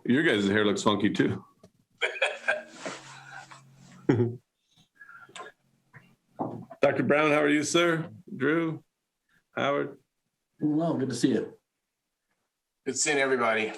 Your guys' hair looks funky too. Dr. Brown, how are you, sir? Drew, Howard? Well, good to see you. Good seeing everybody.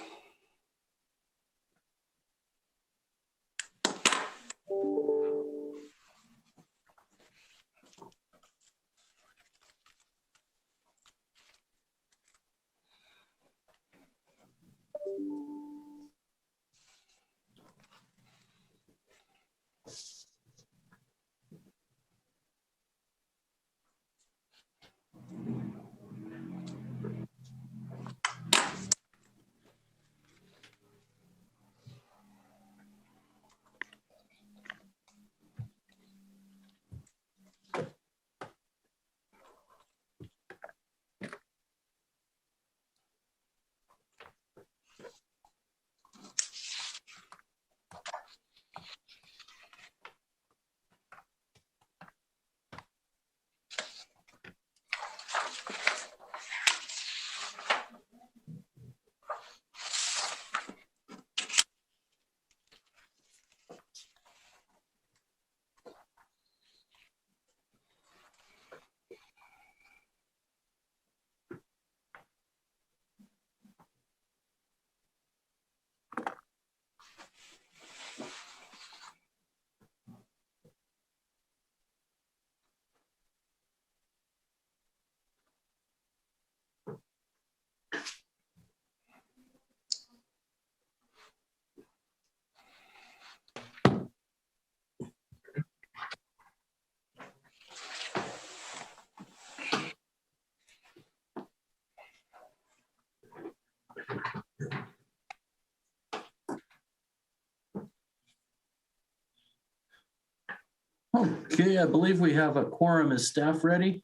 Okay, I believe we have a quorum. Is staff ready?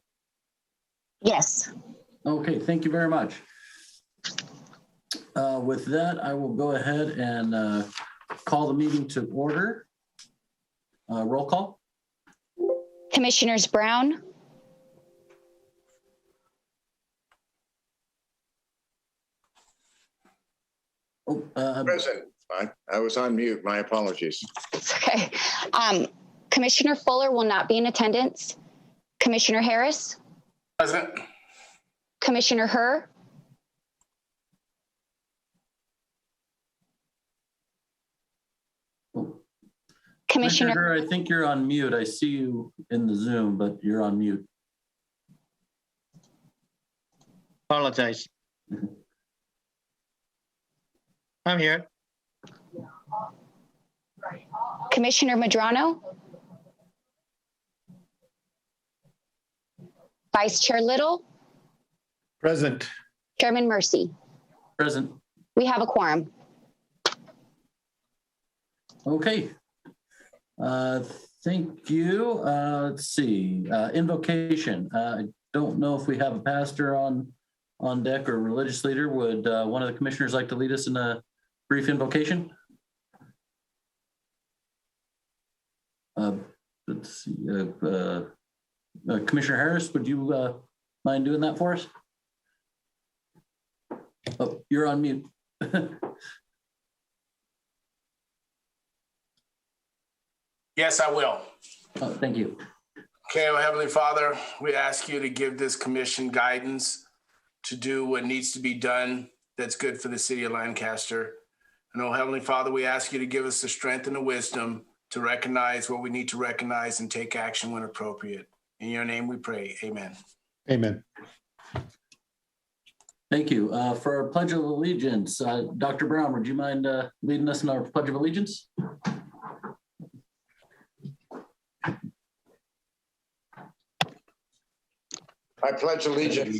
Yes. Okay, thank you very much. With that, I will go ahead and call the meeting to order. Roll call. Commissioners Brown, Present. I was on mute. My apologies. it's okay. Commissioner Fuller will not be in attendance. Commissioner Harris, Present. Commissioner Herr, Commissioner, Herr, I think you're on mute. I see you in the Zoom, but you're on mute. Apologize. I'm here. Commissioner Madrano, Vice Chair Little, Present. Chairman Mercy. Present. We have a quorum. Okay. Thank you. Let's see. Invocation. I don't know if we have a pastor on deck or religious leader. Would one of the commissioners like to lead us in a brief invocation? Let's see. Commissioner Harris, would you mind doing that for us? Oh, you're on mute. Yes, I will. Oh, thank you. Okay, well, Heavenly Father, we ask you to give this commission guidance to do what needs to be done that's good for the city of Lancaster. And oh, Heavenly Father, we ask you to give us the strength and the wisdom to recognize what we need to recognize and take action when appropriate. In your name we pray, amen. Amen. Thank you. For our Pledge of Allegiance, Dr. Brown, would you mind leading us in our Pledge of Allegiance? I pledge allegiance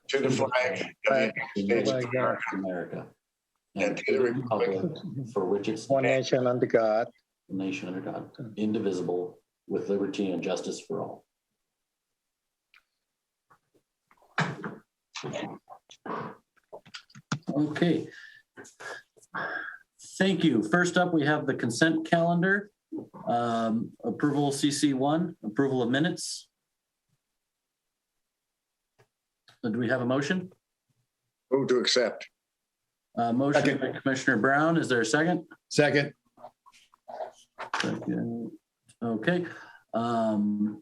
to the flag of the United States of America, and to the republic for which it's One nation under God. one nation under God, indivisible, with liberty and justice for all. Okay. Thank you. First up, we have the consent calendar. Approval CC1, approval of minutes. Do we have a motion? Move to accept. Motion by Commissioner Brown. Is there a second? Second. Second. Okay. We'll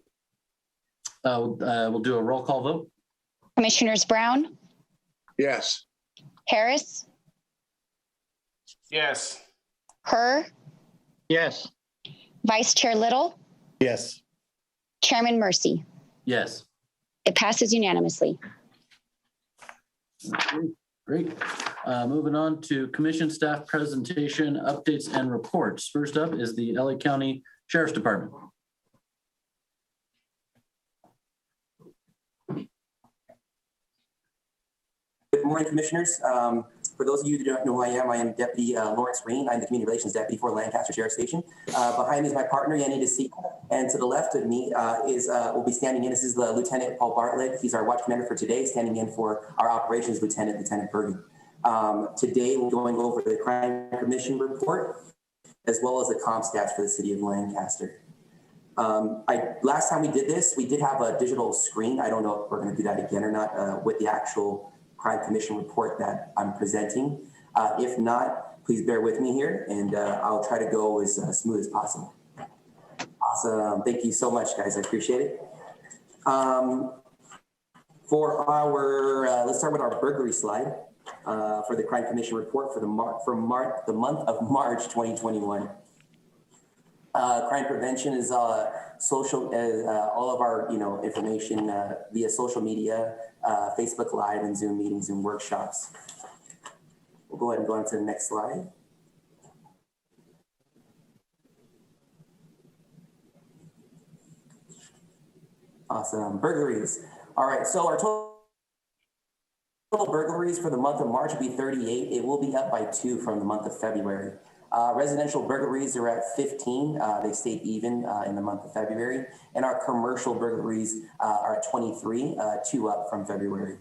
do a roll call vote. Commissioners Brown, Yes. Harris, Yes. Kerr, Yes. Vice Chair Little, Yes. Chairman Mercy. Yes. It passes unanimously. Okay, great. Moving on to commission staff presentation, updates and reports. First up is the LA County Sheriff's Department. Good morning, Commissioners. For those of you that don't know who I am Deputy Lawrence Green. I'm the Community Relations Deputy for Lancaster Sheriff Station. Behind me is my partner, Yanni DeSica, and to the left of me will be standing in. This is the Lieutenant Paul Bartlett. He's our watch commander for today, standing in for our Operations Lieutenant, Lieutenant Bergen. Today, we're going over the Crime Commission report, as well as the comp stats for the city of Lancaster. Last time we did this, we did have a digital screen. I don't know if we're going to do that again or not with the actual Crime Commission report that I'm presenting. If not, please bear with me here, and I'll try to go as smooth as possible. Awesome. Thank you so much, guys. I appreciate it. For our, let's start with our burglary slide for the Crime Commission report for the month of March 2021. Crime prevention is social, all of our information via social media, Facebook Live, and Zoom meetings and workshops. We'll go ahead and go on to the next slide. Awesome. Burglaries. All right. So our total burglaries for the month of March will be 38. It will be up by 2 from the month of February. Residential burglaries are at 15. They stayed even in the month of February. And our commercial burglaries are at 23, 2 up from February.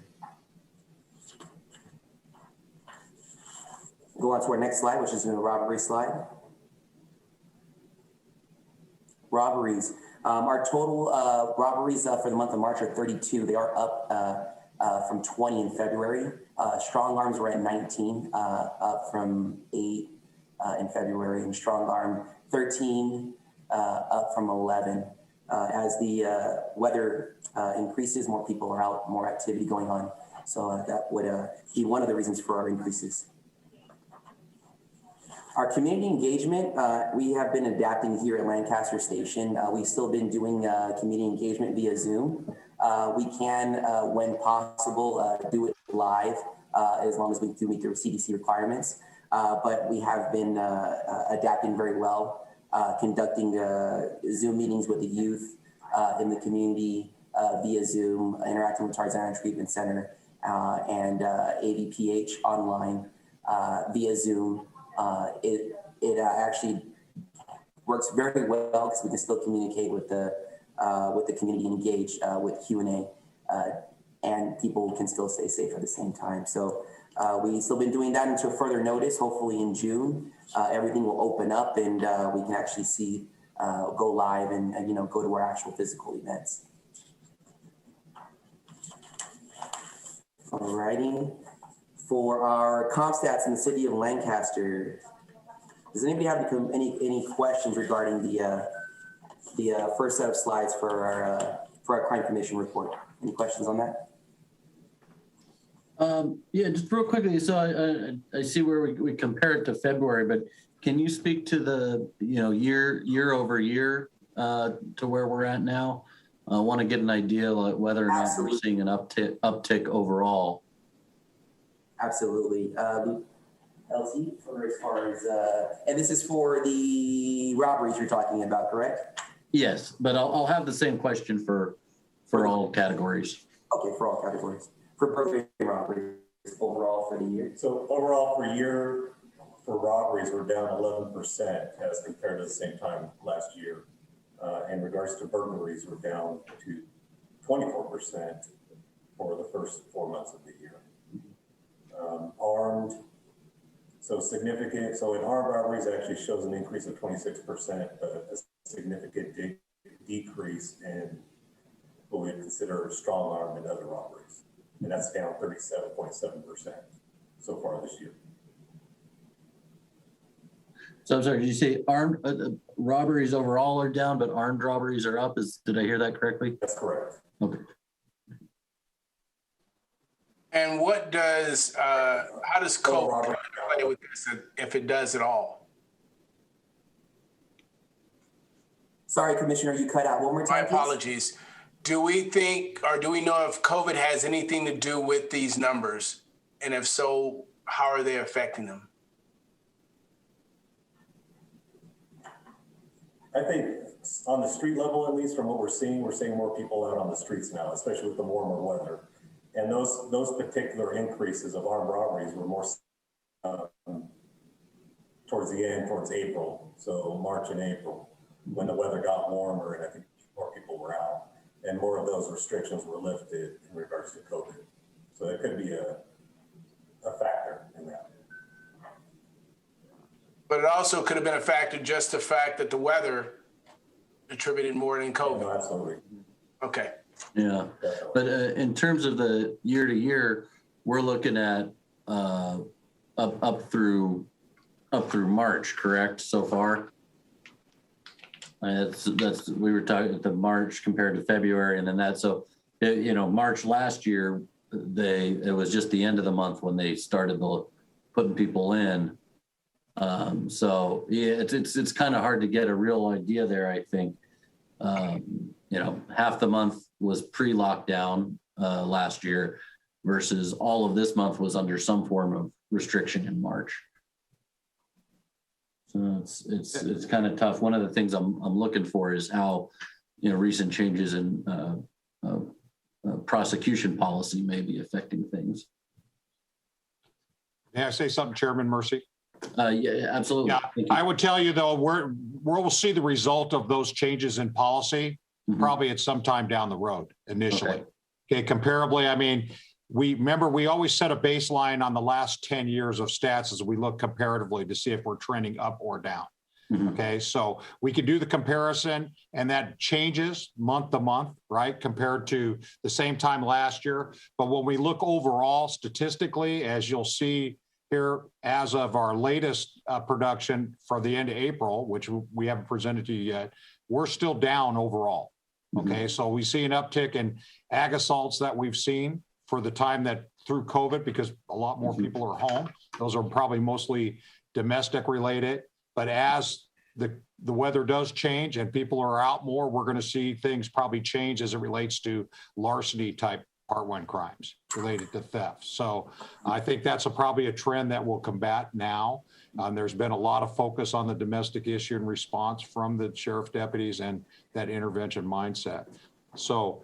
Go on to our next slide, which is the robbery slide. Robberies. Our total robberies for the month of March are 32. They are up from 20 in February. Strong arms were at 19, up from 8 in February, and strong arm 13, up from 11. As the weather increases, more people are out, more activity going on. So that would be one of the reasons for our increases. Our community engagement, we have been adapting here at Lancaster Station. We've still been doing community engagement via Zoom. We can, when possible, do it live as long as we do meet the CDC requirements. But we have been adapting very well, conducting Zoom meetings with the youth in the community via Zoom, interacting with Tarzana Treatment Center and AVPH online via Zoom. It actually works very well because we can still communicate with the community, engage with Q&A, and people can still stay safe at the same time. So we've still been doing that until further notice. Hopefully in June, everything will open up and we can actually see go live and go to our actual physical events. Alrighty. For our comp stats in the city of Lancaster, does anybody have any questions regarding the first set of slides for our Crime Commission report? Any questions on that? Yeah, just real quickly. So I see where we compare it to February, but can you speak to the year over year to where we're at now? I want to get an idea like whether or not we're seeing an uptick overall. Absolutely. LT, for as far as, and this is for the robberies you're talking about, correct? Yes, but I'll have the same question for all categories. Okay, for all categories. For burglary and robberies overall for the year. So overall for robberies, we're down 11% as compared to the same time last year. In regards to burglaries, we're down to 24% for the first 4 months of the year. Armed, so significant. So in armed robberies, it actually shows an increase of 26%, but a significant decrease in what we consider strong arm and other robberies. And that's down 37.7% so far this year. So I'm sorry, did you say armed robberies overall are down, but armed robberies are up? Did I hear that correctly? That's correct. Okay. And what does, how does COVID play with this, if it does at all? Sorry, Commissioner, you cut out one more time. My apologies. Do we think, or do we know if COVID has anything to do with these numbers? And if so, how are they affecting them? I think on the street level, at least from what we're seeing more people out on the streets now, especially with the warmer weather. And those particular increases of armed robberies were more towards the end, towards April. So March and April, when the weather got warmer and I think more people were out and more of those restrictions were lifted in regards to COVID. So that could be a factor in that. But it also could have been a factor, just the fact that the weather attributed more than COVID. No, absolutely. Okay. Yeah, but in terms of the year to year, we're looking at up through March, correct? So far, that's we were talking the March compared to February, and then that. So March last year, it was just the end of the month when they started putting people in. So yeah, it's kind of hard to get a real idea there. I think half the month was pre-lockdown last year versus all of this month was under some form of restriction in March. So it's kind of tough. One of the things I'm looking for is how recent changes in prosecution policy may be affecting things. May I say something, Chairman Mercy? Yeah, absolutely. Yeah, I would tell you though, we'll see the result of those changes in policy probably at some time down the road initially. Okay, comparably, I mean, we always set a baseline on the last 10 years of stats as we look comparatively to see if we're trending up or down. Okay, so we could do the comparison and that changes month to month, right, compared to the same time last year. But when we look overall statistically, as you'll see here, as of our latest production for the end of April, which we haven't presented to you yet, we're still down overall. Okay, so we see an uptick in ag assaults that we've seen for the time that through COVID, because a lot more people are home. Those are probably mostly domestic related. But as the weather does change and people are out more, we're going to see things probably change as it relates to larceny type Part 1 crimes related to theft. So I think that's probably a trend that we'll combat now. There's been a lot of focus on the domestic issue and response from the sheriff deputies and that intervention mindset. So,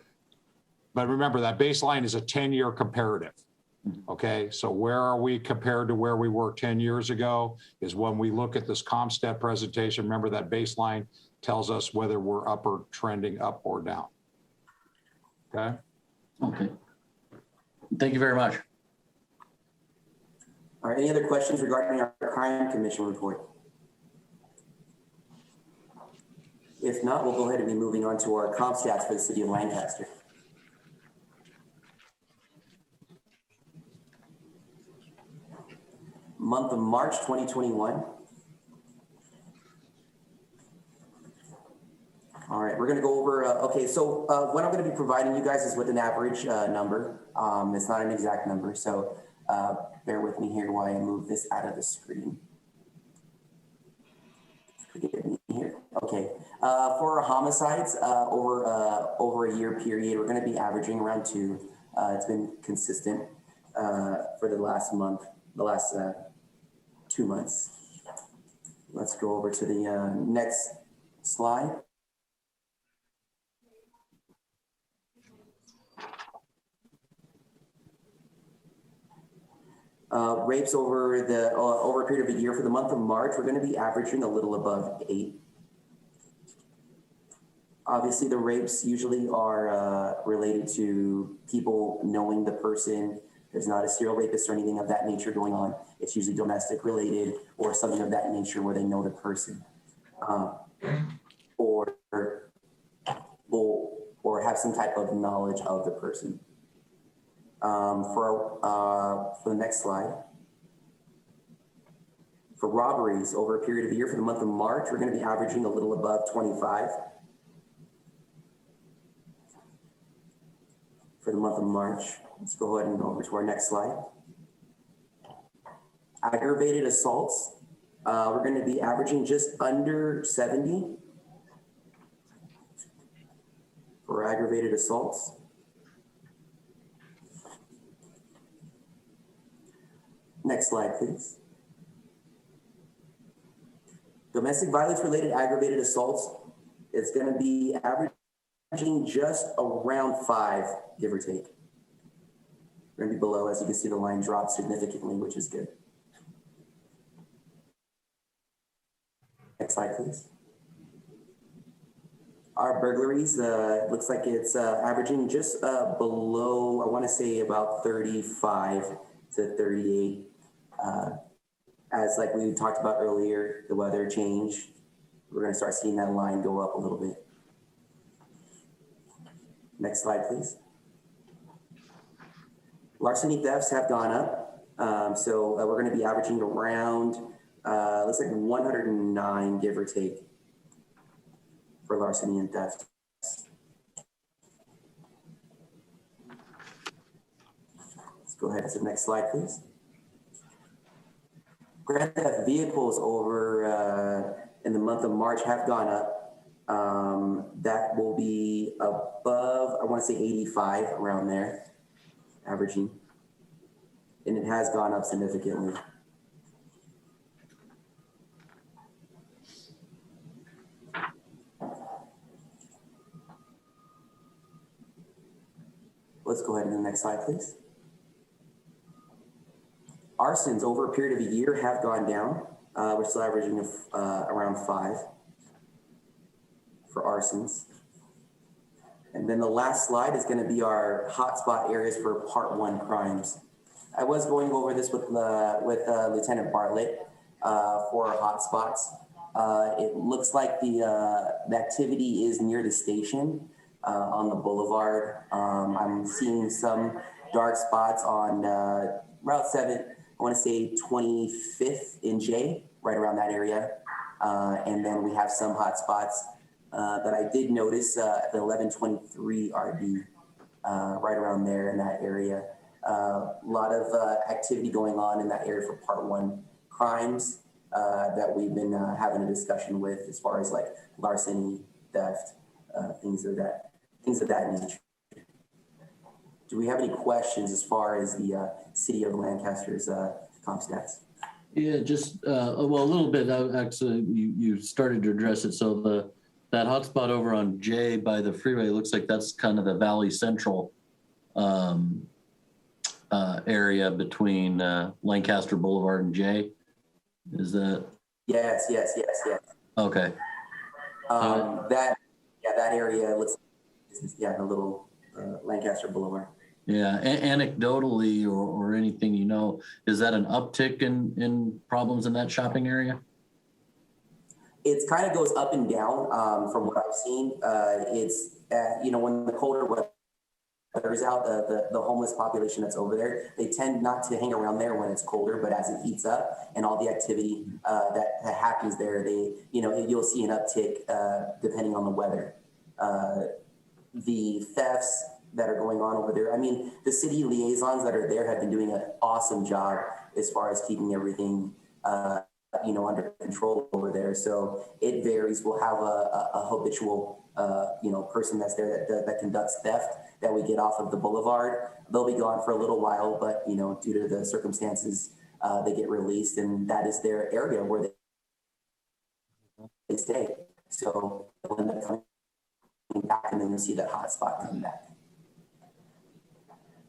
but remember that baseline is a 10-year comparative. Okay, so where are we compared to where we were 10 years ago is when we look at this ComStat presentation. Remember that baseline tells us whether we're up or trending up or down. Okay. Okay. Thank you very much. All right, any other questions regarding our Crime Commission report? If not, we'll go ahead and be moving on to our comp stats for the city of Lancaster. Month of March 2021. All right, we're going to go over, okay, so what I'm going to be providing you guys is with an average number. It's not an exact number, so bear with me here while I move this out of the screen. Forgive me here. Okay, for our homicides over a year period, we're going to be averaging around 2. It's been consistent for the last month, the last 2 months. Let's go over to the next slide. Rapes over a period of a year. For the month of March, we're going to be averaging a little above 8. Obviously, the rapes usually are related to people knowing the person. There's not a serial rapist or anything of that nature going on. It's usually domestic related or something of that nature where they know the person, or have some type of knowledge of the person. For the next slide. For robberies over a period of a year, for the month of March, we're going to be averaging a little above 25. For the month of March, let's go ahead and go over to our next slide. Aggravated assaults, we're going to be averaging just under 70 for aggravated assaults. Next slide, please. Domestic violence related aggravated assaults, it's going to be averaging just around 5, give or take. We're going to be below, as you can see, the line dropped significantly, which is good. Next slide, please. Our burglaries, looks like it's averaging just below, I want to say about 35 to 38. As like we talked about earlier, the weather change, we're going to start seeing that line go up a little bit. Next slide, please. Larceny thefts have gone up. So we're going to be averaging around, looks like 109, give or take, for larceny and theft. Let's go ahead to the next slide, please. Grand theft vehicles over in the month of March have gone up. That will be above, I want to say 85, around there, averaging. And it has gone up significantly. Let's go ahead to the next slide, please. Arsons over a period of a year have gone down. We're still averaging around 5 for arsons. And then the last slide is going to be our hotspot areas for Part 1 crimes. I was going over this with Lieutenant Bartlett for our hotspots. It looks like the activity is near the station on the boulevard. I'm seeing some dark spots on Route 7. I want to say 25th in J, right around that area. And then we have some hot spots that I did notice at the 1123 RD, right around there in that area. A lot of activity going on in that area for Part 1 crimes that we've been having a discussion with, as far as like larceny, theft, things of that nature. Do we have any questions as far as the city of Lancaster's comp stats? Yeah, just well, a little bit. Actually, you started to address it. So that hotspot over on J by the freeway looks like that's kind of the Valley Central area between Lancaster Boulevard and J. Is that? Yes. Okay. That area looks like, a little Lancaster Boulevard. Yeah, anecdotally or anything, is that an uptick in problems in that shopping area? It kind of goes up and down from what I've seen. It's, when the colder weather's out, the homeless population that's over there, they tend not to hang around there when it's colder, but as it heats up and all the activity that happens there, you'll see an uptick depending on the weather. The thefts that are going on over there. I mean, the city liaisons that are there have been doing an awesome job as far as keeping everything, under control over there. So it varies. We'll have a habitual, person that's there that conducts theft that we get off of the boulevard. They'll be gone for a little while, but, due to the circumstances, they get released, and that is their area where they stay. So they'll end up coming back, and then you'll see that hot spot come back.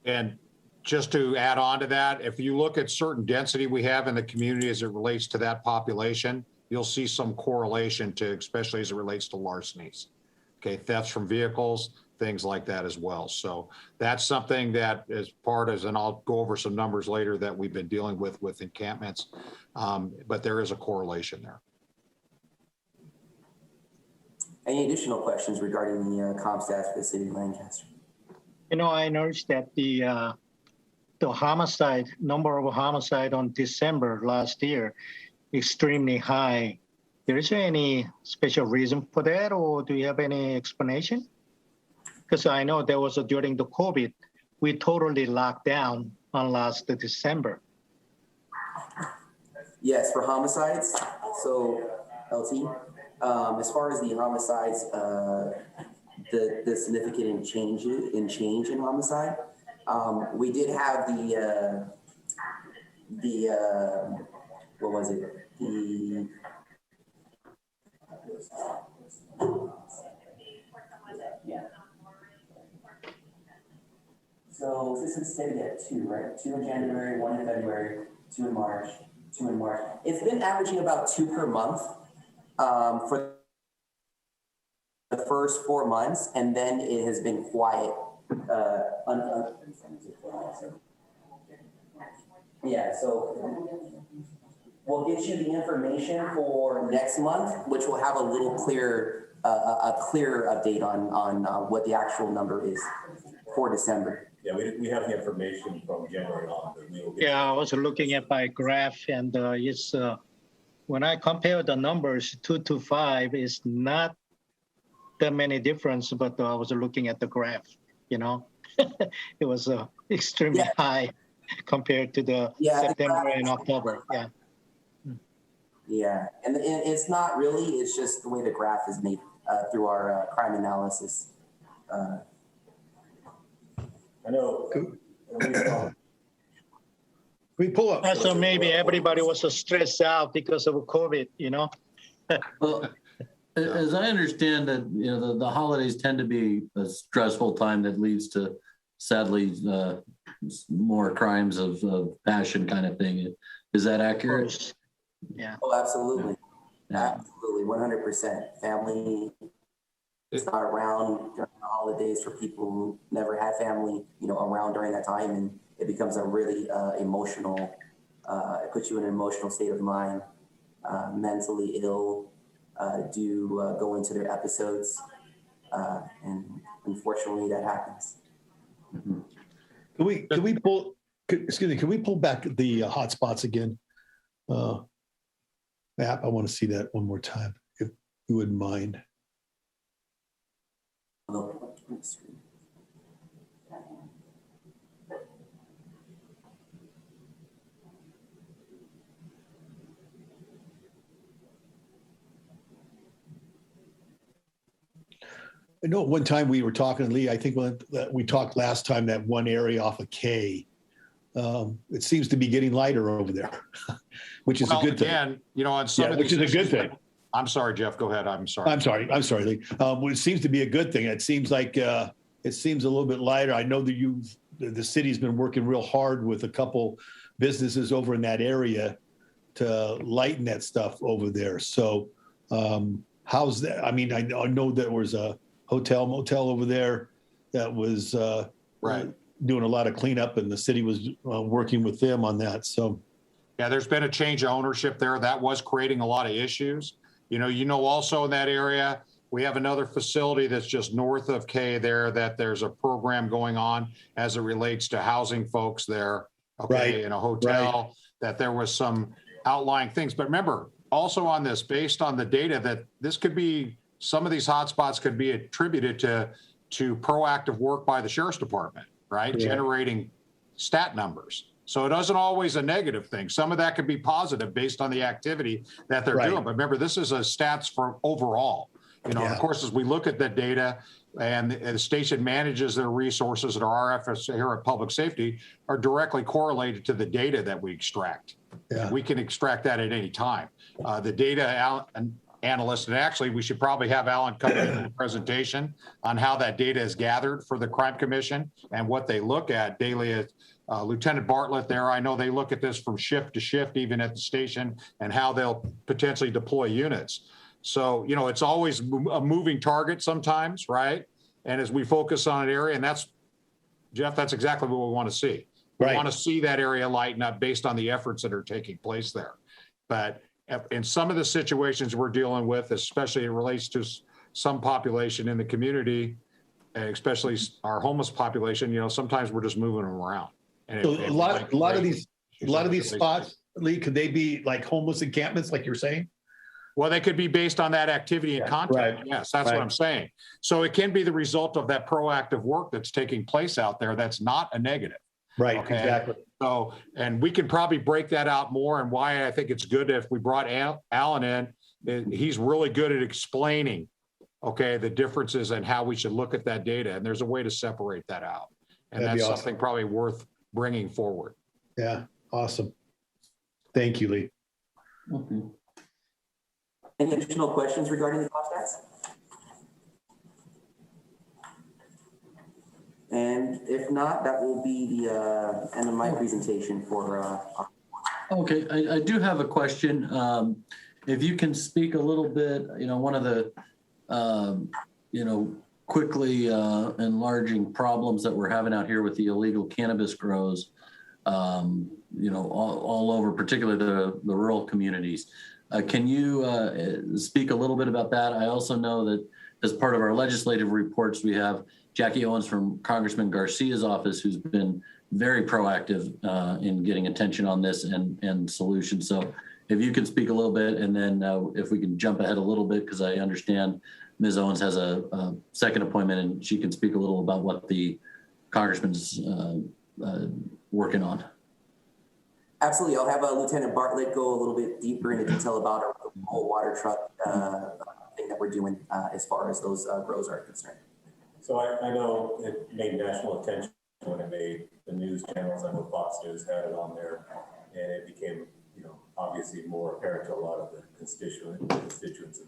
And just to add on to that, if you look at certain density we have in the community as it relates to that population, you'll see some correlation to, especially as it relates to larcenies. Okay, thefts from vehicles, things like that as well. So that's something that is and I'll go over some numbers later that we've been dealing with encampments, but there is a correlation there. Any additional questions regarding the comp stats for the city of Lancaster? I noticed that the homicide, number of homicide on December last year extremely high. There is any special reason for that, or do you have any explanation? Because I know there was during the COVID, we totally locked down on last December. Yes, for homicides. So, LT, as far as the homicides, the significant change in homicide, we did have what was it? So this is steady at 2, right? 2 in January, 1 in February, 2 in March, 2 in March. It's been averaging about 2 per month for the first 4 months, and then it has been quiet. Yeah, so we'll get you the information for next month, which will have a little clearer update on what the actual number is for December. Yeah, we have the information from January on, but we will get. Yeah, I was looking at my graph, and it's when I compare the numbers 2 to 5, it's not that many difference. But I was looking at the graph, it was extremely high compared to the September and October. Yeah. Yeah, and it's not really. It's just the way the graph is made through our crime analysis. I know. We pull up. So maybe everybody was stressed out because of COVID, Well, as I understand it, the holidays tend to be a stressful time that leads to, sadly, more crimes of passion kind of thing. Is that accurate? Yeah. Oh, absolutely. Yeah. Absolutely. 100%. Family is not around during the holidays for people who never had family, around during that time. And it becomes a really emotional, it puts you in an emotional state of mind. Mentally ill do go into their episodes. And unfortunately that happens. Mm-hmm. Can we pull back the hotspots again? Map, I want to see that one more time, if you wouldn't mind. I know at one time we were talking, Lee, I think we talked last time, that one area off of K. It seems to be getting lighter over there, which is a good thing. Again, on some of which is a good thing. I'm sorry, Jeff. Go ahead. I'm sorry. I'm sorry, Lee. It seems to be a good thing. It seems like it seems a little bit lighter. I know that the city's been working real hard with a couple businesses over in that area to lighten that stuff over there. So how's that? I mean, I know there was a motel over there that was doing a lot of cleanup, and the city was working with them on that. So, yeah, there's been a change of ownership there. That was creating a lot of issues. Also in that area, we have another facility that's just north of K there that there's a program going on as it relates to housing folks there. Okay, in a hotel, that there was some outlying things. But remember, also on this, based on the data, that this could be, some of these hotspots could be attributed to proactive work by the sheriff's department, right? Yeah. Generating stat numbers. So it isn't always a negative thing. Some of that could be positive based on the activity that they're doing. But remember, this is a stats for overall. And of course, as we look at that data, and the station manages their resources, and our efforts here at Public Safety are directly correlated to the data that we extract. Yeah. We can extract that at any time. The data analyst, and actually we should probably have Alan come in a presentation on how that data is gathered for the Crime Commission and what they look at daily. Lieutenant Bartlett there, I know they look at this from shift to shift, even at the station, and how they'll potentially deploy units. So, it's always a moving target sometimes, right? And as we focus on an area, and that's, Jeff, that's exactly what we want to see. We want to see that area lighten up based on the efforts that are taking place there. But in some of the situations we're dealing with, especially it relates to some population in the community, and especially our homeless population, sometimes we're just moving them around. And so a lot of these spots, Lee, could they be like homeless encampments, like you're saying? Well, they could be based on that activity and content. right. Yes, that's what I'm saying. So it can be the result of that proactive work that's taking place out there. That's not a negative. Right, Okay? exactly. So, and we can probably break that out more, and why I think it's good if we brought Alan in. He's really good at explaining, okay, the differences and how we should look at that data. And there's a way to separate that out. And That'd be that's awesome. something probably worth bringing forward. Yeah, awesome. Thank you, Lee. Okay. Any additional questions regarding the cost stats? And if not, that will be the end of my presentation for. Okay, I do have a question. If you can speak a little bit, one of the, quickly enlarging problems that we're having out here with the illegal cannabis grows, all over, particularly the rural communities. Can you speak a little bit about that? I also know that as part of our legislative reports, we have Jackie Owens from Congressman Garcia's office, who's been very proactive in getting attention on this and solutions. So if you could speak a little bit, and then if we can jump ahead a little bit, because I understand Ms. Owens has a second appointment, and she can speak a little about what the Congressman's working on. Absolutely. I'll have Lieutenant Bartlett go a little bit deeper into detail about our whole water truck thing that we're doing as far as those grows are concerned. So I know it made national attention when it made the news channels. I know Fox News had it on there, and it became, obviously more apparent to a lot of the constituents and residents.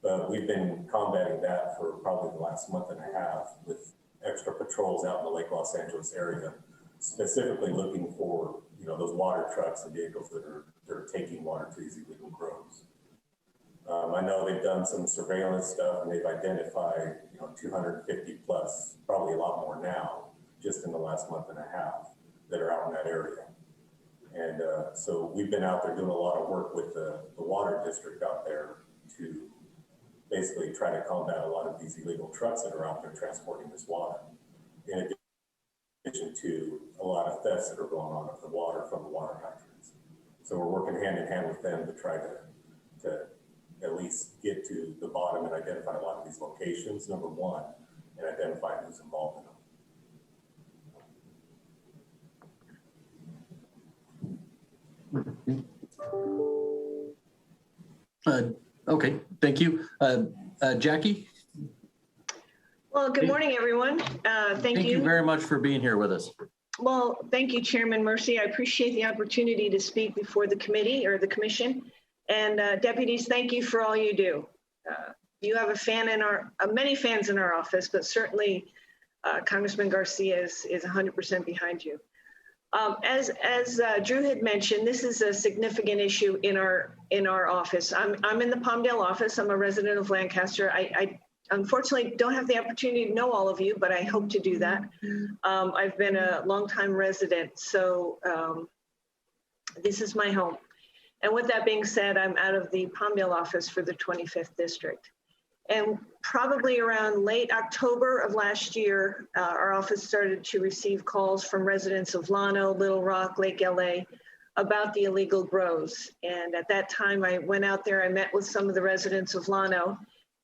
But we've been combating that for probably the last month and a half with extra patrols out in the Lake Los Angeles area, specifically looking for, those water trucks and vehicles that are taking water to these illegal grows. I know they've done some surveillance stuff, and they've identified, 250 plus, probably a lot more now, just in the last month and a half that are out in that area. And so we've been out there doing a lot of work with the water district out there to basically try to combat a lot of these illegal trucks that are out there transporting this water. In addition to a lot of thefts that are going on of the water from the water hydrants. So we're working hand in hand with them to try to at least get to the bottom and identify a lot of these locations, number one, and identify who's involved in them. Okay, thank you. Jackie? Well, good morning, everyone. Thank you very much for being here with us. Well, thank you, Chairman Mercy. I appreciate the opportunity to speak before the committee or the commission. And deputies, thank you for all you do. You have many fans in our office, but certainly Congressman Garcia is 100% behind you. As Drew had mentioned, this is a significant issue in our office. I'm in the Palmdale office. I'm a resident of Lancaster. I unfortunately don't have the opportunity to know all of you, but I hope to do that. I've been a longtime resident, so this is my home. And with that being said, I'm out of the Palmdale office for the 25th district. And probably around late October of last year, our office started to receive calls from residents of Llano, Little Rock, Lake LA about the illegal grows. And at that time, I went out there, I met with some of the residents of Llano,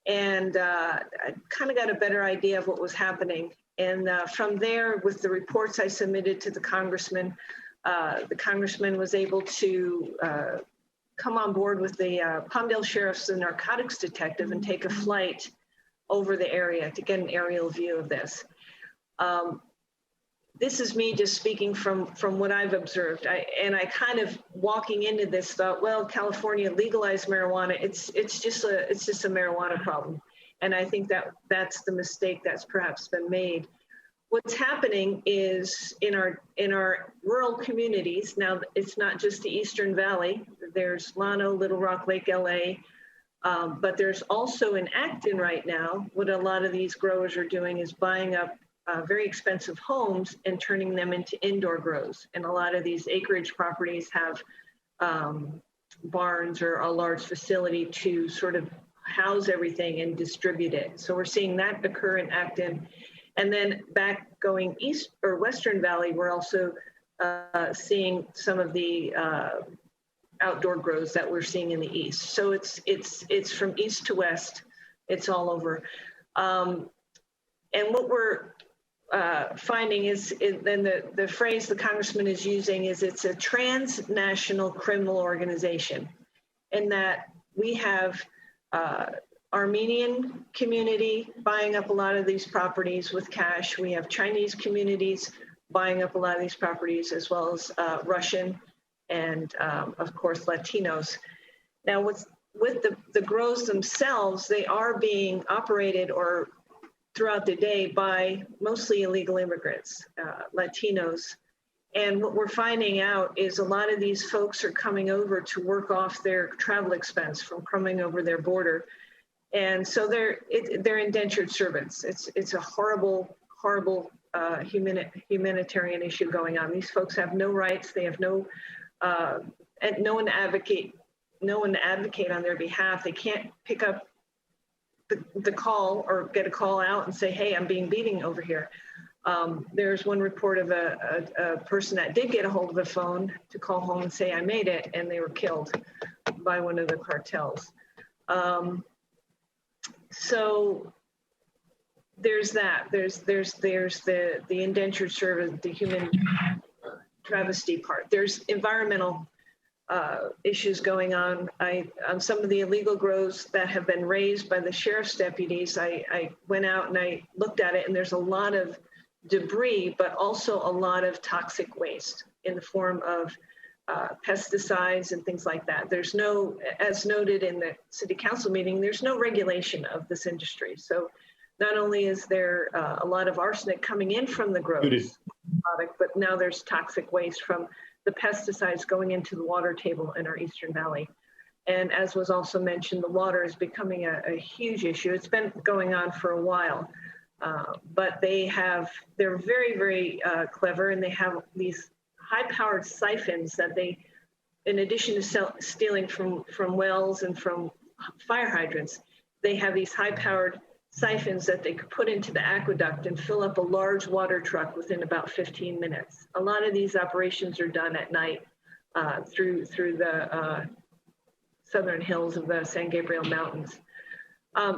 and I kind of got a better idea of what was happening. And from there, with the reports I submitted to the congressman was able to come on board with the Palmdale Sheriff's narcotics detective and take a flight over the area to get an aerial view of this. This is me just speaking from what I've observed. I kind of walking into this thought, well, California legalized marijuana. It's just a marijuana problem. And I think that's the mistake that's perhaps been made. What's happening is in our rural communities, now it's not just the Eastern Valley, there's Llano, Little Rock, Lake LA, but there's also in Acton right now, what a lot of these growers are doing is buying up very expensive homes and turning them into indoor grows. And a lot of these acreage properties have barns or a large facility to sort of house everything and distribute it. So we're seeing that occur in Acton. And then back going east or Western Valley, we're also seeing some of the outdoor grows that we're seeing in the east. So it's from east to west. It's all over. And what we're finding is, then the phrase the congressman is using is, it's a transnational criminal organization, in that we have Armenian community buying up a lot of these properties with cash. We have Chinese communities buying up a lot of these properties, as well as Russian and, of course, Latinos. Now, with the grows themselves, they are being operated or throughout the day by mostly illegal immigrants, Latinos. And what we're finding out is a lot of these folks are coming over to work off their travel expense from coming over their border. And so they're indentured servants. It's a horrible, horrible humanitarian issue going on. These folks have no rights. They have no one to advocate on their behalf. They can't pick up the call or get a call out and say, hey, I'm being beaten over here. There's one report of a person that did get a hold of a phone to call home and say, I made it, and they were killed by one of the cartels. So there's that. There's the indentured servant, the human travesty part. There's environmental issues going on. On some of the illegal grows that have been raised by the sheriff's deputies, I went out and I looked at it, and there's a lot of debris, but also a lot of toxic waste in the form of pesticides and things like that. There's no, as noted in the city council meeting, there's no regulation of this industry. So not only is there a lot of arsenic coming in from the grows product, but now there's toxic waste from the pesticides going into the water table in our Eastern Valley. And as was also mentioned, the water is becoming a huge issue. It's been going on for a while, but they're very, very clever, and they have these high-powered siphons that they, in addition to stealing from wells and from fire hydrants, they have these high-powered siphons that they could put into the aqueduct and fill up a large water truck within about 15 minutes. A lot of these operations are done at night through the southern hills of the San Gabriel Mountains.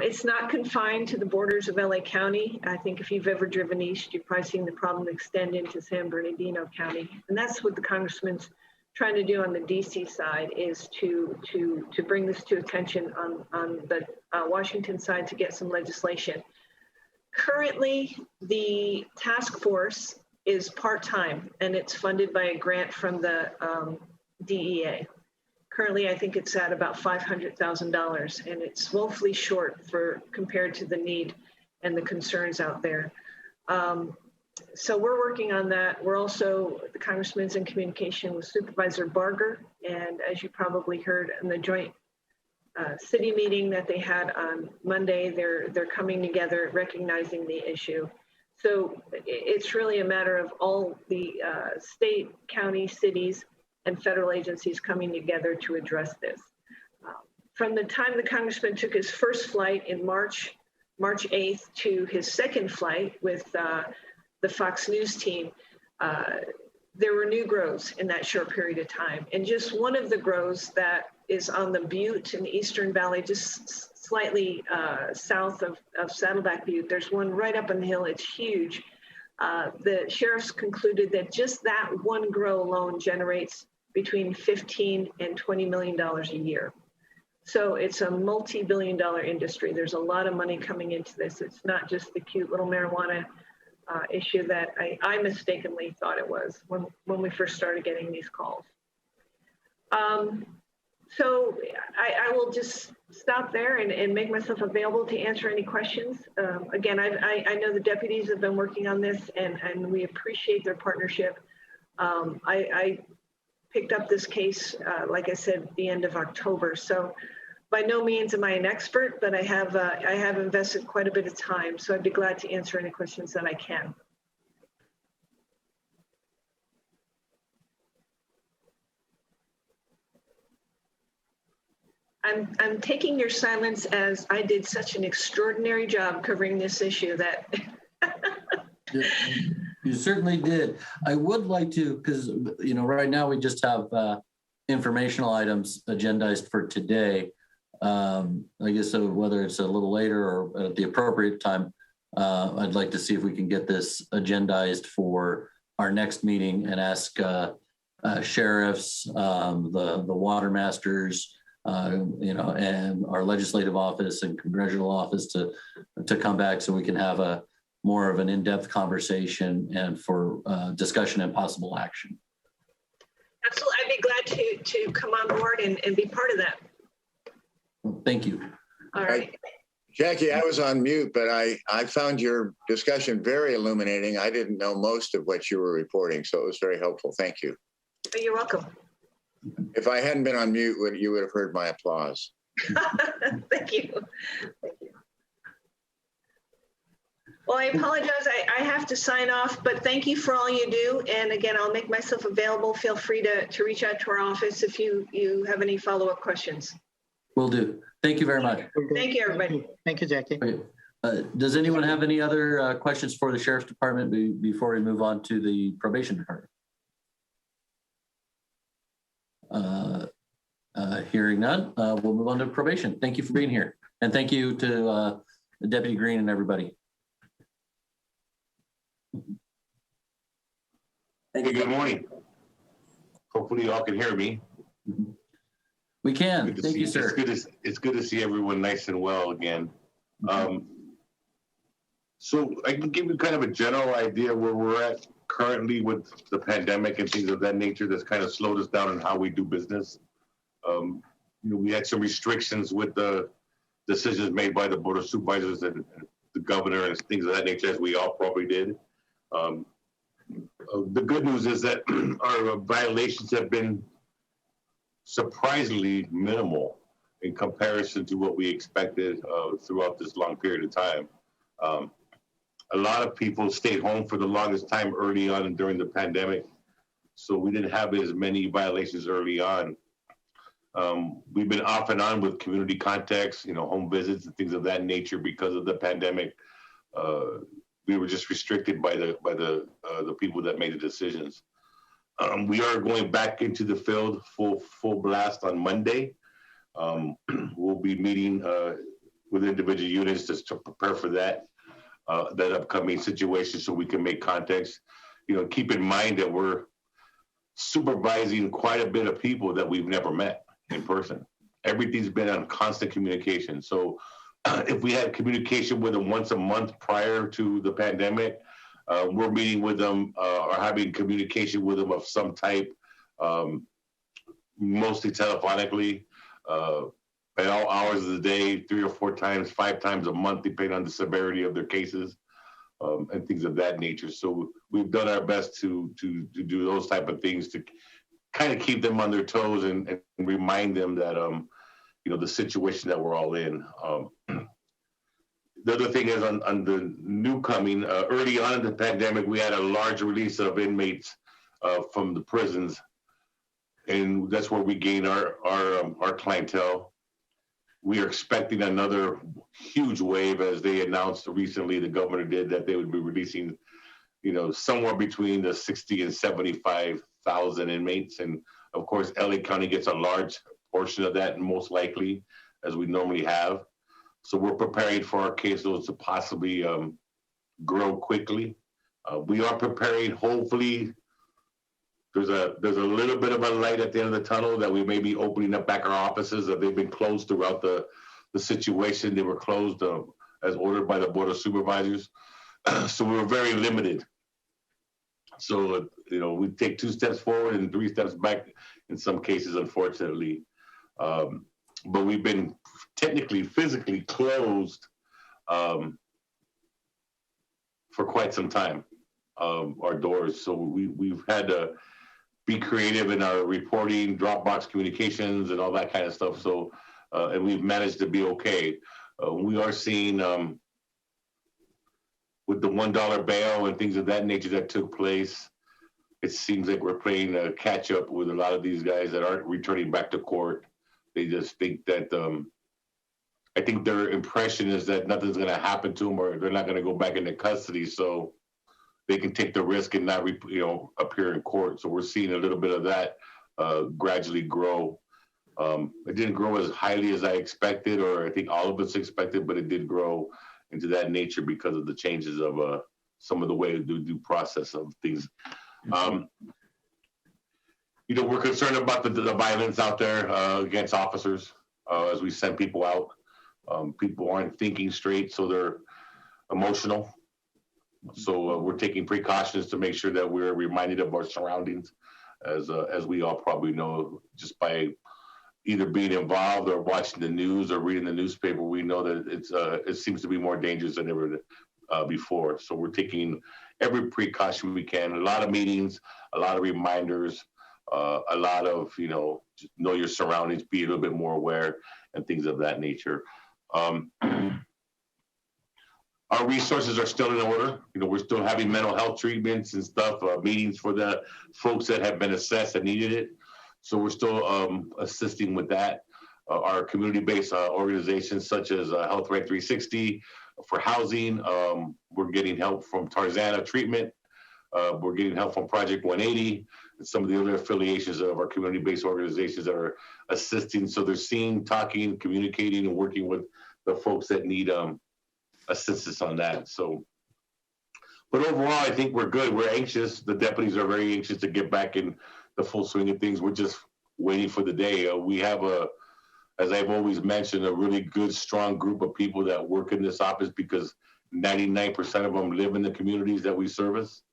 It's not confined to the borders of LA County. I think if you've ever driven east, you've probably seen the problem extend into San Bernardino County. And that's what the congressman's trying to do on the DC side, is to bring this to attention on the Washington side to get some legislation. Currently, the task force is part-time, and it's funded by a grant from the DEA. Currently, I think it's at about $500,000, and it's woefully short compared to the need and the concerns out there. So we're working on that. We're also, the congressman's in communication with Supervisor Barger, and as you probably heard in the joint city meeting that they had on Monday, they're coming together, recognizing the issue. So it's really a matter of all the state, county, cities, and federal agencies coming together to address this. From the time the congressman took his first flight in March 8th, to his second flight with the Fox News team, there were new grows in that short period of time. And just one of the grows that is on the Butte in the Eastern Valley, just slightly south of Saddleback Butte, there's one right up on the hill. It's huge. The sheriffs concluded that just that one grow alone generates between $15 and $20 million a year. So it's a multi-billion-dollar industry. There's a lot of money coming into this. It's not just the cute little marijuana issue that I mistakenly thought it was when we first started getting these calls. So I will just stop there and make myself available to answer any questions. Again, I know the deputies have been working on this, and we appreciate their partnership. I picked up this case, like I said, at the end of October. So by no means am I an expert, but I have invested quite a bit of time. So I'd be glad to answer any questions that I can. I'm taking your silence as I did such an extraordinary job covering this issue that You certainly did. I would like to, because, right now we just have informational items agendized for today. I guess so whether it's a little later or at the appropriate time, I'd like to see if we can get this agendized for our next meeting and ask sheriffs, the water masters, and our legislative office and congressional office to come back so we can have a more of an in-depth conversation and for discussion and possible action. Absolutely. I'd be glad to come on board and be part of that. Thank you. All right. Jackie, I was on mute, but I found your discussion very illuminating. I didn't know most of what you were reporting, so it was very helpful. Thank you. You're welcome. If I hadn't been on mute, you would have heard my applause. Thank you. Thank you. Well, I apologize. I have to sign off, but thank you for all you do. And again, I'll make myself available. Feel free to reach out to our office if you have any follow-up questions. Will do. Thank you very much. Thank you, everybody. Thank you, Jackie. Does anyone have any other questions for the Sheriff's Department before we move on to the Probation Department? Hearing none, we'll move on to probation. Thank you for being here. And thank you to Deputy Green and everybody. Hey, good morning. Hopefully y'all can hear me. We can. Thank you, sir. It's good to see everyone nice and well again. So I can give you kind of a general idea where we're at currently with the pandemic and things of that nature that's kind of slowed us down in how we do business. We had some restrictions with the decisions made by the Board of Supervisors and the governor and things of that nature, as we all probably did. The good news is that our violations have been surprisingly minimal in comparison to what we expected throughout this long period of time. A lot of people stayed home for the longest time early on and during the pandemic, so we didn't have as many violations early on. We've been off and on with community contacts, home visits and things of that nature because of the pandemic. We were just restricted by the people that made the decisions. We are going back into the field full blast on Monday. We'll be meeting with individual units just to prepare for that upcoming situation so we can make contacts. Keep in mind that we're supervising quite a bit of people that we've never met in person. Everything's been on constant communication. So if we had communication with them once a month prior to the pandemic, we're meeting with them or having communication with them of some type, mostly telephonically, at all hours of the day, 3 or 4 times, 5 times a month, depending on the severity of their cases, and things of that nature. So we've done our best to do those type of things to kind of keep them on their toes and remind them that the situation that we're all in. The other thing is on the new coming, early on in the pandemic, we had a large release of inmates from the prisons, and that's where we gained our clientele. We are expecting another huge wave, as they announced recently, the governor did, that they would be releasing, somewhere between the 60 and 75,000 inmates. And of course, LA County gets a large portion of that, most likely, as we normally have. So we're preparing for our caseloads to possibly grow quickly. We are preparing, hopefully, there's a little bit of a light at the end of the tunnel that we may be opening up back our offices. That they've been closed throughout the situation. They were closed as ordered by the Board of Supervisors. So we were very limited. So, we take 2 steps forward and 3 steps back in some cases, unfortunately. But we've been technically, physically closed for quite some time, our doors. So we've had to be creative in our reporting, Dropbox communications, and all that kind of stuff. So, and we've managed to be okay. We are seeing with the $1 bail and things of that nature that took place, it seems like we're playing catch up with a lot of these guys that aren't returning back to court. They just think that, I think their impression is that nothing's going to happen to them or they're not going to go back into custody. So they can take the risk and not, appear in court. So we're seeing a little bit of that gradually grow. It didn't grow as highly as I expected, or I think all of us expected, but it did grow into that nature because of the changes of some of the way to do process of things. We're concerned about the violence out there against officers as we send people out. People aren't thinking straight, so they're emotional. So we're taking precautions to make sure that we're reminded of our surroundings, as we all probably know, just by either being involved or watching the news or reading the newspaper. We know that it seems to be more dangerous than ever before. So we're taking every precaution we can. A lot of meetings, a lot of reminders, a lot of just know your surroundings, be a little bit more aware, and things of that nature. Our resources are still in order. We're still having mental health treatments and stuff, meetings for the folks that have been assessed and needed it. So we're still assisting with that. Our community-based organizations such as Health Right 360 for housing. We're getting help from Tarzana Treatment. We're getting help from Project 180 and some of the other affiliations of our community-based organizations that are assisting. So they're seeing, talking, communicating, and working with the folks that need assistance on that. So, but overall, I think we're good. We're anxious. The deputies are very anxious to get back in the full swing of things. We're just waiting for the day. We have as I've always mentioned, a really good, strong group of people that work in this office because 99% of them live in the communities that we service.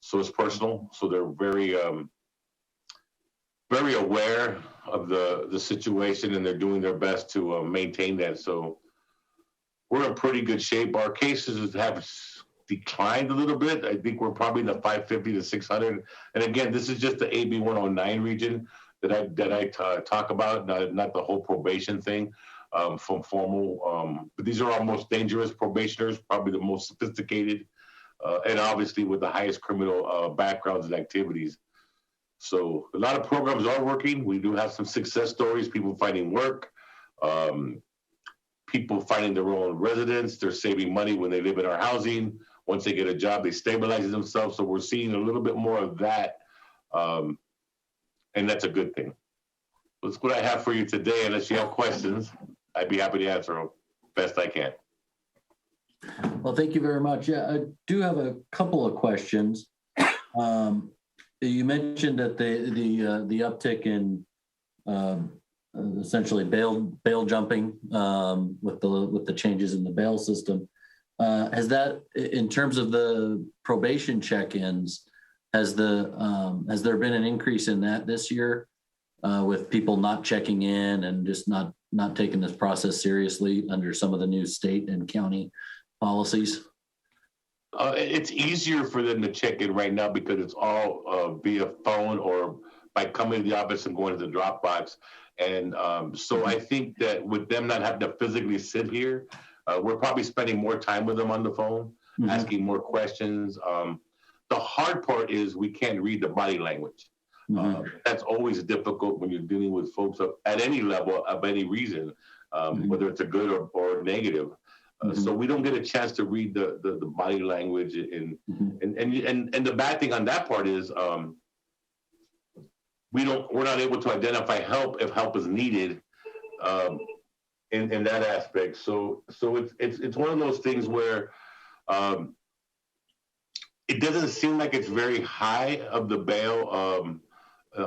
So it's personal. So they're very, very aware of the situation, and they're doing their best to maintain that. So we're in pretty good shape. Our cases have declined a little bit. I think we're probably in the 550 to 600. And again, this is just the AB 109 region that I talk about, not the whole probation thing from formal. But these are our most dangerous probationers, probably the most sophisticated, and obviously with the highest criminal backgrounds and activities. So a lot of programs are working. We do have some success stories, people finding work, people finding their own residence. They're saving money when they live in our housing. Once they get a job, they stabilize themselves. So we're seeing a little bit more of that. And that's a good thing. That's what I have for you today. Unless you have questions, I'd be happy to answer them best I can. Well, thank you very much. Yeah, I do have a couple of questions. You mentioned that the uptick in essentially bail jumping with the changes in the bail system. Has that, in terms of the probation check-ins, has there been an increase in that this year with people not checking in and just not taking this process seriously under some of the new state and county policies? It's easier for them to check in right now because it's all via phone or by coming to the office and going to the drop box. And so I think that with them not having to physically sit here, we're probably spending more time with them on the phone, asking more questions. The hard part is we can't read the body language. That's always difficult when you're dealing with folks at any level of any reason, whether it's a good or negative. So we don't get a chance to read the body language, and the bad thing on that part is we're not able to identify help if help is needed in that aspect. So it's one of those things where it doesn't seem like it's very high of the bail,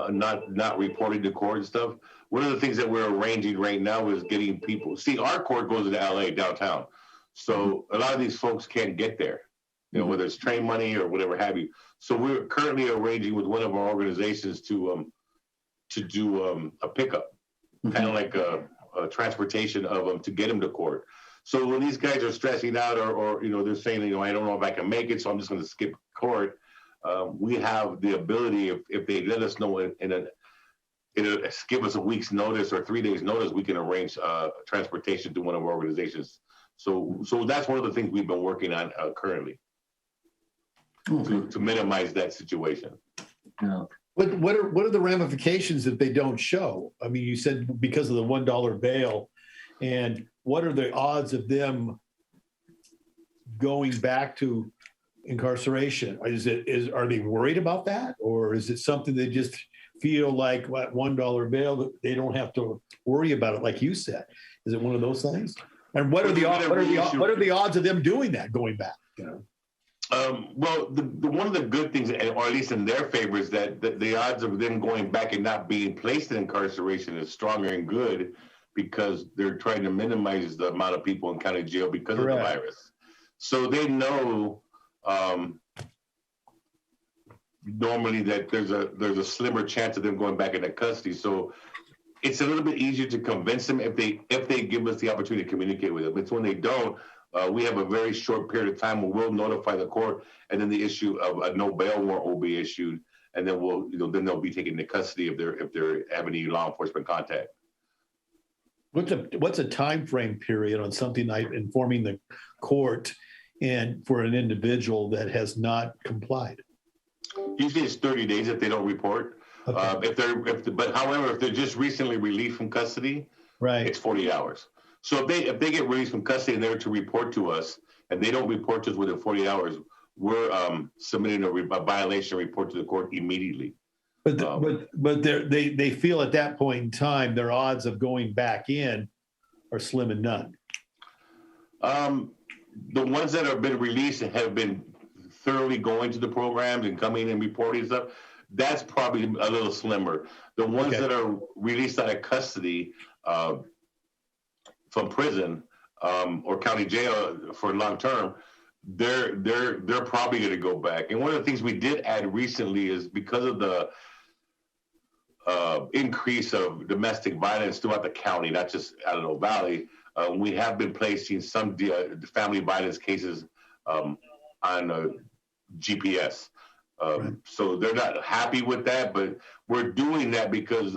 not reporting to court and stuff. One of the things that we're arranging right now is getting people. See, our court goes to LA downtown. So a lot of these folks can't get there, whether it's train money or whatever have you. So we're currently arranging with one of our organizations to do a pickup, kind of like a transportation of them to get them to court. So when these guys are stressing out or they're saying, I don't know if I can make it, so I'm just going to skip court. We have the ability, if they let us know give us a week's notice or 3 days notice, we can arrange transportation to one of our organizations. So that's one of the things we've been working on currently to minimize that situation. Yeah. What are the ramifications if they don't show? I mean, you said because of the $1 bail, and what are the odds of them going back to incarceration. Are they worried about that, or is it something they just feel like what $1 bail, they don't have to worry about it, like you said? Is it one of those things? And what are the odds of them doing that, going back? You know. Well, the one of the good things, or at least in their favor, is that the odds of them going back and not being placed in incarceration is stronger and good, because they're trying to minimize the amount of people in county jail because of the virus. So they know normally that there's a slimmer chance of them going back into custody. So it's a little bit easier to convince them if they give us the opportunity to communicate with them. It's when they don't. We have a very short period of time where we'll notify the court, and then the issue of a no bail warrant will be issued, and then then they'll be taken into custody if they're having any law enforcement contact. What's a time frame period on something like informing the court and for an individual that has not complied? Usually it's 30 days if they don't report. Okay. But however, if they're just recently released from custody, right, it's 40 hours. So if they get released from custody and they're to report to us, and they don't report to us within 40 hours, we're submitting a violation report to the court immediately. But they feel at that point in time their odds of going back in are slim and none. The ones that have been released and have been thoroughly going to the programs and coming and reporting stuff, that's probably a little slimmer. The ones that are released out of custody from prison or county jail for long term, they're probably going to go back. And one of the things we did add recently is because of the increase of domestic violence throughout the county, not just Antelope Valley, we have been placing some family violence cases on GPS. So they're not happy with that, but we're doing that because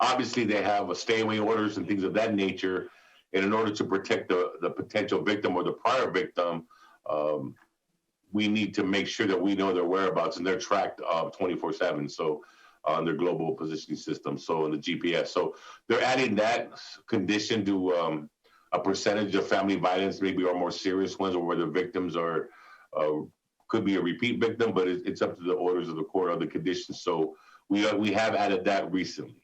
obviously they have stay away orders and things of that nature. And in order to protect the potential victim or the prior victim, we need to make sure that we know their whereabouts, and they're tracked 24/7. So on their global positioning system, so in the GPS. So they're adding that condition to a percentage of family violence, maybe or more serious ones, or where the victims are could be a repeat victim, but it's up to the orders of the court or the conditions. So we have added that recently,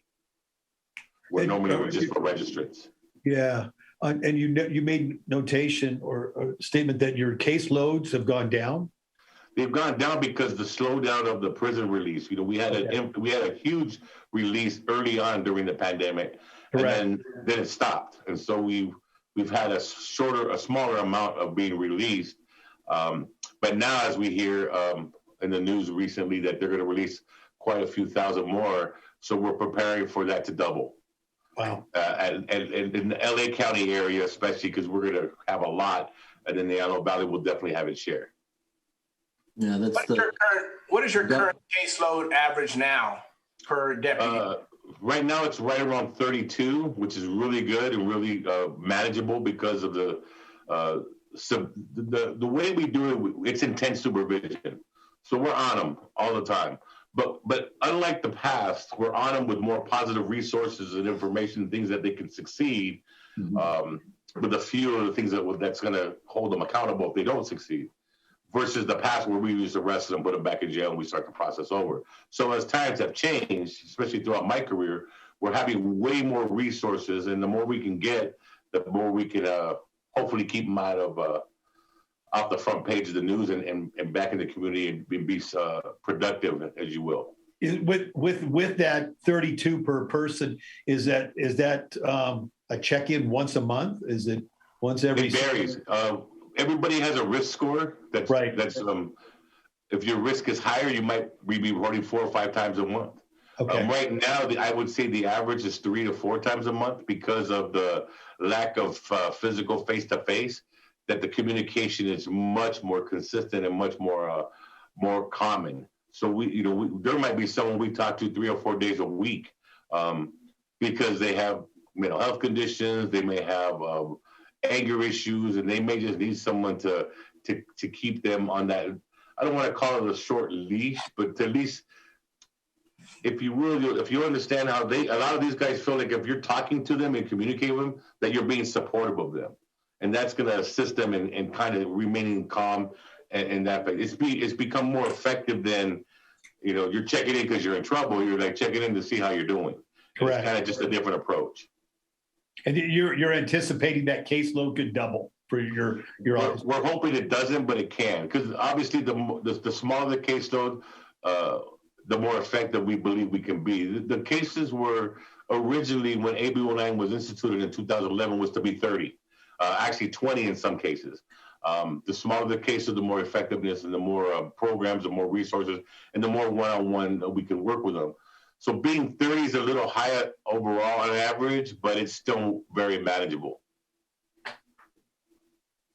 where normally we're just for registrants. Yeah, and you made notation or a statement that your caseloads have gone down. They've gone down because the slowdown of the prison release. We had a huge release early on during the pandemic, and then it stopped. And so we've had a smaller amount of being released. But now, as we hear in the news recently that they're going to release quite a few thousand more, so we're preparing for that to double. Wow. And in the LA County area, especially, because we're going to have a lot, and then the Antelope Valley will definitely have its share. Yeah, what is your current caseload average now per deputy? Right now, it's right around 32, which is really good and really manageable because of the way we do it. It's intense supervision, so we're on them all the time. But unlike the past, we're on them with more positive resources and information, things that they can succeed. With a few of the things that's going to hold them accountable if they don't succeed. Versus the past where we used to arrest them, put them back in jail, and we start the process over. So as times have changed, especially throughout my career, we're having way more resources, and the more we can get, the more we can hopefully keep them out of off the front page of the news and back in the community and be productive, as you will. With that 32 per person, is that a check-in once a month? Is it once every? It varies. Everybody has a risk score. That's right. That's if your risk is higher, you might be reporting 4 or 5 times a month. Okay. Right now, I would say the average is 3 to 4 times a month because of the lack of physical face-to-face. That the communication is much more consistent and much more common. So there might be someone we talk to 3 or 4 days a week because they have mental health conditions. They may have anger issues, and they may just need someone to keep them on that. I don't want to call it a short leash, but at least if you understand how a lot of these guys feel like if you're talking to them and communicating with them, that you're being supportive of them, and that's going to assist them in kind of remaining calm and that it's become more effective than, you know, you're checking in because you're in trouble. You're like checking in to see how you're doing. Correct. It's kind of just a different approach. And you're anticipating that caseload could double for your office. We're hoping it doesn't, but it can, because obviously the smaller the caseload, the more effective we believe we can be. The cases were originally, when AB 109 was instituted in 2011, was to be 30, actually 20 in some cases. The smaller the cases, the more effectiveness, and the more programs, the more resources, and the more one-on-one we can work with them. So being 30 is a little higher overall on average, but it's still very manageable.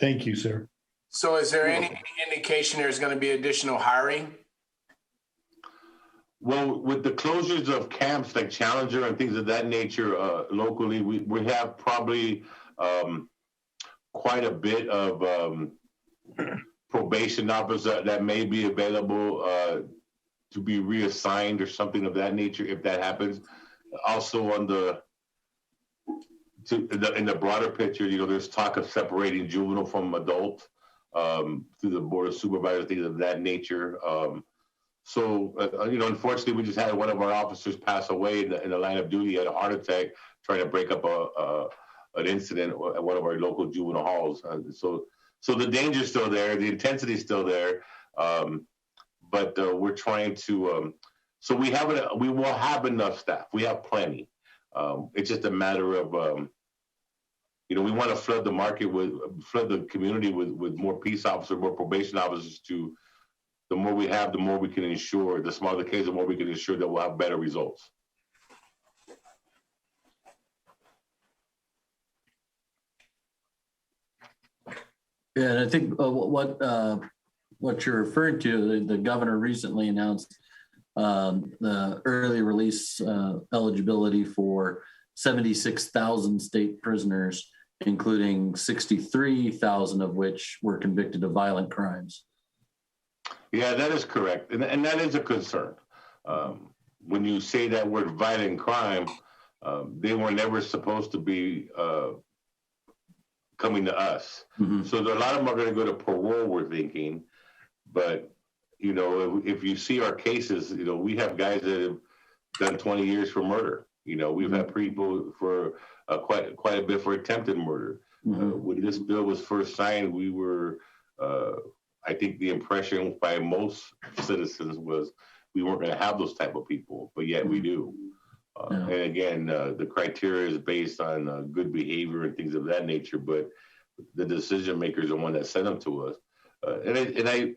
Thank you, sir. So is there any indication there's going to be additional hiring? Well, with the closures of camps like Challenger and things of that nature locally, we have probably quite a bit of probation officers that may be available to be reassigned or something of that nature if that happens. Also on in the broader picture, you know, there's talk of separating juvenile from adult through the board of supervisors, things of that nature. So, you know, unfortunately, we just had one of our officers pass away in the line of duty. He had a heart attack trying to break up an incident at one of our local juvenile halls. So the danger's still there, the intensity's still there, but we're trying to. So we will have enough staff. We have plenty. It's just a matter of, you know, we want to flood the community with more peace officers, more probation officers. The more we have, the more we can ensure. The smaller the case, the more we can ensure that we'll have better results. Yeah, and I think what you're referring to, the governor recently announced the early release eligibility for 76,000 state prisoners, including 63,000 of which were convicted of violent crimes. Yeah, that is correct. And that is a concern. When you say that word violent crime, they were never supposed to be coming to us. Mm-hmm. So a lot of them are going to go to parole, we're thinking. But, you know, if you see our cases, you know, we have guys that have done 20 years for murder. You know, we've had people for quite a bit for attempted murder. Mm-hmm. When this bill was first signed, we were, I think the impression by most citizens was we weren't going to have those type of people, but yet we do. And again, the criteria is based on good behavior and things of that nature, but the decision makers are the one that sent them to us. And I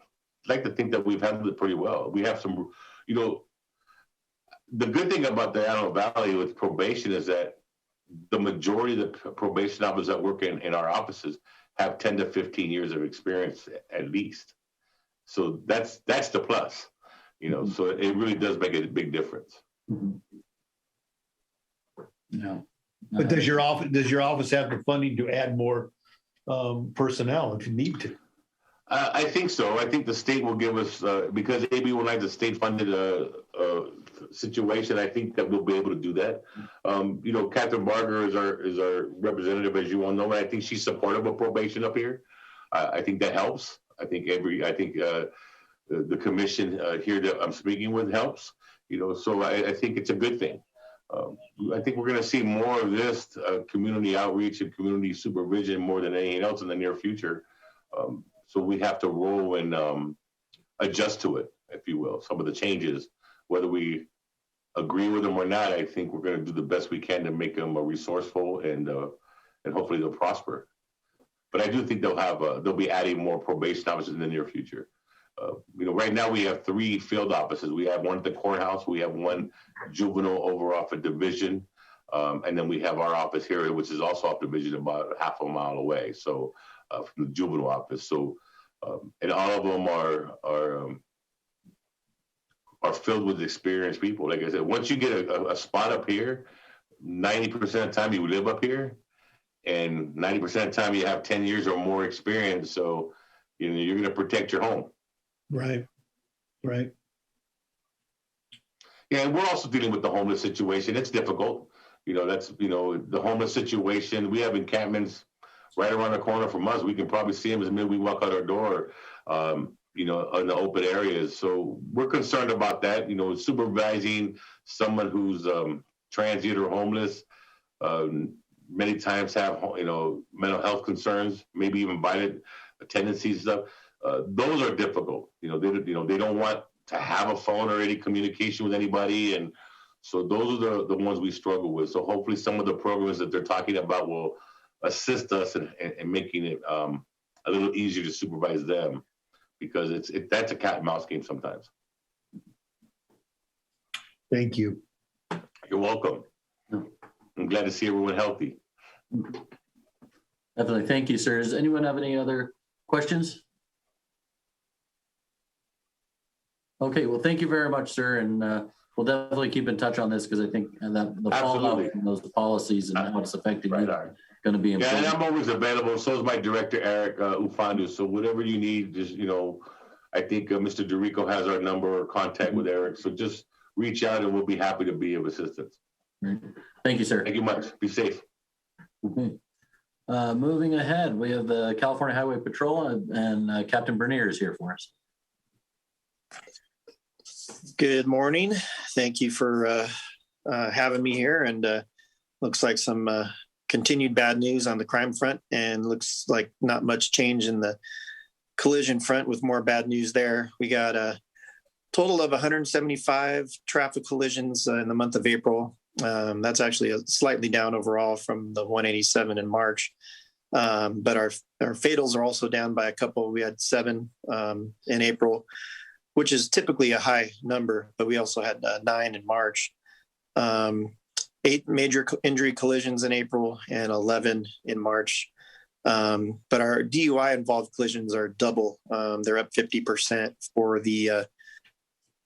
like to think that we've handled it pretty well. We have some, you know, the good thing about the Antelope Valley with probation is that the majority of the probation officers that work in our offices have 10 to 15 years of experience at least. So that's the plus, you know, so it really does make a big difference. Mm-hmm. Yeah. But does your office have the funding to add more personnel if you need to? I think so. I think the state will give us, because AB 109 is a state-funded situation, I think that we'll be able to do that. You know, Catherine Barger is our representative, as you all know, and I think she's supportive of probation up here. I think that helps. I think the commission here that I'm speaking with helps. You know, so I think it's a good thing. I think we're going to see more of this community outreach and community supervision more than anything else in the near future. So we have to roll and adjust to it, if you will, some of the changes, whether we agree with them or not. I think we're going to do the best we can to make them resourceful and hopefully they'll prosper. But I do think they'll be adding more probation officers in the near future. You know, right now we have 3 field offices. We have one at the courthouse. We have one juvenile over off a division. And then we have our office here, which is also off division about half a mile away. So from the juvenile office. So, and all of them are filled with experienced people. Like I said, once you get a spot up here, 90% of the time you live up here, and 90% of the time you have 10 years or more experience. So, you know, you're going to protect your home. Right. Right. Yeah, and we're also dealing with the homeless situation. It's difficult. You know, that's, you know, the homeless situation. We have encampments right around the corner from us. We can probably see them as minute we walk out our door. you know, in the open areas. So we're concerned about that. You know, supervising someone who's transient or homeless, many times have, you know, mental health concerns, maybe even violent tendencies and stuff. Those are difficult. You know, they don't want to have a phone or any communication with anybody, and so those are the ones we struggle with. So hopefully, some of the programs that they're talking about will assist us in making it a little easier to supervise them, because that's a cat and mouse game sometimes. Thank you. You're welcome. I'm glad to see everyone healthy. Definitely. Thank you, sir. Does anyone have any other questions? Okay, well, thank you very much, sir. And we'll definitely keep in touch on this, because I think that the fallout from those policies and how it's affected you going to be important. Yeah, and I'm always available. So is my director, Eric Ufandu. So whatever you need, just, you know, I think Mr. DeRico has our number or contact with Eric. So just reach out and we'll be happy to be of assistance. Thank you, sir. Thank you much. Be safe. Okay. Moving ahead, we have the California Highway Patrol and Captain Bernier is here for us. Good morning. Thank you for having me here. And looks like some continued bad news on the crime front, and looks like not much change in the collision front, with more bad news there. We got a total of 175 traffic collisions in the month of April. That's actually slightly down overall from the 187 in March. But our fatals are also down by a couple. We had 7 in April, which is typically a high number, but we also had 9 in March. 8 major injury collisions in April and 11 in March. But our DUI involved collisions are double. They're up 50% for the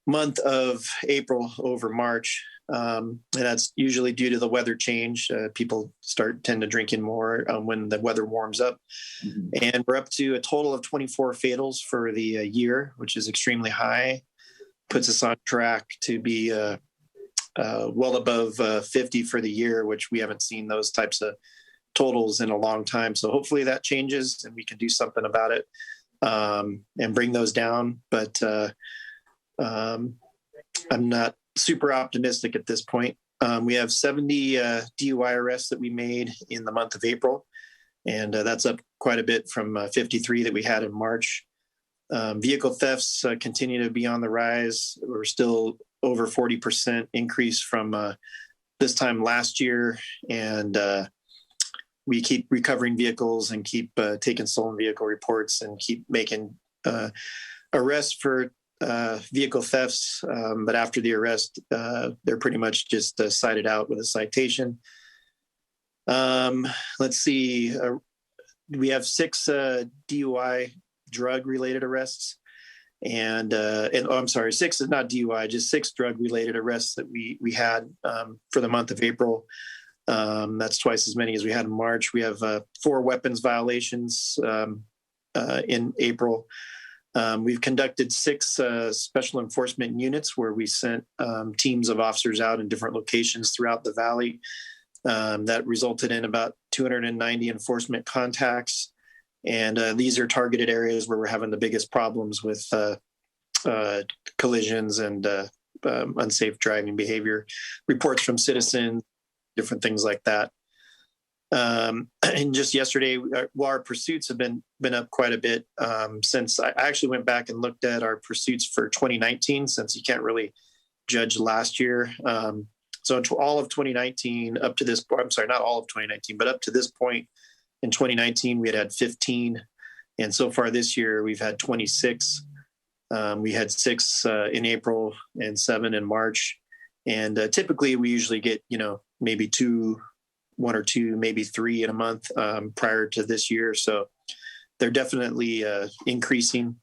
month of April over March. And that's usually due to the weather change. People tend to drinking more when the weather warms up. Mm-hmm. And we're up to a total of 24 fatals for the year, which is extremely high. Puts us on track to be well above 50 for the year, which we haven't seen those types of totals in a long time. So hopefully that changes and we can do something about it and bring those down. But I'm not super optimistic at this point. We have 70 DUI arrests that we made in the month of April, and that's up quite a bit from 53 that we had in March. Vehicle thefts continue to be on the rise. We're still over 40% increase from this time last year, and we keep recovering vehicles and keep taking stolen vehicle reports and keep making arrests for vehicle thefts, but after the arrest, they're pretty much just cited out with a citation. Let's see. We have 6 DUI drug-related arrests, and I'm sorry, 6 is not DUI, just 6 drug-related arrests that we had for the month of April. That's twice as many as we had in March. We have 4 weapons violations in April. We've conducted 6 special enforcement units where we sent teams of officers out in different locations throughout the valley. That resulted in about 290 enforcement contacts. And these are targeted areas where we're having the biggest problems with collisions and unsafe driving behavior. Reports from citizens, different things like that. And just yesterday, our pursuits have been up quite a bit since I actually went back and looked at our pursuits for 2019, since you can't really judge last year. So all of 2019 up to this point, I'm sorry, not all of 2019, but up to this point in 2019, we had 15. And so far this year, we've had 26. We had 6 in April and 7 in March. And typically we usually get, maybe 1 or 2, maybe 3 in a month prior to this year. So they're definitely increasing.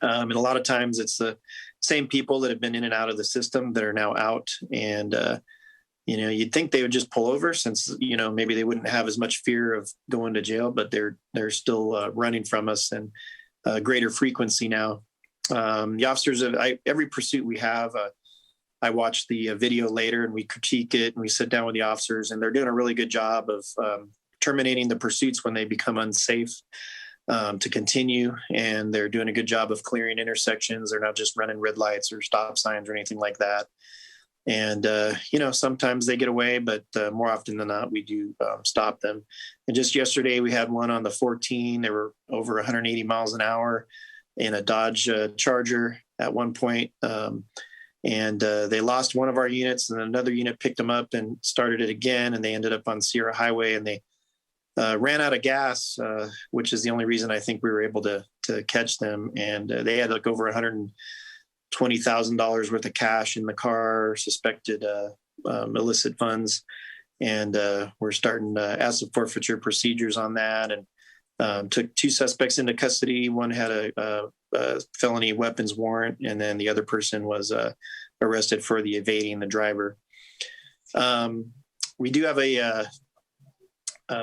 And a lot of times it's the same people that have been in and out of the system that are now out. And, you'd think they would just pull over since, maybe they wouldn't have as much fear of going to jail, but they're still running from us, and greater frequency now. The officers of every pursuit we have, I watch the video later and we critique it and we sit down with the officers, and they're doing a really good job of terminating the pursuits when they become unsafe. to continue, and they're doing a good job of clearing intersections. They're not just running red lights or stop signs or anything like that. And, sometimes they get away, but more often than not, we do stop them. And just yesterday, we had one on the 14. They were over 180 miles an hour in a Dodge Charger at one point. And they lost one of our units, and another unit picked them up and started it again. And they ended up on Sierra Highway, and they ran out of gas, which is the only reason I think we were able to catch them. And they had like over $120,000 worth of cash in the car, suspected illicit funds. And we're starting asset forfeiture procedures on that, and took 2 suspects into custody. One had a felony weapons warrant, and then the other person was arrested for the evading the driver. We do have a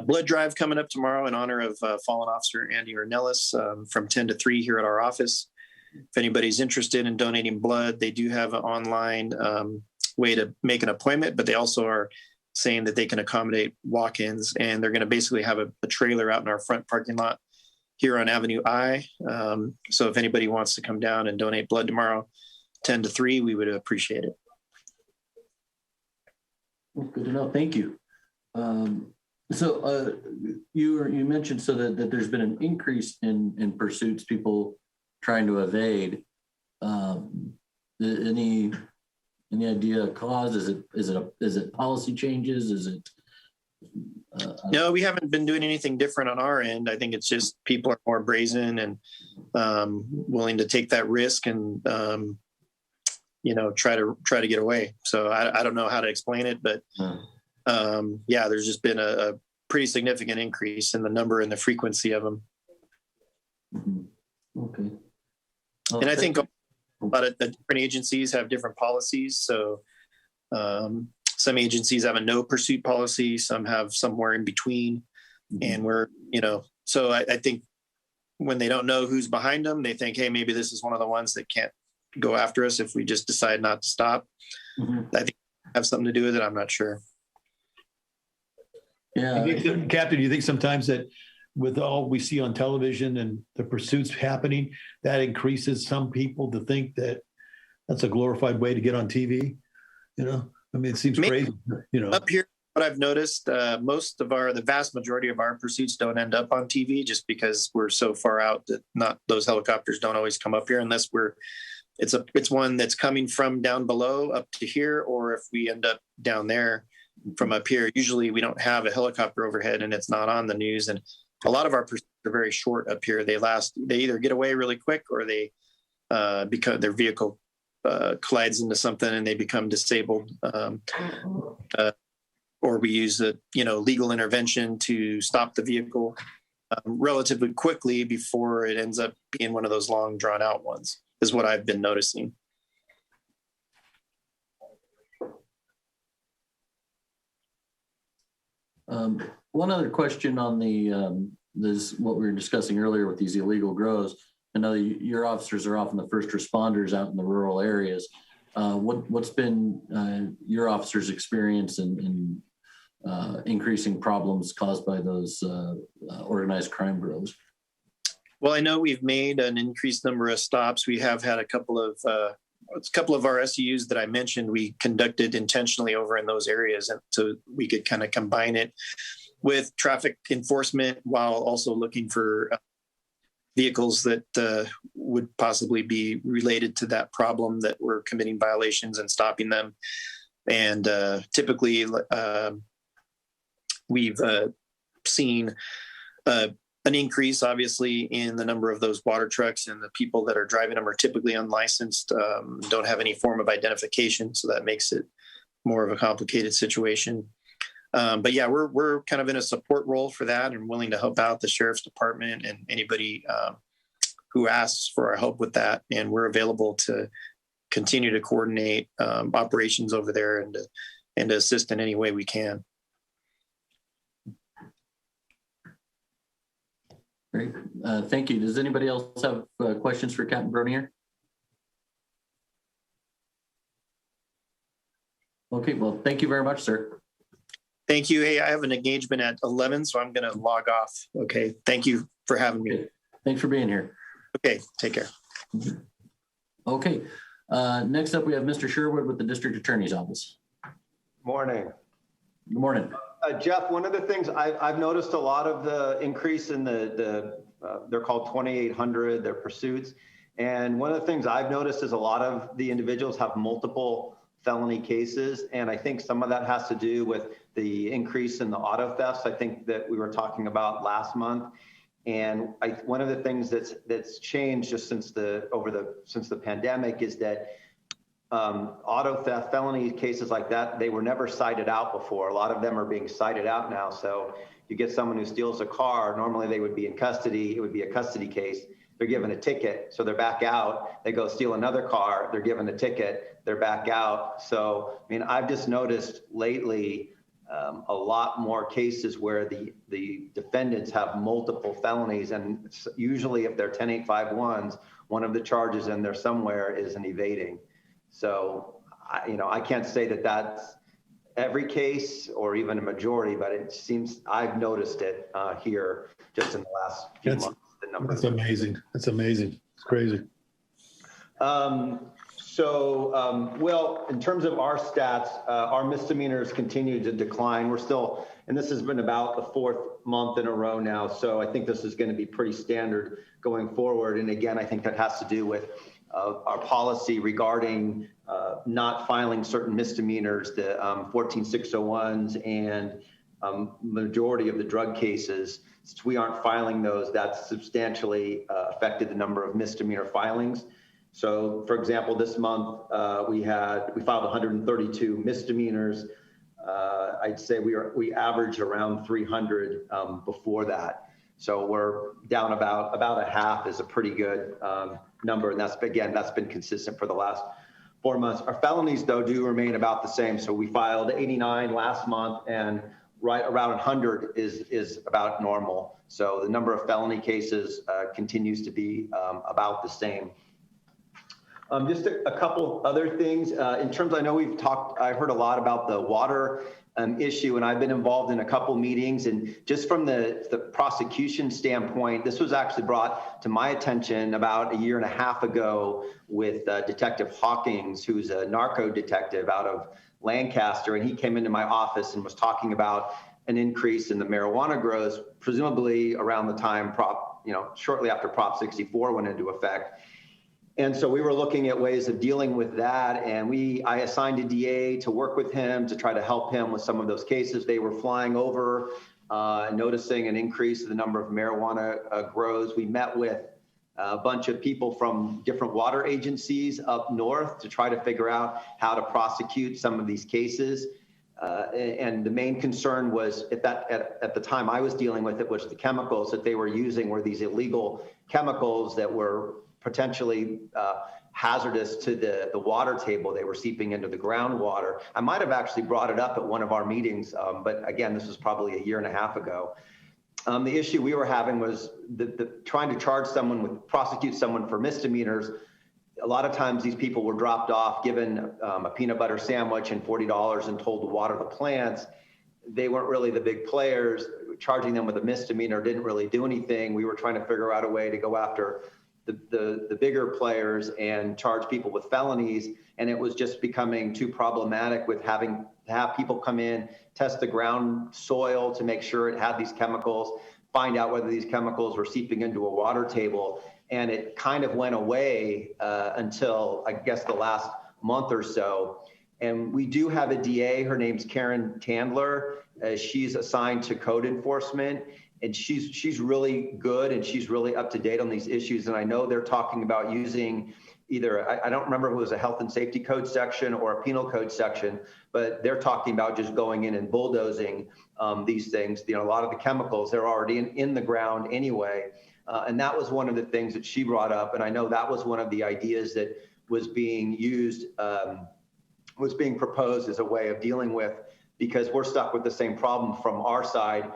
blood drive coming up tomorrow in honor of fallen officer Andy Ornelas from 10 to 3 here at our office. If anybody's interested in donating blood, they do have an online way to make an appointment, but they also are saying that they can accommodate walk-ins, and they're going to basically have a trailer out in our front parking lot here on Avenue I. So if anybody wants to come down and donate blood tomorrow, 10 to 3, we would appreciate it. Well, good to know. Thank you. So you mentioned so that there's been an increase in pursuits, people trying to evade. Any idea of cause? Is it policy changes? Is it? No, we haven't been doing anything different on our end. I think it's just people are more brazen and willing to take that risk and try to get away. So I don't know how to explain it, but there's just been a pretty significant increase in the number and the frequency of them. Okay. And I think a lot of the different agencies have different policies. So some agencies have a no pursuit policy, some have somewhere in between. And so I think when they don't know who's behind them, they think, hey, maybe this is one of the ones that can't go after us if we just decide not to stop. I think it have something to do with it. I'm not sure. Yeah. Captain, do you think sometimes that with all we see on television and the pursuits happening, that increases some people to think that that's a glorified way to get on TV? It seems crazy, Up here, what I've noticed, the vast majority of our pursuits don't end up on TV just because we're so far out that those helicopters don't always come up here unless it's one that's coming from down below up to here, or if we end up down there from up here, usually we don't have a helicopter overhead and it's not on the news. And a lot of our pursuits are very short up here. They either get away really quick or they become their vehicle collides into something and they become disabled. Or we use legal intervention to stop the vehicle relatively quickly before it ends up being one of those long drawn out ones, is what I've been noticing. One other question on this, what we were discussing earlier with these illegal grows. I know your officers are often the first responders out in the rural areas. What's been your officers' experience in increasing problems caused by those organized crime grows? Well, I know we've made an increased number of stops. We have had a couple of our SUs that I mentioned we conducted intentionally over in those areas, and so we could kind of combine it with traffic enforcement while also looking for vehicles that would possibly be related to that problem that were committing violations and stopping them. And typically we've seen an increase, obviously, in the number of those water trucks, and the people that are driving them are typically unlicensed, don't have any form of identification. So that makes it more of a complicated situation. But yeah, we're kind of in a support role for that and willing to help out the sheriff's department and anybody who asks for our help with that. And we're available to continue to coordinate operations over there and to assist in any way we can. Great. Thank you. Does anybody else have questions for Captain Bronier? Okay, well, thank you very much, sir. Thank you. Hey, I have an engagement at 11, so I'm going to log off. Okay. Thank you for for having me. Thanks for being here. Okay, take care. Okay, next up we have Mr. Sherwood with the District Attorney's Office. Morning. Good morning. Jeff, one of the things I've noticed a lot of the increase in they're called 2800, their pursuits. And one of the things I've noticed is a lot of the individuals have multiple felony cases. And I think some of that has to do with the increase in the auto thefts, I think that we were talking about last month. And one of the things that's changed just since the pandemic is that auto theft, felony cases like that, they were never cited out before. A lot of them are being cited out now. So you get someone who steals a car, normally they would be in custody. It would be a custody case. They're given a ticket, so they're back out. They go steal another car, they're given a ticket, they're back out. So, I mean, I've just noticed lately a lot more cases where the defendants have multiple felonies, and usually if they're 10851s, one of the charges in there somewhere is an evading. So, I can't say that that's every case or even a majority, but it seems I've noticed it here just in the last few months. That's amazing. That's amazing. It's crazy. Well, in terms of our stats, our misdemeanors continue to decline. We're still, and this has been about the fourth month in a row now. So I think this is going to be pretty standard going forward. And again, I think that has to do with our policy regarding not filing certain misdemeanors, the 14601s and majority of the drug cases. Since we aren't filing those, that's substantially affected the number of misdemeanor filings. So, for example, this month we filed 132 misdemeanors. I'd say we average around 300 before that. So we're down about a half is a pretty good number, and that's been consistent for the last 4 months. Our felonies, though, do remain about the same. So we filed 89 last month, and right around 100 is about normal. So the number of felony cases continues to be about the same. Just a couple other things. In terms, I know I heard a lot about the water issue, and I've been involved in a couple meetings. And just from the prosecution standpoint, this was actually brought to my attention about a year and a half ago with Detective Hawkins, who's a narco detective out of Lancaster, and he came into my office and was talking about an increase in the marijuana grows, presumably around the time shortly after Prop 64 went into effect. And so we were looking at ways of dealing with that, and I assigned a DA to work with him to try to help him with some of those cases. They were flying over, noticing an increase in the number of marijuana grows. We met with a bunch of people from different water agencies up north to try to figure out how to prosecute some of these cases. And the main concern was at the time I was dealing with it was the chemicals that they were using were these illegal chemicals that were potentially hazardous to the water table. They were seeping into the groundwater. I might have actually brought it up at one of our meetings, but again, this was probably a year and a half ago. The issue we were having was trying to prosecute someone for misdemeanors. A lot of times these people were dropped off, given a peanut butter sandwich and $40 and told to water the plants. They weren't really the big players. Charging them with a misdemeanor didn't really do anything. We were trying to figure out a way to go after the bigger players and charge people with felonies. And it was just becoming too problematic with having to have people come in, test the ground soil to make sure it had these chemicals, find out whether these chemicals were seeping into a water table. And it kind of went away until, I guess, the last month or so. And we do have a DA. Her name's Karen Tandler. She's assigned to code enforcement. And she's really good, and she's really up to date on these issues. And I know they're talking about using either, I don't remember if it was a health and safety code section or a penal code section, but they're talking about just going in and bulldozing these things. A lot of the chemicals, they're already in the ground anyway. And that was one of the things that she brought up. And I know that was one of the ideas that was being used, was being proposed as a way of dealing with, because we're stuck with the same problem from our side.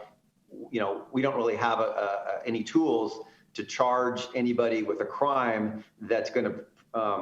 We don't really have any tools to charge anybody with a crime that's going to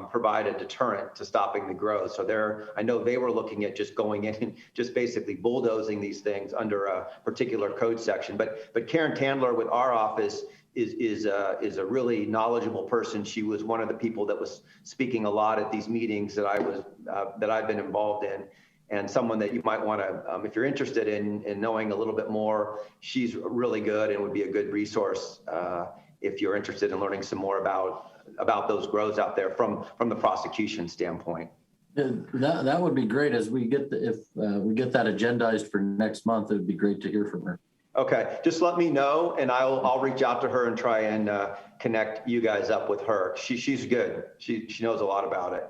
provide a deterrent to stopping the growth. So I know they were looking at just going in and just basically bulldozing these things under a particular code section. But Karen Tandler with our office is a really knowledgeable person. She was one of the people that was speaking a lot at these meetings that I've been involved in, and someone that you might want to, if you're interested in knowing a little bit more, she's really good and would be a good resource if you're interested in learning some more about those grows out there from the prosecution standpoint. That would be great. As we get if we get that agendized for next month, it would be great to hear from her. Okay, just let me know, and I'll reach out to her and try and connect you guys up with her. She's good. She knows a lot about it.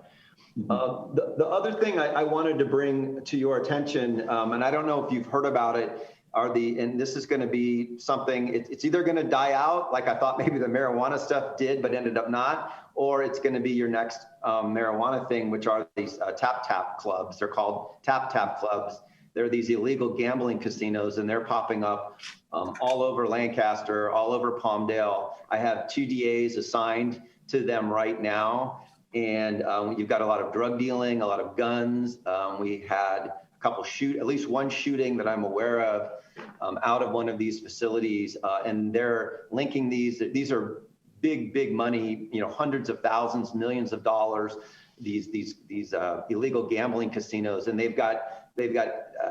The other thing I wanted to bring to your attention, and I don't know if you've heard about it, and this is going to be something. It's either going to die out, like I thought maybe the marijuana stuff did, but ended up not, or it's going to be your next marijuana thing, which are these tap clubs. They're called tap clubs. They're these illegal gambling casinos, and they're popping up all over Lancaster, all over Palmdale. I have 2 DAs assigned to them right now, and you've got a lot of drug dealing, a lot of guns. We had a couple at least one shooting that I'm aware of out of one of these facilities, and they're linking these. These are big money, hundreds of thousands, millions of dollars. These illegal gambling casinos, and they've got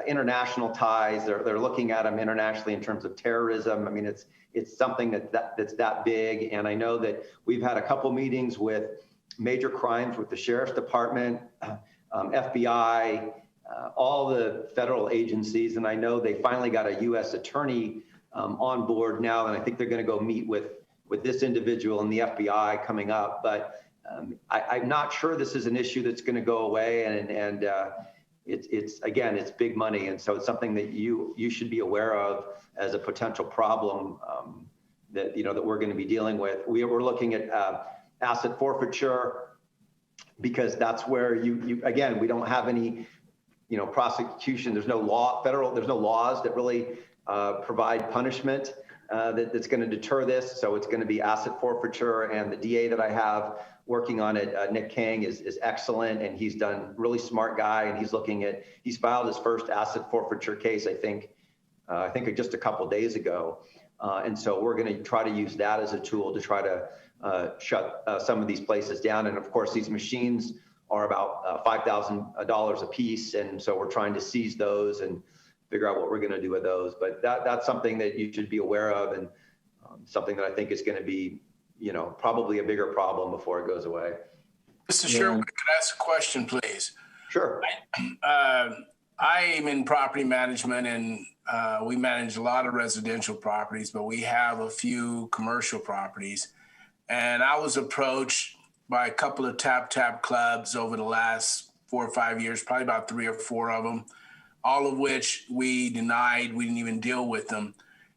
international ties. They're looking at them internationally in terms of terrorism. I mean, it's something that's that big. And I know that we've had a couple meetings with major crimes with the sheriff's department, FBI, all the federal agencies. And I know they finally got a U.S. attorney on board now, and I think they're going to go meet with this individual and the FBI coming up. But I'm not sure this is an issue that's going to go away, and it's big money, and so it's something that you should be aware of as a potential problem that we're going to be dealing with. We're looking at asset forfeiture, because that's where again, we don't have any prosecution. There's no law, there's no laws that really provide punishment that's going to deter this. So it's going to be asset forfeiture, and the DA that I have working on it, Nick Kang, is excellent, and he's done really smart guy, and he's filed his first asset forfeiture case, I think just a couple days ago. And so we're going to try to use that as a tool to try to shut some of these places down. And of course, these machines are about $5,000 a piece, and so we're trying to seize those and figure out what we're going to do with those. But that's something that you should be aware of, and something that I think is going to be, probably a bigger problem before it goes away. Mr. Sherwood, could I ask a question, please? Sure. I am in property management, and we manage a lot of residential properties, but we have a few commercial properties. And I was approached by a couple of tap clubs over the last 4 or 5 years, probably about 3 or 4 of them, all of which we denied. We didn't even deal with them.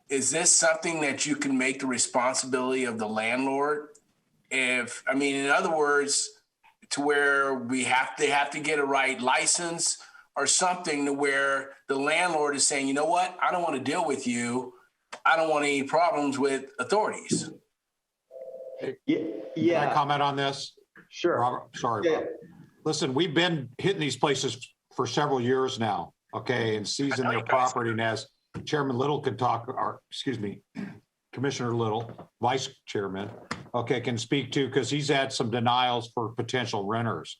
Is this something that you can make the responsibility of the landlord? In other words, to where they have to get a right license or something, to where the landlord is saying, you know what, I don't want to deal with you. I don't want any problems with authorities. Can I comment on this? Sure. Robert, sorry, Rob. Listen, we've been hitting these places for several years now, okay, and seizing their property. And as Chairman Little can talk, or excuse me, Commissioner Little, Vice Chairman, okay, can speak to, because he's had some denials for potential renters.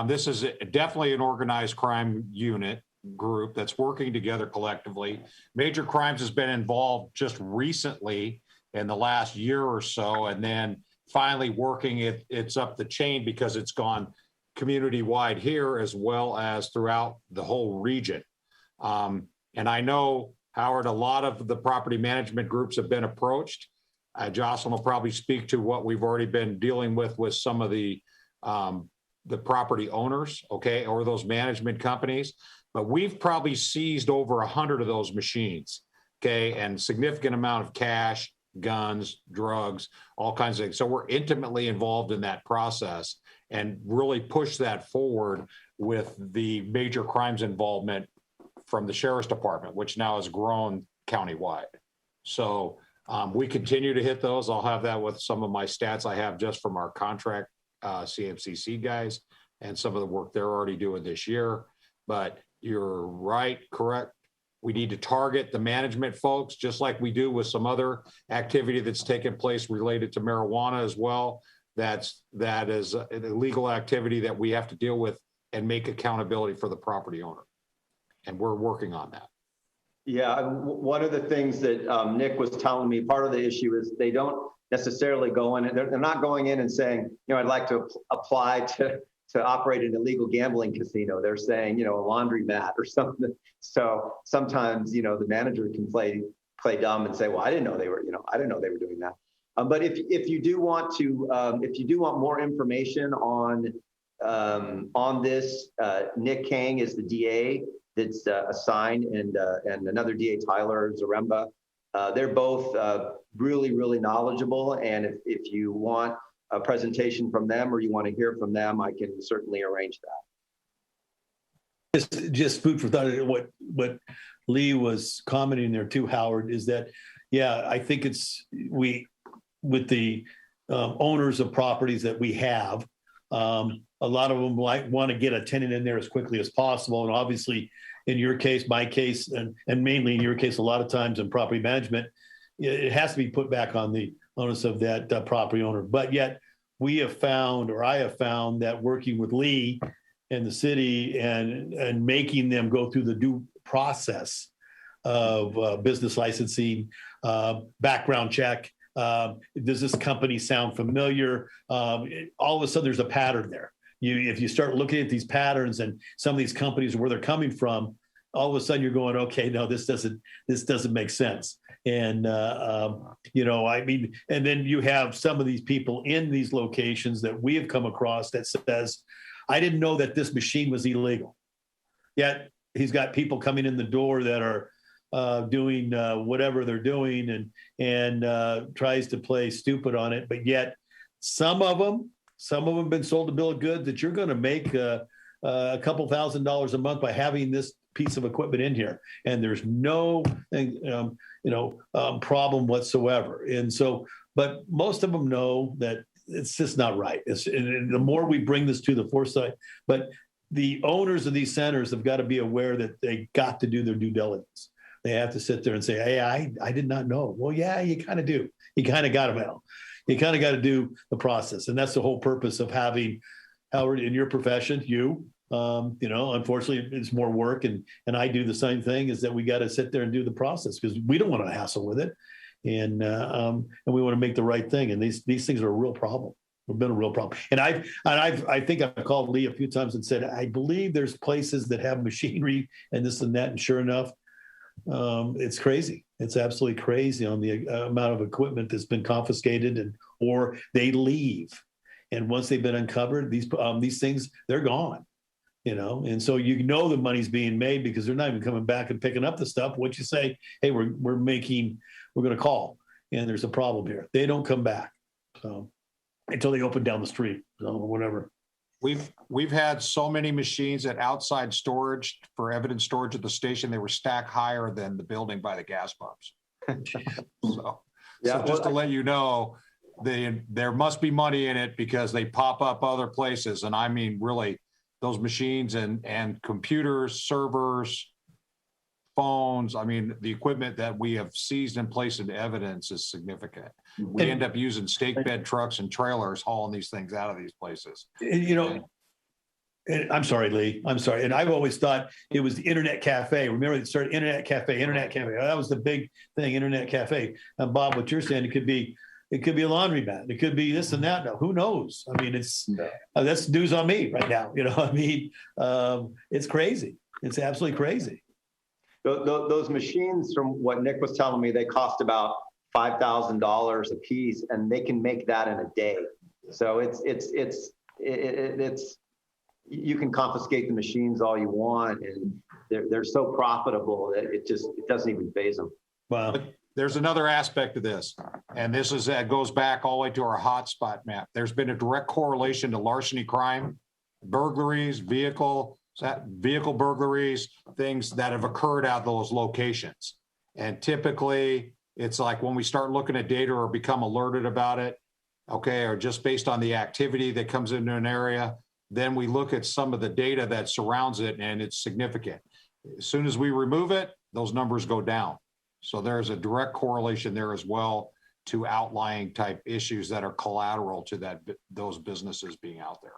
This is definitely an organized crime unit group that's working together collectively. Major Crimes has been involved just recently in the last year or so, and then finally working it's up the chain, because it's gone community-wide here as well as throughout the whole region. And I know, Howard, a lot of the property management groups have been approached. Jocelyn will probably speak to what we've already been dealing with some of the property owners, okay, or those management companies. But we've probably seized over 100 of those machines, okay, and significant amount of cash, guns, drugs, all kinds of things. So we're intimately involved in that process and really push that forward with the major crimes involvement from the Sheriff's Department, which now has grown countywide. So we continue to hit those. I'll have that with some of my stats I have just from our contract CMCC guys and some of the work they're already doing this year. But you're right, correct. We need to target the management folks, just like we do with some other activity that's taken place related to marijuana as well. That is an illegal activity that we have to deal with and make accountability for the property owner. And we're working on that. Yeah, one of the things that Nick was telling me, part of the issue is they don't necessarily go in, they're not going in and saying, I'd like to apply to operate an illegal gambling casino. They're saying, a laundromat or something. So sometimes, the manager can play dumb and say, well, I didn't know they were doing that. But if you do want more information on this, Nick Kang is the DA that's assigned, and another DA, Tyler Zaremba. They're both really, really knowledgeable. And if you want a presentation from them or you want to hear from them, I can certainly arrange that. Just food for thought. What Lee was commenting there too, Howard, is that, I think with the owners of properties that we have, a lot of them want to get a tenant in there as quickly as possible. And obviously, in your case, my case, and mainly in your case, a lot of times in property management, it has to be put back on the onus of that property owner. But yet I have found that working with Lee and the city and making them go through the due process of business licensing, background check. Does this company sound familiar? All of a sudden, there's a pattern there. If you start looking at these patterns and some of these companies where they're coming from, all of a sudden you're going, okay, no, this doesn't make sense. And and then you have some of these people in these locations that we have come across that says, I didn't know that this machine was illegal. Yet he's got people coming in the door that are doing whatever they're doing and tries to play stupid on it. But yet some of them have been sold a bill of goods that you're going to make a couple $1,000s a month by having this piece of equipment in here, and there's no problem whatsoever. And so, but most of them know that it's just not right. And the more we bring this to the foresight, but the owners of these centers have got to be aware that they got to do their due diligence. They have to sit there and say, hey, I did not know. Well, yeah, you kind of do. You kind of got to know. You kind of got to do the process. And that's the whole purpose of having, Howard, in your profession, unfortunately it's more work and I do the same thing, is that we got to sit there and do the process because we don't want to hassle with it. And we want to make the right thing. And these things are a real problem. Have been a real problem. And I think I've called Lee a few times and said, I believe there's places that have machinery and this and that. And sure enough, it's crazy. It's absolutely crazy on the amount of equipment that's been confiscated or they leave. And once they've been uncovered, these things, they're gone, and so the money's being made because they're not even coming back and picking up the stuff. Once you say, hey, we're going to call and there's a problem here, they don't come back. So until they open down the street or whatever. We've had so many machines at outside storage for evidence storage at the station. They were stacked higher than the building by the gas pumps. So just to let you know, there must be money in it because they pop up other places. And I mean, really, those machines and computers, servers, phones, I mean, the equipment that we have seized and placed into evidence is significant. We end up using stake bed trucks and trailers hauling these things out of these places. And I'm sorry, Lee. I'm sorry. And I've always thought it was the Internet Cafe. Remember, it started Internet Cafe. That was the big thing, Internet Cafe. And Bob, what you're saying, it could be a laundromat. It could be this and that. Now, who knows? I mean, that's news on me right now. It's crazy. It's absolutely crazy. Those machines, from what Nick was telling me, they cost about $5,000 a piece, and they can make that in a day. So it's you can confiscate the machines all you want, and they're so profitable that it doesn't even faze them. Wow. But there's another aspect of this, and this goes back all the way to our hotspot map. There's been a direct correlation to larceny crime, burglaries, vehicle burglaries, things that have occurred at those locations. And typically it's like when we start looking at data or become alerted about it, okay, or just based on the activity that comes into an area, then we look at some of the data that surrounds it and it's significant. As soon as we remove it, those numbers go down. So there's a direct correlation there as well to outlying type issues that are collateral to those businesses being out there.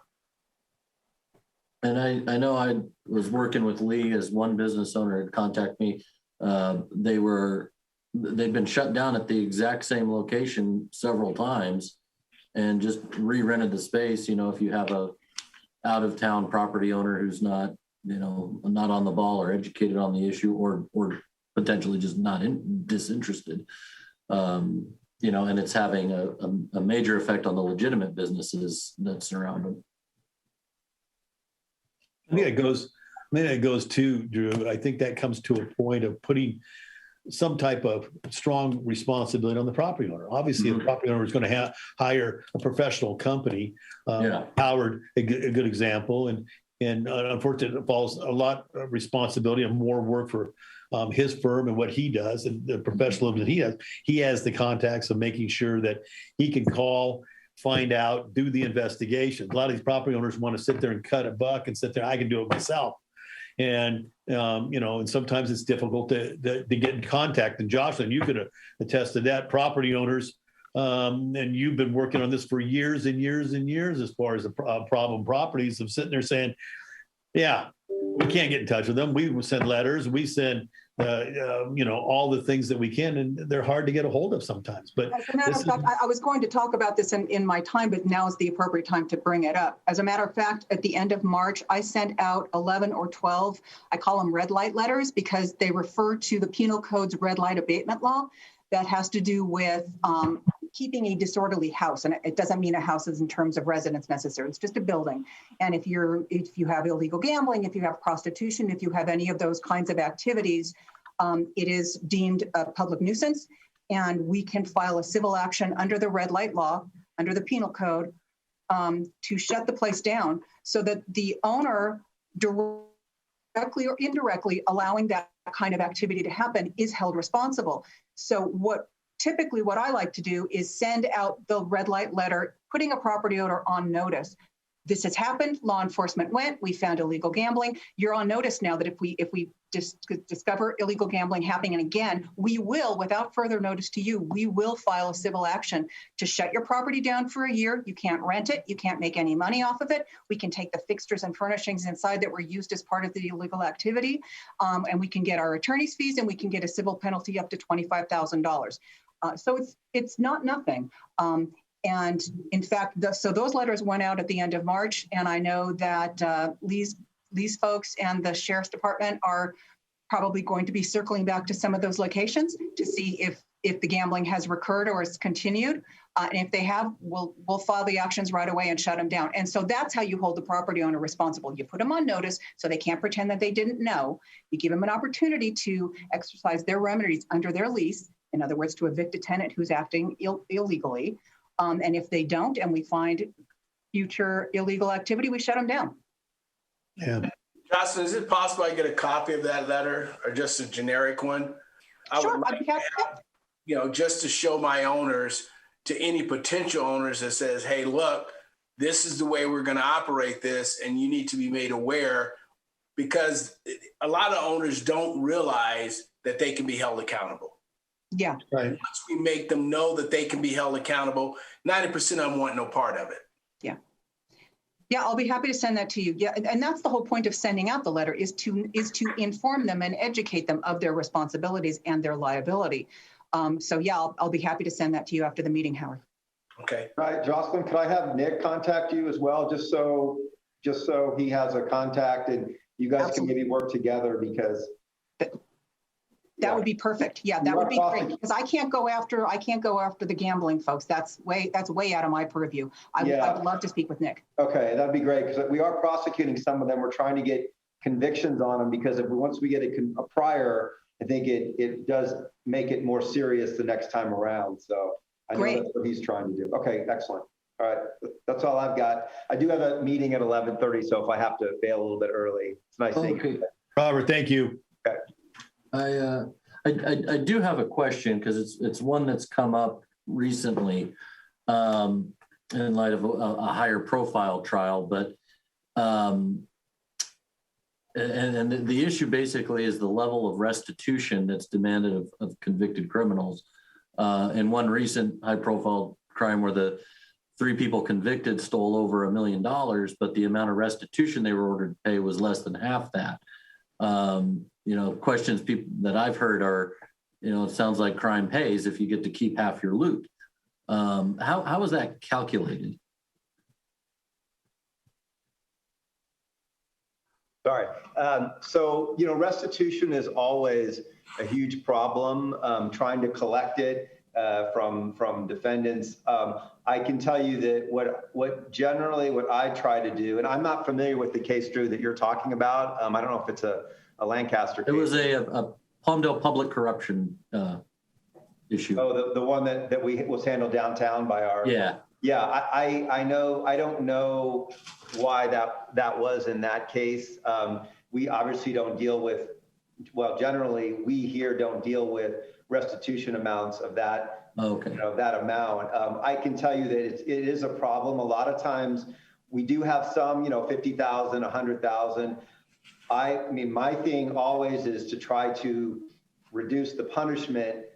And I know I was working with Lee as one business owner had contacted me. They've been shut down at the exact same location several times and just re-rented the space. You know, if you have a out of town property owner who's not, you know, not on the ball or educated on the issue or potentially just not disinterested, you know, and it's having a major effect on the legitimate businesses that surround them. I think it goes to, Drew, I think that comes to a point of putting some type of strong responsibility on the property owner. Obviously, the property owner is going to hire a professional company. Howard, a good example, and unfortunately, it falls a lot of responsibility and more work for his firm and what he does and the professionalism that he has. He has the contacts of making sure that he can call, find out, do the investigation. A lot of these property owners want to sit there and cut a buck and sit there. I can do it myself. And, you know, and sometimes it's difficult to get in contact. And Jocelyn, you could attest to that. Property owners, and you've been working on this for years and years and years as far as the problem properties of sitting there saying, yeah, we can't get in touch with them. We send letters, we send, you know, all the things that we can, and they're hard to get a hold of sometimes. But as a matter of fact, I was going to talk about this in my time, but now is the appropriate time to bring it up. As a matter of fact, at the end of March, I sent out 11 or 12, I call them red light letters because they refer to the Penal Code's red light abatement law that has to do with keeping a disorderly house. And it doesn't mean a house is in terms of residence necessarily, it's just a building. And if you have illegal gambling, if you have prostitution, if you have any of those kinds of activities, it is deemed a public nuisance. And we can file a civil action under the red light law, under the penal code, to shut the place down so that the owner directly or indirectly allowing that kind of activity to happen is held responsible. So typically what I like to do is send out the red light letter, putting a property owner on notice. This has happened, law enforcement went, we found illegal gambling. You're on notice now that if we discover illegal gambling happening again, we will, without further notice to you, we will file a civil action to shut your property down for a year. You can't rent it, you can't make any money off of it. We can take the fixtures and furnishings inside that were used as part of the illegal activity, and we can get our attorney's fees and we can get a civil penalty up to $25,000. So it's not nothing. And in fact, so those letters went out at the end of March, and I know that Lee's folks and the Sheriff's Department are probably going to be circling back to some of those locations to see if the gambling has recurred or is continued. And if they have, we'll file the actions right away and shut them down. And so that's how you hold the property owner responsible. You put them on notice so they can't pretend that they didn't know. You give them an opportunity to exercise their remedies under their lease. In other words, to evict a tenant who's acting illegally. And if they don't, and we find future illegal activity, we shut them down. Yeah. Jocelyn, is it possible I get a copy of that letter or just a generic one? Sure, I'd be happy to. You know, just to show my owners, to any potential owners that says, hey, look, this is the way we're going to operate this, and you need to be made aware, because a lot of owners don't realize that they can be held accountable. Yeah. Right. Once we make them know that they can be held accountable, 90% of them want no part of it. Yeah. Yeah, I'll be happy to send that to you. Yeah, and that's the whole point of sending out the letter is to inform them and educate them of their responsibilities and their liability. So yeah, I'll be happy to send that to you after the meeting, Howard. Okay. All right, Jocelyn, could I have Nick contact you as well, just so he has a contact and you guys can maybe work together, because that would be perfect. Yeah, that would be great, because I can't go after the gambling folks. That's way out of my purview. I would love to speak with Nick. Okay, that'd be great, because we are prosecuting some of them. We're trying to get convictions on them, because once we get a prior, I think it does make it more serious the next time around. So I know that's what he's trying to do. Okay, excellent. All right, that's all I've got. I do have a meeting at 11:30, so if I have to bail a little bit early, it's nice seeing you. Robert, thank you. Okay. I do have a question, because it's one that's come up recently. in light of a higher profile trial, but and the issue basically is the level of restitution that's demanded of convicted criminals. In one recent high profile crime where the 3 people convicted stole over $1 million, but the amount of restitution they were ordered to pay was less than half that. Questions that I've heard are, it sounds like crime pays if you get to keep half your loot. How is that calculated? Sorry. So, restitution is always a huge problem, trying to collect it from defendants. I can tell you that what generally I try to do, and I'm not familiar with the case, Drew, that you're talking about. I don't know if it's a Lancaster case. It was a Palmdale public corruption issue. Oh, the one that was handled downtown by our. Yeah. Yeah, I know. I don't know why that was in that case. We obviously don't deal with. Well, generally, we here don't deal with restitution amounts of that. Okay. That amount. I can tell you that it is a problem. A lot of times, we do have some. 50,000, 100,000. I mean, my thing always is to try to reduce the punishment.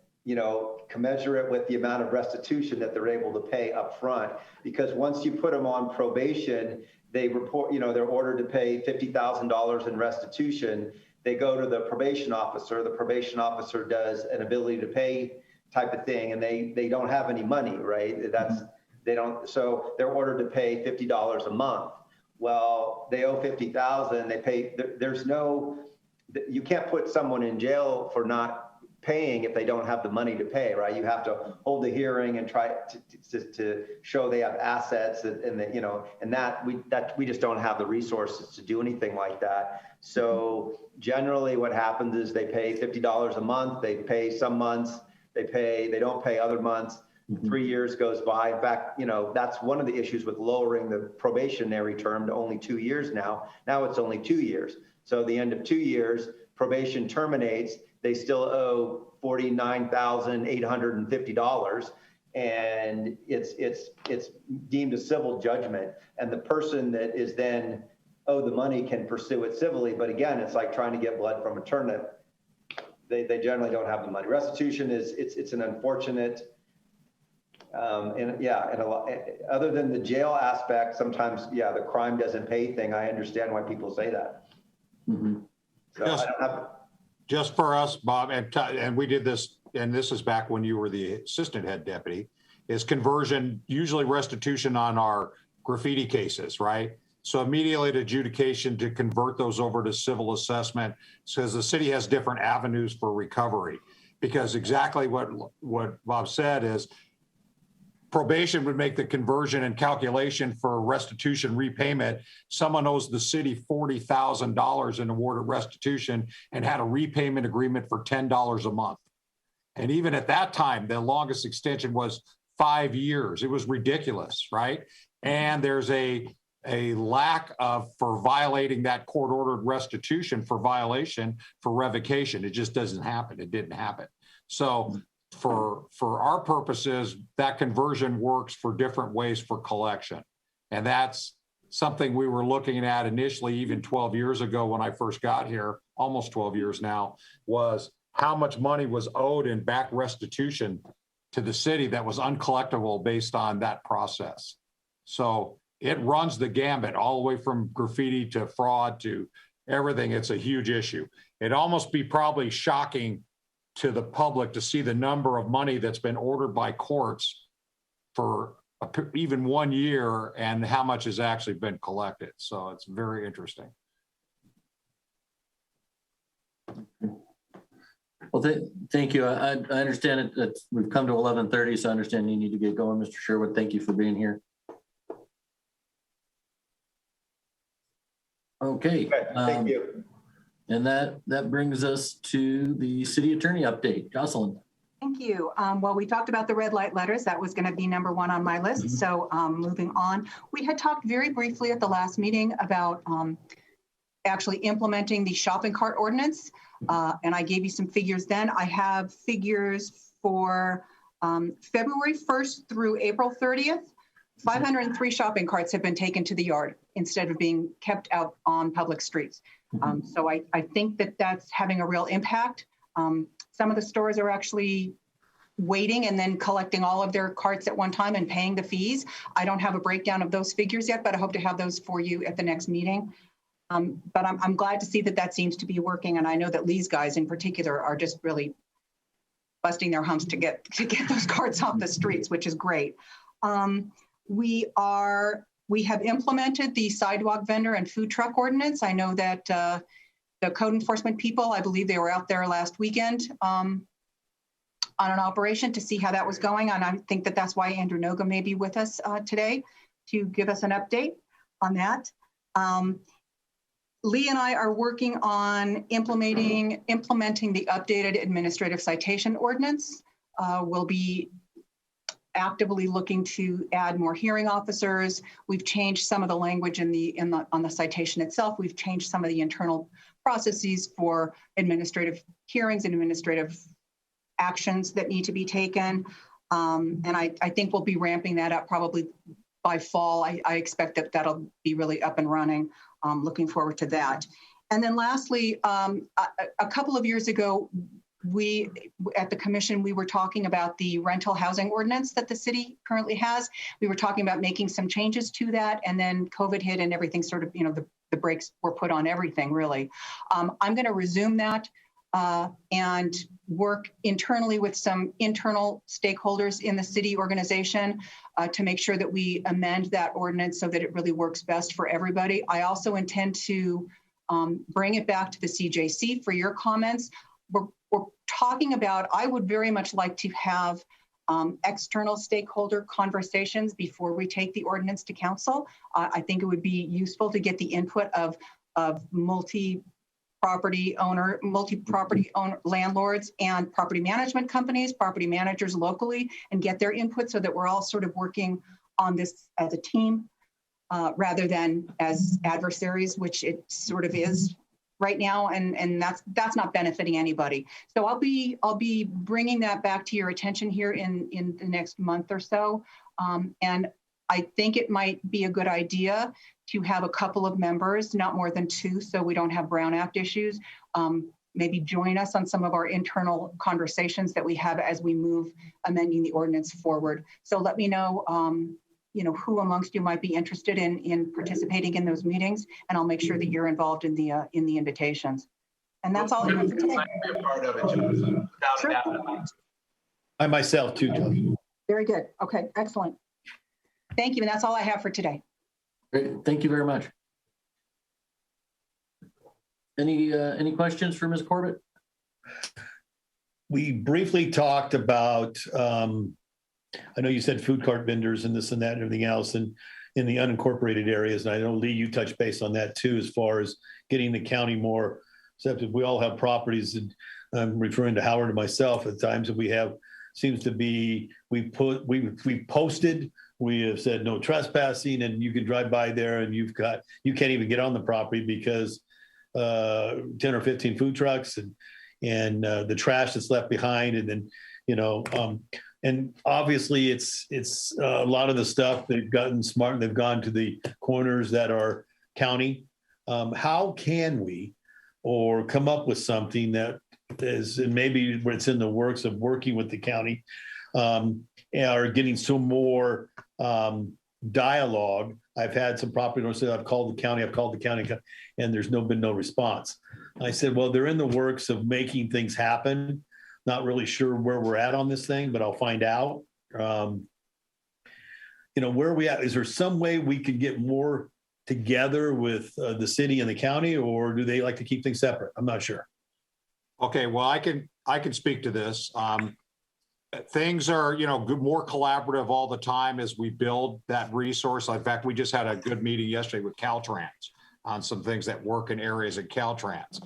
Commensurate with the amount of restitution that they're able to pay up front. Because once you put them on probation, they report, they're ordered to pay $50,000 in restitution. They go to the probation officer. The probation officer does an ability to pay type of thing, and they don't have any money, right? So they're ordered to pay $50 a month. Well, they owe $50,000. They pay. You can't put someone in jail for not paying if they don't have the money to pay, right? You have to hold the hearing and try to show they have assets, and that we just don't have the resources to do anything like that. So generally, what happens is they pay $50 a month. They pay some months. They don't pay other months. 3 years goes by. In fact, that's one of the issues with lowering the probationary term to only 2 years now. Now it's only 2 years. So at the end of 2 years, probation terminates. They still owe $49,850, and it's deemed a civil judgment. And the person that is then owed the money can pursue it civilly. But again, it's like trying to get blood from a turnip. They generally don't have the money. Restitution it's an unfortunate. And a lot, other than the jail aspect, sometimes the crime doesn't pay thing. I understand why people say that. Mm-hmm. So I don't have. Just for us, Bob, and we did this, and this is back when you were the assistant head deputy, is conversion, usually restitution on our graffiti cases, right? So immediately at adjudication to convert those over to civil assessment, because the city has different avenues for recovery. Because exactly what Bob said is probation would make the conversion and calculation for restitution repayment. Someone owes the city $40,000 in awarded restitution and had a repayment agreement for $10 a month. And even at that time, the longest extension was 5 years. It was ridiculous, right? And there's a lack of, for violating that court-ordered restitution for violation, for revocation. It just doesn't happen. It didn't happen. So for our purposes, that conversion works for different ways for collection. And that's something we were looking at initially, even 12 years ago when I first got here, almost 12 years now, was how much money was owed in back restitution to the city that was uncollectible based on that process. So it runs the gambit all the way from graffiti to fraud to everything. It's a huge issue. It'd almost be probably shocking to the public to see the number of money that's been ordered by courts for even 1 year and how much has actually been collected. So it's very interesting. Well, thank you. I understand that we've come to 11:30, so I understand you need to get going, Mr. Sherwood. Thank you for being here. Okay. Thank you. And that brings us to the city attorney update. Jocelyn. Thank you. Well, we talked about the red light letters. That was going to be number one on my list. Mm-hmm. So moving on, we had talked very briefly at the last meeting about actually implementing the shopping cart ordinance. And I gave you some figures then. I have figures for February 1st through April 30th. 503 shopping carts have been taken to the yard instead of being kept out on public streets. So I think that that's having a real impact. Some of the stores are actually waiting and then collecting all of their carts at one time and paying the fees. I don't have a breakdown of those figures yet, but I hope to have those for you at the next meeting. But I'm glad to see that that seems to be working. And I know that Lee's guys in particular are just really busting their humps to get those carts off the streets, which is great. We have implemented the sidewalk vendor and food truck ordinance. I know that the code enforcement people, I believe they were out there last weekend on an operation to see how that was going. And I think that that's why Andrew Noga may be with us today to give us an update on that. Lee and I are working on implementing the updated administrative citation ordinance. We'll be actively looking to add more hearing officers. We've changed some of the language on the citation itself. We've changed some of the internal processes for administrative hearings and administrative actions that need to be taken. And I think we'll be ramping that up probably by fall. I expect that that'll be really up and running. Looking forward to that. And then lastly, a couple of years ago, we at the commission, we were talking about the rental housing ordinance that the city currently has. We were talking about making some changes to that, and then COVID hit and everything sort of, the brakes were put on everything really. I'm going to resume that and work internally with some internal stakeholders in the city organization to make sure that we amend that ordinance so that it really works best for everybody. I also intend to bring it back to the CJC for your comments. We're talking about, I would very much like to have external stakeholder conversations before we take the ordinance to council. I think it would be useful to get the input of multi-property owner landlords and property management companies, property managers locally, and get their input so that we're all sort of working on this as a team rather than as adversaries, which it sort of is right now, and that's not benefiting anybody. So I'll be bringing that back to your attention here in the next month or so, and I think it might be a good idea to have a couple of members, not more than 2, so we don't have Brown Act issues. Maybe join us on some of our internal conversations that we have as we move amending the ordinance forward. So let me know, who amongst you might be interested in participating in those meetings, and I'll make sure that you're involved in the invitations. And that's all I have for today. Be a part of it too, without Sure. a doubt. I myself too, John. Very good. Okay, excellent. Thank you, and that's all I have for today. Great. Thank you very much. Any questions for Ms. Corbett? We briefly talked about, I know you said food cart vendors and this and that and everything else and in the unincorporated areas. And I know, Lee, you touched base on that too, as far as getting the county more receptive. We all have properties, and I'm referring to Howard and myself at times that we have, seems to be, we posted, we have said no trespassing, and you can drive by there and you can't even get on the property because 10 or 15 food trucks and the trash that's left behind. And then, and obviously it's a lot of the stuff they've gotten smart and they've gone to the corners that are county. How can we, or come up with something that is, and maybe it's in the works of working with the county, are getting some more dialogue. I've had some property owners say, I've called the county, and there's been no response. I said, well, they're in the works of making things happen. Not really sure where we're at on this thing, but I'll find out. Where are we at? Is there some way we could get more together with the city and the county, or do they like to keep things separate? I'm not sure. Okay, well, I can speak to this. Things are, more collaborative all the time as we build that resource. In fact, we just had a good meeting yesterday with Caltrans on some things that work in areas at Caltrans.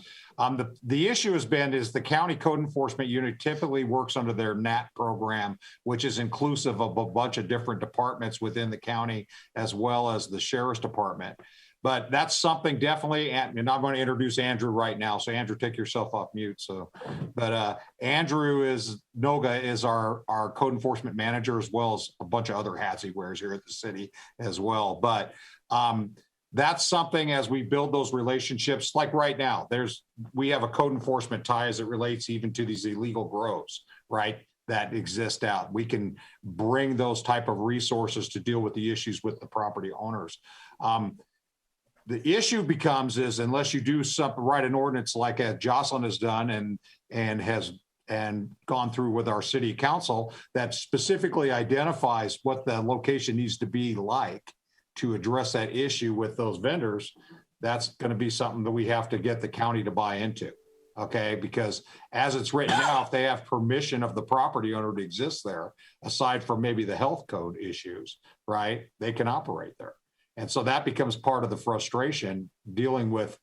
The issue is the county code enforcement unit typically works under their NAT program, which is inclusive of a bunch of different departments within the county, as well as the sheriff's department. But that's something definitely, and I'm going to introduce Andrew right now. So Andrew, take yourself off mute. But Andrew Noga is our code enforcement manager, as well as a bunch of other hats he wears here at the city as well. But that's something as we build those relationships, like right now, we have a code enforcement tie as it relates even to these illegal grows, right? That exist out. We can bring those type of resources to deal with the issues with the property owners. The issue becomes is unless you do something, write an ordinance like Jocelyn has done and gone through with our city council that specifically identifies what the location needs to be like to address that issue with those vendors, that's going to be something that we have to get the county to buy into. Okay, because as it's written now, if they have permission of the property owner to exist there, aside from maybe the health code issues, right, they can operate there. And so that becomes part of the frustration dealing with,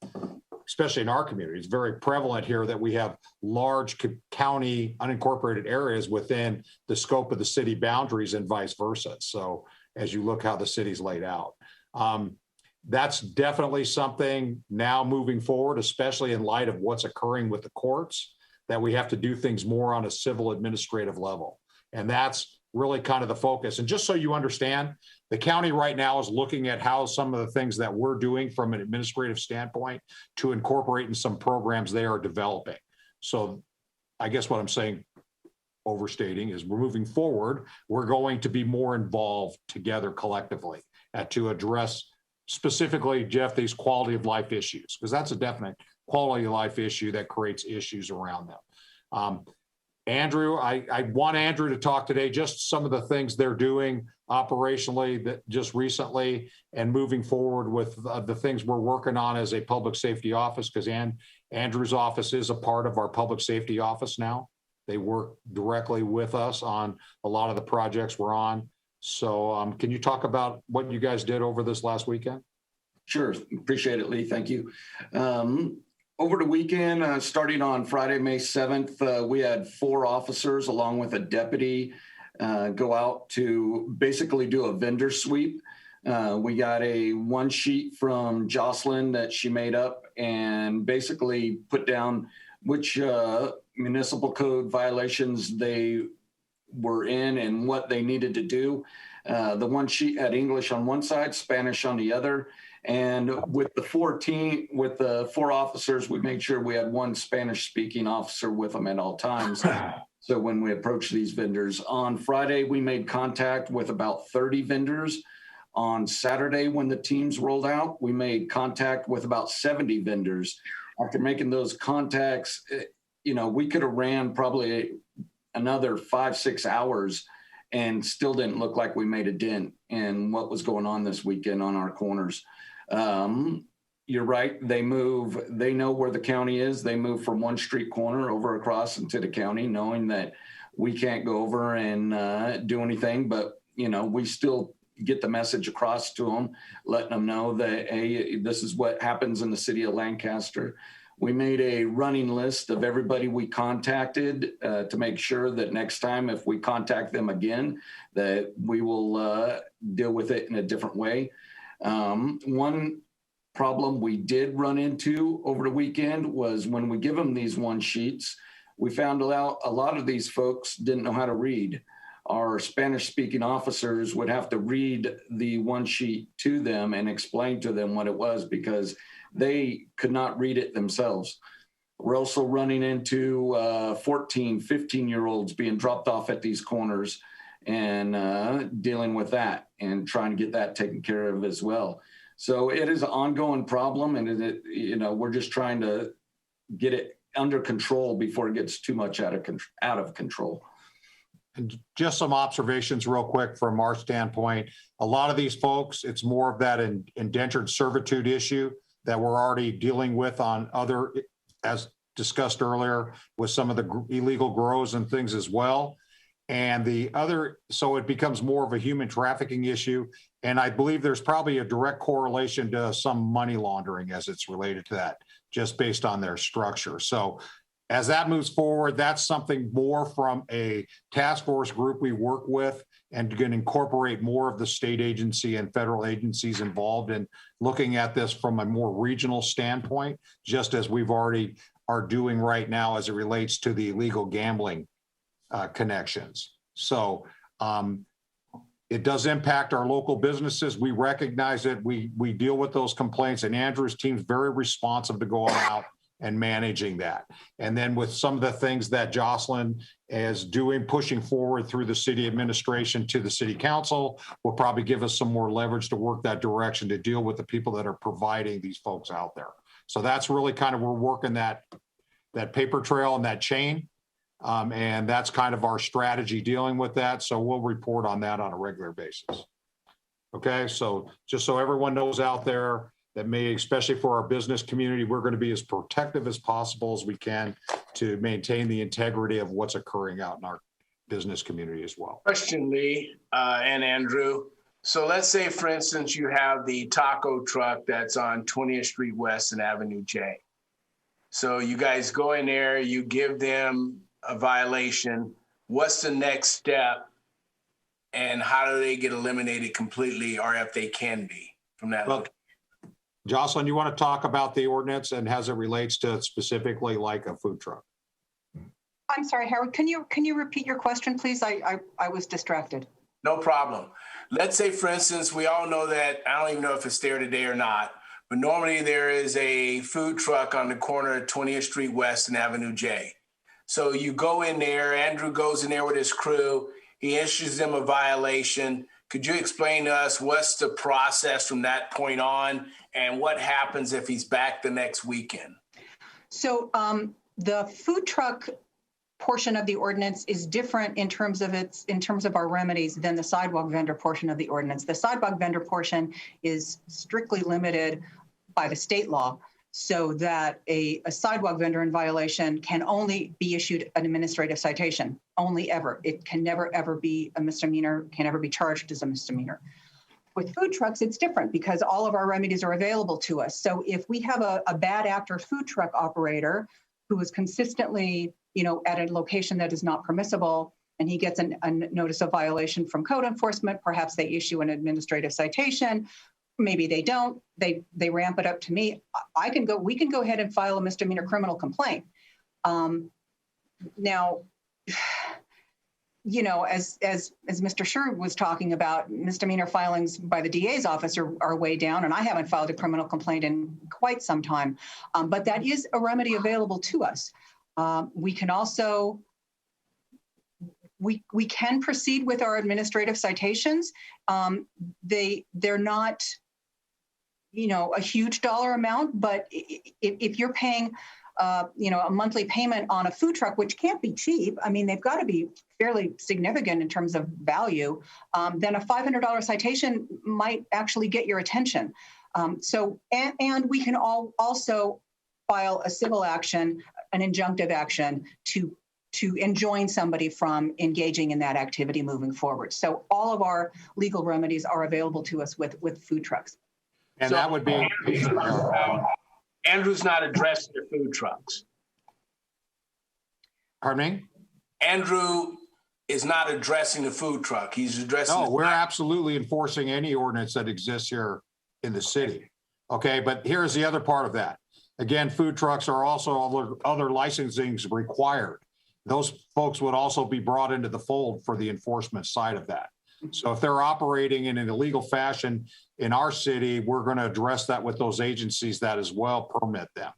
especially in our community. It's very prevalent here that we have large county unincorporated areas within the scope of the city boundaries and vice versa. So as you look how the city's laid out, that's definitely something now moving forward, especially in light of what's occurring with the courts, that we have to do things more on a civil administrative level. And that's really kind of the focus. And just so you understand, the county right now is looking at how some of the things that we're doing from an administrative standpoint to incorporate in some programs they are developing. So I guess what I'm saying, overstating, is we're moving forward. We're going to be more involved together collectively to address specifically, Jeff, these quality of life issues, because that's a definite quality of life issue that creates issues around them. Andrew, I want Andrew to talk today, just some of the things they're doing operationally that just recently and moving forward with the things we're working on as a public safety office, because Andrew's office is a part of our public safety office now. They work directly with us on a lot of the projects we're on. So can you talk about what you guys did over this last weekend? Sure. Appreciate it, Lee. Thank you. Over the weekend, starting on Friday, May 7th, we had 4 officers along with a deputy go out to basically do a vendor sweep. We got a one sheet from Jocelyn that she made up and basically put down which municipal code violations they were in and what they needed to do. The one sheet had English on one side, Spanish on the other. And with the 4 officers, we made sure we had one Spanish-speaking officer with them at all times. So when we approached these vendors, on Friday, we made contact with about 30 vendors. On Saturday, when the teams rolled out, we made contact with about 70 vendors. After making those contacts, we could have ran probably another 5-6 hours and still didn't look like we made a dent in what was going on this weekend on our corners. You're right. They know where the county is. They move from one street corner over across into the county, knowing that we can't go over and do anything, but we still get the message across to them, letting them know that, hey, this is what happens in the city of Lancaster. We made a running list of everybody we contacted to make sure that next time, if we contact them again, that we will deal with it in a different way. One problem we did run into over the weekend was when we give them these one sheets, we found out a lot of these folks didn't know how to read. Our Spanish-speaking officers would have to read the one sheet to them and explain to them what it was because they could not read it themselves. We're also running into 14, 15-year-olds being dropped off at these corners and dealing with that and trying to get that taken care of as well. So it is an ongoing problem, and we're just trying to get it under control before it gets too much out of control. And just some observations real quick from our standpoint. A lot of these folks, it's more of that indentured servitude issue that we're already dealing with on other, as discussed earlier, with some of the illegal grows and things as well. And so it becomes more of a human trafficking issue. And I believe there's probably a direct correlation to some money laundering as it's related to that, just based on their structure. So as that moves forward, that's something more from a task force group we work with and going to incorporate more of the state agency and federal agencies involved in looking at this from a more regional standpoint, just as we've already are doing right now as it relates to the illegal gambling connections. So it does impact our local businesses. We recognize it. We deal with those complaints, and Andrew's team's very responsive to going out and managing that. And then with some of the things that Jocelyn is doing, pushing forward through the city administration to the city council, will probably give us some more leverage to work that direction to deal with the people that are providing these folks out there. So that's really kind of, we're working that paper trail and that chain. And that's kind of our strategy dealing with that. So we'll report on that on a regular basis. Okay, so just so everyone knows out there, that may, especially for our business community, we're going to be as protective as possible as we can to maintain the integrity of what's occurring out in our business community as well. Question, Lee and Andrew. So let's say, for instance, you have the taco truck that's on 20th Street West and Avenue J. So you guys go in there, you give them a violation. What's the next step? And how do they get eliminated completely, or if they can be from that location? Jocelyn, you want to talk about the ordinance and as it relates to specifically like a food truck? I'm sorry, Howard, can you repeat your question, please? I was distracted. No problem. Let's say, for instance, we all know that, I don't even know if it's there today or not, but normally there is a food truck on the corner of 20th Street West and Avenue J. So you go in there, Andrew goes in there with his crew, he issues them a violation. Could you explain to us what's the process from that point on, and what happens if he's back the next weekend? So the food truck portion of the ordinance is different in terms of our remedies than the sidewalk vendor portion of the ordinance. The sidewalk vendor portion is strictly limited by the state law, so that a sidewalk vendor in violation can only be issued an administrative citation, only ever. It can never, ever be a misdemeanor, can never be charged as a misdemeanor. With food trucks, it's different because all of our remedies are available to us. So if we have a bad actor food truck operator who is consistently, at a location that is not permissible, and he gets a notice of violation from code enforcement, perhaps they issue an administrative citation. Maybe they don't, they ramp it up to me. We can go ahead and file a misdemeanor criminal complaint. Now, as Mr. Scher was talking about, misdemeanor filings by the DA's office are way down, and I haven't filed a criminal complaint in quite some time. But that is a remedy available to us. We can also, we can proceed with our administrative citations. They're not, a huge dollar amount, but if you're paying, a monthly payment on a food truck, which can't be cheap, I mean, they've got to be fairly significant in terms of value, then a $500 citation might actually get your attention. And we can also file a civil action, an injunctive action to enjoin somebody from engaging in that activity moving forward. So all of our legal remedies are available to us with food trucks. And that would be Andrew's not addressing the food trucks. Pardon me? Andrew is not addressing the food truck. He's addressing. No, we're absolutely enforcing any ordinance that exists here in the city. Okay, but here's the other part of that. Again, food trucks are also other licensings required. Those folks would also be brought into the fold for the enforcement side of that. So if they're operating in an illegal fashion in our city, we're going to address that with those agencies that as well permit them,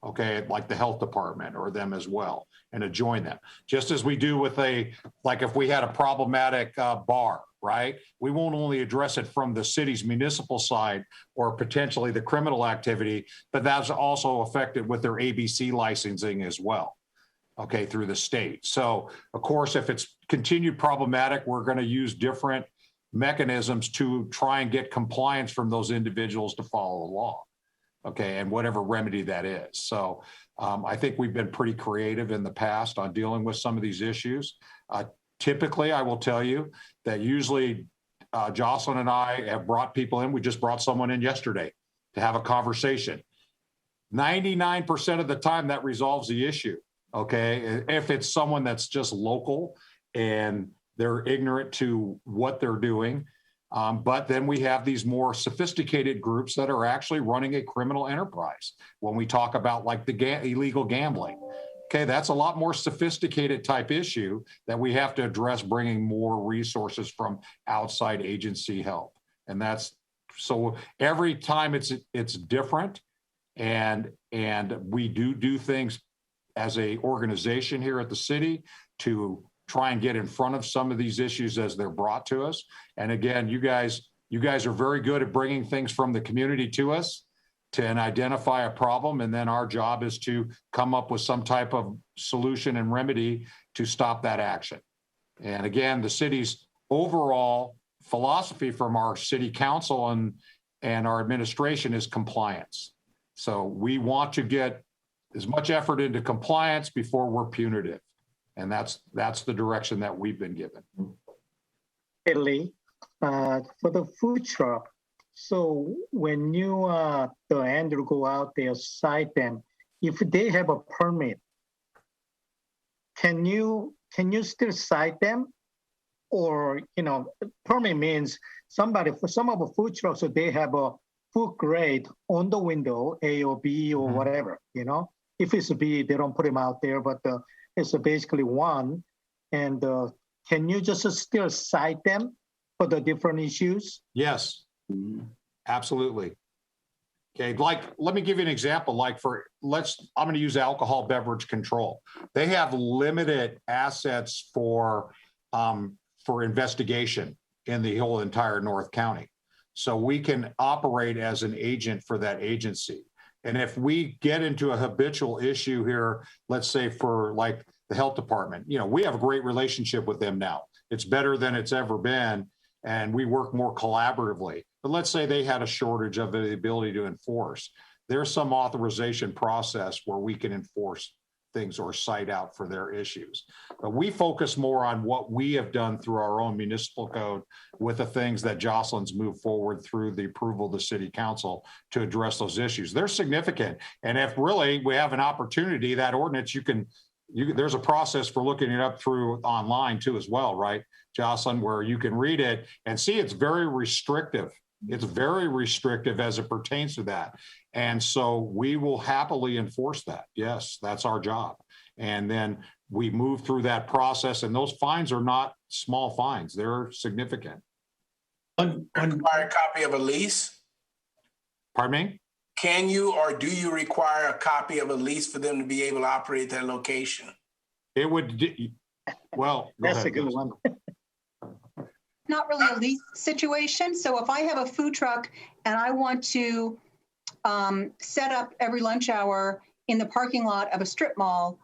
okay, like the health department or them as well, and adjoin them. Just as we do with like if we had a problematic bar, right? We won't only address it from the city's municipal side or potentially the criminal activity, but that's also affected with their ABC licensing as well. Okay, through the state. So, of course, if it's continued problematic, we're going to use different mechanisms to try and get compliance from those individuals to follow the law. Okay, and whatever remedy that is. So, I think we've been pretty creative in the past on dealing with some of these issues. Typically, I will tell you that usually Jocelyn and I have brought people in. We just brought someone in yesterday to have a conversation. 99% of the time, that resolves the issue. Okay, if it's someone that's just local and they're ignorant to what they're doing. But then we have these more sophisticated groups that are actually running a criminal enterprise. When we talk about like the illegal gambling, okay, that's a lot more sophisticated type issue that we have to address, bringing more resources from outside agency help. And that's, so every time it's different, and we do things as a organization here at the city to try and get in front of some of these issues as they're brought to us. And again, you guys are very good at bringing things from the community to us and identify a problem. And then our job is to come up with some type of solution and remedy to stop that action. And again, the city's overall philosophy from our city council and our administration is compliance. So we want to get as much effort into compliance before we're punitive. And that's the direction that we've been given. Hey, Lee, for the food truck, so when you, the Andrew, go out there, cite them, if they have a permit, can you still cite them? Or, permit means somebody, for some of the food trucks, so they have a food grade on the window, A or B or whatever, If it's a B, they don't put them out there, but it's basically one. And can you just still cite them for the different issues? Yes, absolutely. Okay, like, let me give you an example. Like I'm going to use alcohol beverage control. They have limited assets for investigation in the whole entire North County. So we can operate as an agent for that agency. And if we get into a habitual issue here, let's say for like the health department, we have a great relationship with them now. It's better than it's ever been, and we work more collaboratively. But let's say they had a shortage of the ability to enforce. There's some authorization process where we can enforce things or cite out for their issues. But we focus more on what we have done through our own municipal code with the things that Jocelyn's moved forward through the approval of the city council to address those issues. They're significant. And if really we have an opportunity, that ordinance, there's a process for looking it up through online too as well, right, Jocelyn, where you can read it and see it's very restrictive. It's very restrictive as it pertains to that. And so we will happily enforce that. Yes, that's our job. And then we move through that process, and those fines are not small fines. They're significant. Require a copy of a lease? Pardon me? Can you or do you require a copy of a lease for them to be able to operate that location? It would, well. That's a good one. Not really a lease situation. So if I have a food truck and I want to set up every lunch hour in the parking lot of a strip mall,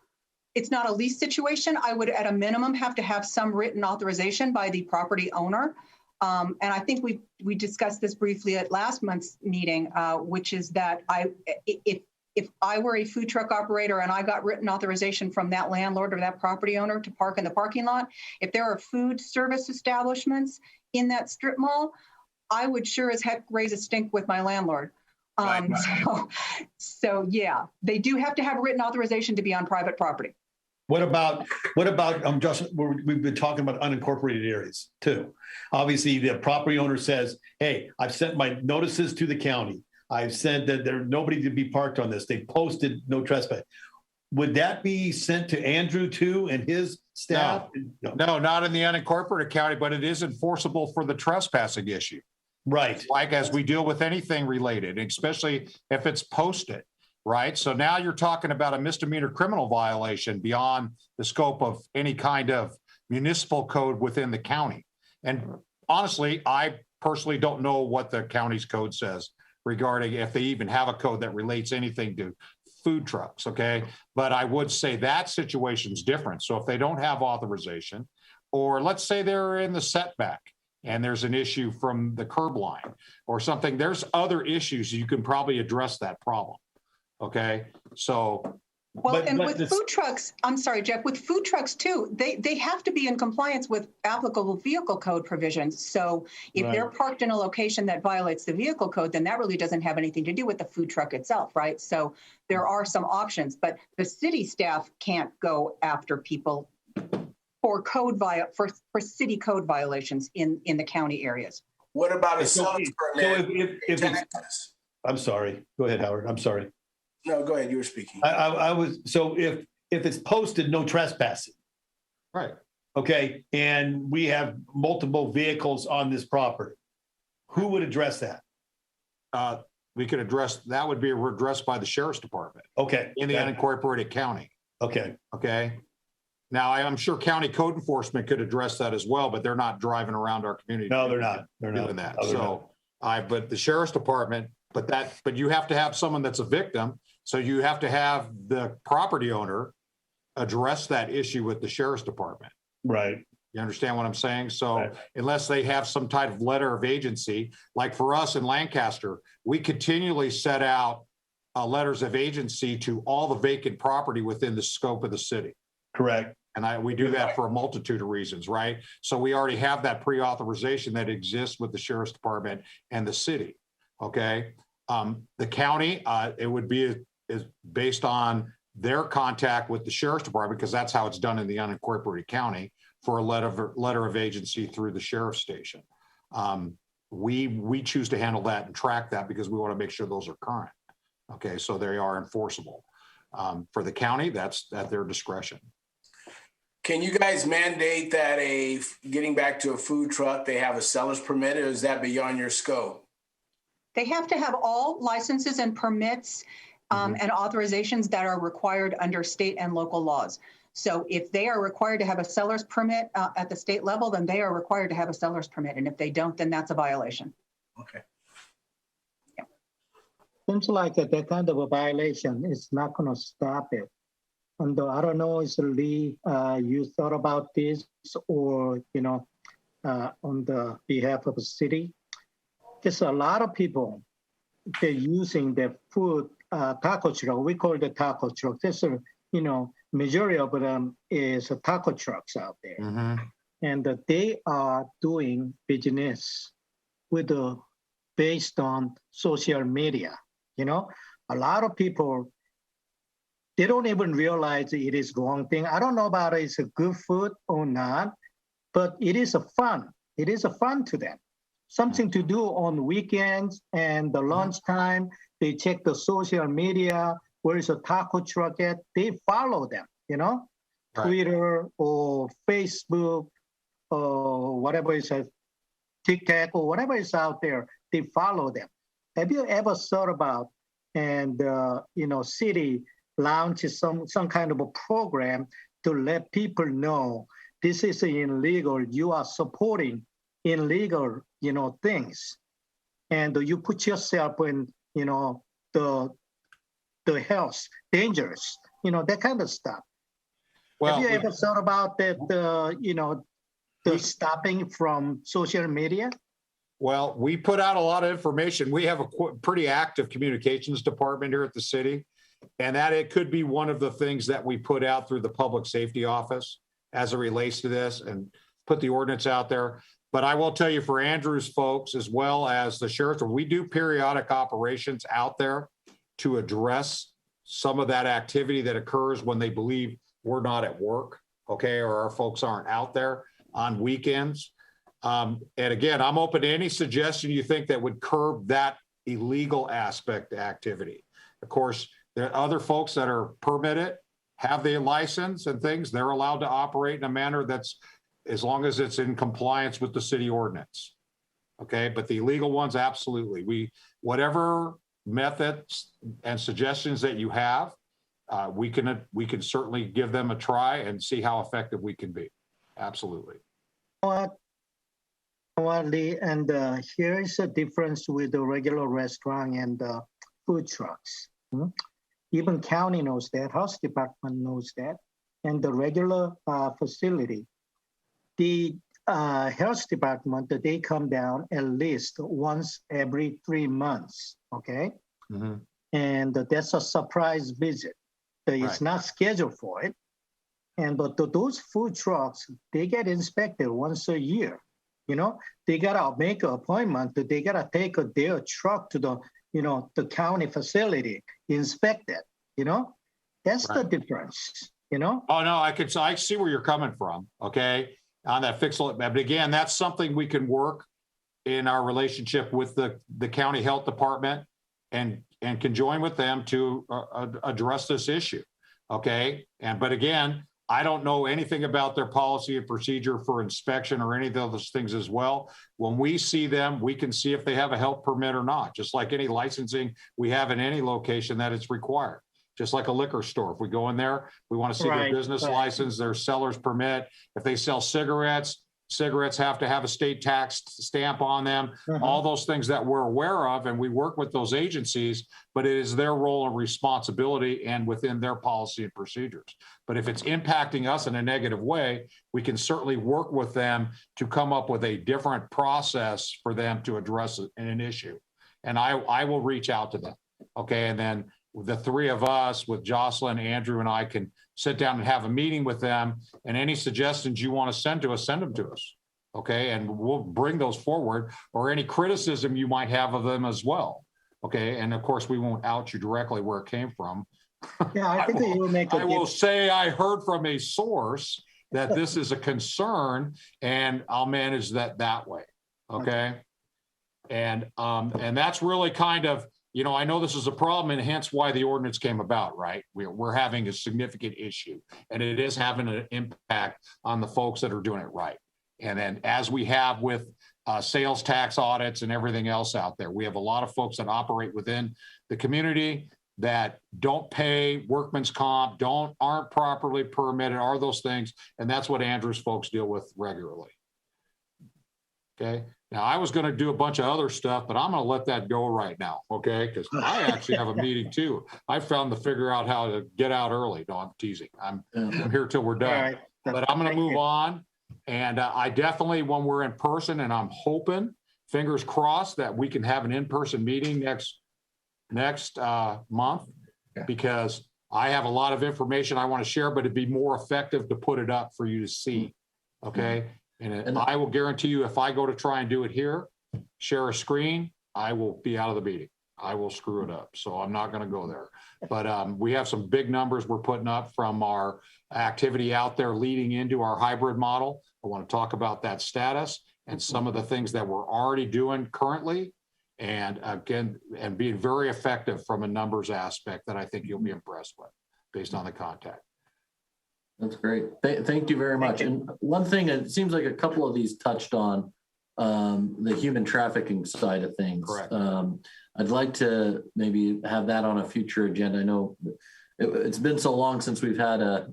it's not a lease situation. I would at a minimum have to have some written authorization by the property owner. And I think we discussed this briefly at last month's meeting, which is that if I were a food truck operator and I got written authorization from that landlord or that property owner to park in the parking lot, if there are food service establishments in that strip mall, I would sure as heck raise a stink with my landlord. So yeah, they do have to have written authorization to be on private property. What about just, we've been talking about unincorporated areas too. Obviously, the property owner says, hey, I've sent my notices to the county. I've said that there's nobody to be parked on this. They posted no trespass. Would that be sent to Andrew too and his staff? No, not in the unincorporated county, but it is enforceable for the trespassing issue. Right. Like as we deal with anything related, especially if it's posted, right? So now you're talking about a misdemeanor criminal violation beyond the scope of any kind of municipal code within the county. And honestly, I personally don't know what the county's code says regarding if they even have a code that relates anything to food trucks, okay? But I would say that situation's different. So if they don't have authorization, or let's say they're in the setback and there's an issue from the curb line or something, there's other issues you can probably address that problem, okay? So well, and with food trucks, I'm sorry, Jeff, with food trucks too, they have to be in compliance with applicable vehicle code provisions. So if they're parked in a location that violates the vehicle code, then that really doesn't have anything to do with the food truck itself, right? So there are some options, but the city staff can't go after people for city code violations in the county areas. What about a So seller's permit? if it's, I'm sorry. Go ahead, Howard. I'm sorry. No, go ahead. You were speaking. I was, so if it's posted, no trespassing. Right. Okay, and we have multiple vehicles on this property. Who would address that? We could address, that would be addressed by the sheriff's department. Okay. In the unincorporated county. Okay. Okay. Now, I'm sure county code enforcement could address that as well, but they're not driving around our community. No, they're not. They're doing not. that. No, they're So but the sheriff's department, but you have to have someone that's a victim. So you have to have the property owner address that issue with the sheriff's department. Right. You understand what I'm saying? So unless they have some type of letter of agency, like for us in Lancaster, we continually set out letters of agency to all the vacant property within the scope of the city. Correct. And we do that for a multitude of reasons, right? So we already have that pre-authorization that exists with the sheriff's department and the city, okay? The county, it would be is based on their contact with the sheriff's department, because that's how it's done in the unincorporated county, for a letter of agency through the sheriff's station. We choose to handle that and track that because we want to make sure those are current. Okay, so they are enforceable. For the county, that's at their discretion. Can you guys mandate that getting back to a food truck, they have a seller's permit, or is that beyond your scope? They have to have all licenses and permits and authorizations that are required under state and local laws. So if they are required to have a seller's permit at the state level, then they are required to have a seller's permit. And if they don't, then that's a violation. Okay. Yeah. Seems like that kind of a violation is not going to stop it. And I don't know, is Lee, you thought about this or, on the behalf of the city? There's a lot of people, they're using the food taco truck. We call it the taco truck. There's a, majority of them is taco trucks out there. Mm-hmm. And they are doing business with based on social media. A lot of people, they don't even realize it is wrong thing. I don't know about it's a good food or not, but it is a fun. It is a fun to them. Something to do on weekends and the lunchtime. They check the social media. Where is a taco truck at? They follow them, right. Twitter or Facebook or whatever is a TikTok or whatever is out there. They follow them. Have you ever thought about city launches some kind of a program to let people know this is illegal. You are supporting illegal, things, and you put yourself in, the health dangers, that kind of stuff. Well, have you ever thought about that? The stopping from social media? Well, we put out a lot of information. We have a pretty active communications department here at the city, and that it could be one of the things that we put out through the public safety office as it relates to this and put the ordinance out there. But I will tell you, for Andrew's folks, as well as the sheriff, we do periodic operations out there to address some of that activity that occurs when they believe we're not at work, okay, or our folks aren't out there on weekends. And again, I'm open to any suggestion you think that would curb that illegal aspect of activity. Of course, there are other folks that are permitted, have their license and things. They're allowed to operate in a manner that's, as long as it's in compliance with the city ordinance. Okay, but the illegal ones, absolutely. Whatever methods and suggestions that you have, we can certainly give them a try and see how effective we can be. Absolutely. Lee, and here is a difference with the regular restaurant and the food trucks. Even county knows that, health department knows that, and the regular facility. The health department, they come down at least once every 3 months, okay? Mm-hmm. And that's a surprise visit. It's not scheduled for it. But those food trucks, they get inspected once a year. They gotta make an appointment. They gotta take their truck to the county facility, inspect it. That's the difference. you know? Oh, no, I see where you're coming from, okay, on that fixed limit. But again, that's something we can work in our relationship with the county health department and can join with them to address this issue, okay? But again, I don't know anything about their policy and procedure for inspection or any of those things as well. When we see them, we can see if they have a health permit or not, just like any licensing we have in any location that it's required. Just like a liquor store. If we go in there, we want to see their business license, their seller's permit. If they sell cigarettes, cigarettes have to have a state tax stamp on them, all those things that we're aware of, and we work with those agencies, but it is their role and responsibility and within their policy and procedures. But if it's impacting us in a negative way, we can certainly work with them to come up with a different process for them to address an issue. And I will reach out to them, okay? And then the three of us with Jocelyn, Andrew, and I can sit down and have a meeting with them, and any suggestions you want to send to us, send them to us. Okay. And we'll bring those forward, or any criticism you might have of them as well. Okay. And of course we won't out you directly where it came from. Yeah, I think that you will make I will say I heard from a source that this is a concern, and I'll manage that way. Okay. And that's really kind of, you know, I know this is a problem, and hence why the ordinance came about, right? We're having a significant issue, and it is having an impact on the folks that are doing it right. And then as we have with sales tax audits and everything else out there, we have a lot of folks that operate within the community that don't pay workman's comp, aren't properly permitted, are those things. And that's what Andrew's folks deal with regularly. Okay. Now, I was going to do a bunch of other stuff, but I'm going to let that go right now, okay? Because I actually have a meeting too. I found to figure out how to get out early. No, I'm teasing. I'm here till we're done. Right. But I'm going to move on. And I definitely, when we're in person, and I'm hoping, fingers crossed, that we can have an in-person meeting next month, because I have a lot of information I want to share, but it'd be more effective to put it up for you to see, okay? And I will guarantee you, if I go to try and do it here, share a screen, I will be out of the meeting. I will screw it up. So I'm not going to go there. But we have some big numbers we're putting up from our activity out there leading into our hybrid model. I want to talk about that status and some of the things that we're already doing currently. And again, and being very effective from a numbers aspect that I think you'll be impressed with based on the contact. That's great. Thank you very much. And one thing, it seems like a couple of these touched on the human trafficking side of things. Correct. I'd like to maybe have that on a future agenda. I know it's been so long since we've had a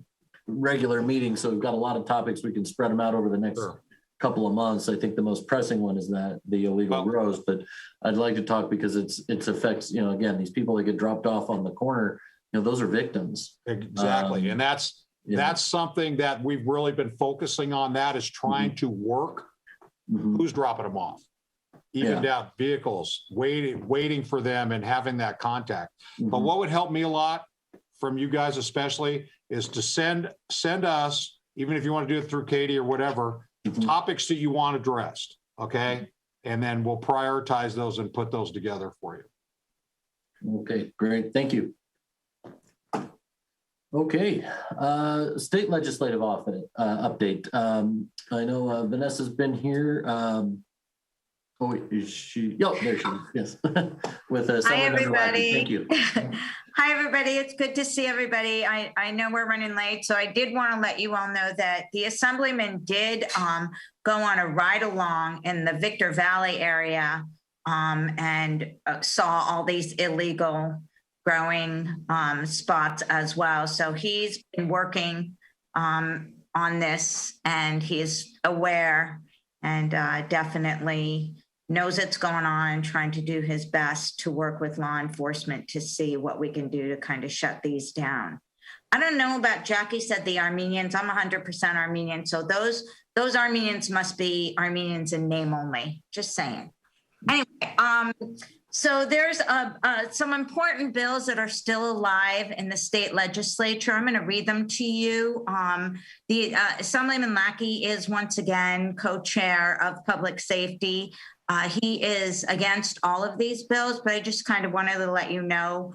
regular meeting, so we've got a lot of topics. We can spread them out over the next couple of months. I think the most pressing one is that the illegal grows, but I'd like to talk because it affects, you know, again, these people that get dropped off on the corner, you know, those are victims. Exactly. And that's something that we've really been focusing on, that is trying to work who's dropping them off, even down vehicles, waiting for them and having that contact. But what would help me a lot, from you guys especially, is to send us, even if you want to do it through Katie or whatever, topics that you want addressed, okay? And then we'll prioritize those and put those together for you. Okay, great. Thank you. Okay, state legislative update. I know Vanessa's been here. Oh, is she? Oh, there she is. Yes. With Hi, everybody. Thank you. Hi, everybody. It's good to see everybody. I know we're running late, so I did want to let you all know that the assemblyman did go on a ride along in the Victor Valley area and saw all these illegal growing spots as well. So he's been working on this, and he's aware and definitely knows it's going on, trying to do his best to work with law enforcement to see what we can do to kind of shut these down. I don't know about, Jackie said the Armenians. I'm 100% Armenian. So those Armenians must be Armenians in name only, just saying. Anyway, so there's some important bills that are still alive in the state legislature. I'm going to read them to you. The Assemblyman Lackey is once again co-chair of public safety. He is against all of these bills, but I just kind of wanted to let you know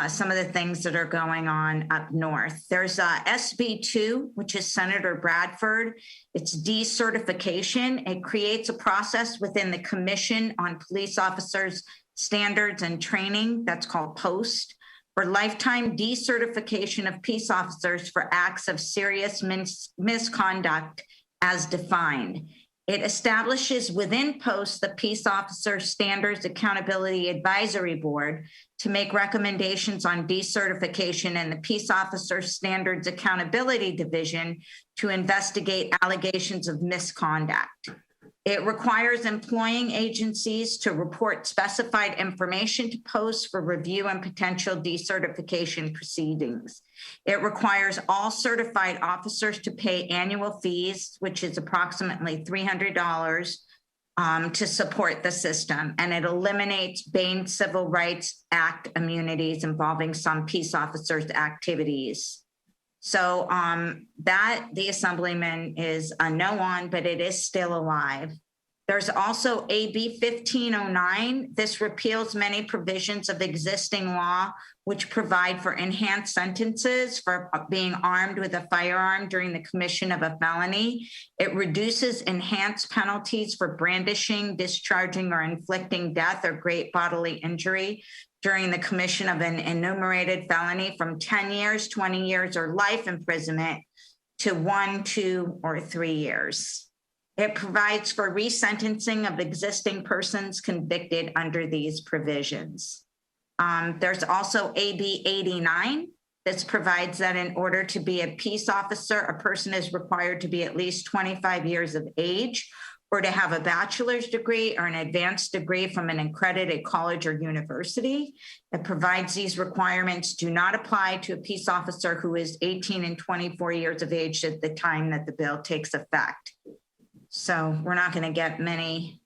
some of the things that are going on up north. There's SB2, which is Senator Bradford. It's decertification. It creates a process within the Commission on Police Officers Standards and Training, that's called POST, for lifetime decertification of peace officers for acts of serious misconduct as defined. It establishes within POST the Peace Officer Standards Accountability Advisory Board to make recommendations on decertification, and the Peace Officer Standards Accountability Division to investigate allegations of misconduct. It requires employing agencies to report specified information to POST for review and potential decertification proceedings. It requires all certified officers to pay annual fees, which is approximately $300, to support the system. And it eliminates Bain Civil Rights Act immunities involving some peace officers' activities. So that the Assemblyman is a no on, but it is still alive. There's also AB 1509. This repeals many provisions of existing law, which provide for enhanced sentences for being armed with a firearm during the commission of a felony. It reduces enhanced penalties for brandishing, discharging, or inflicting death or great bodily injury during the commission of an enumerated felony from 10 years, 20 years, or life imprisonment to 1, 2, or 3 years. It provides for resentencing of existing persons convicted under these provisions. There's also AB 89. This provides that in order to be a peace officer, a person is required to be at least 25 years of age, or to have a bachelor's degree or an advanced degree from an accredited college or university. It provides these requirements do not apply to a peace officer who is 18 and 24 years of age at the time that the bill takes effect. So we're not going to get many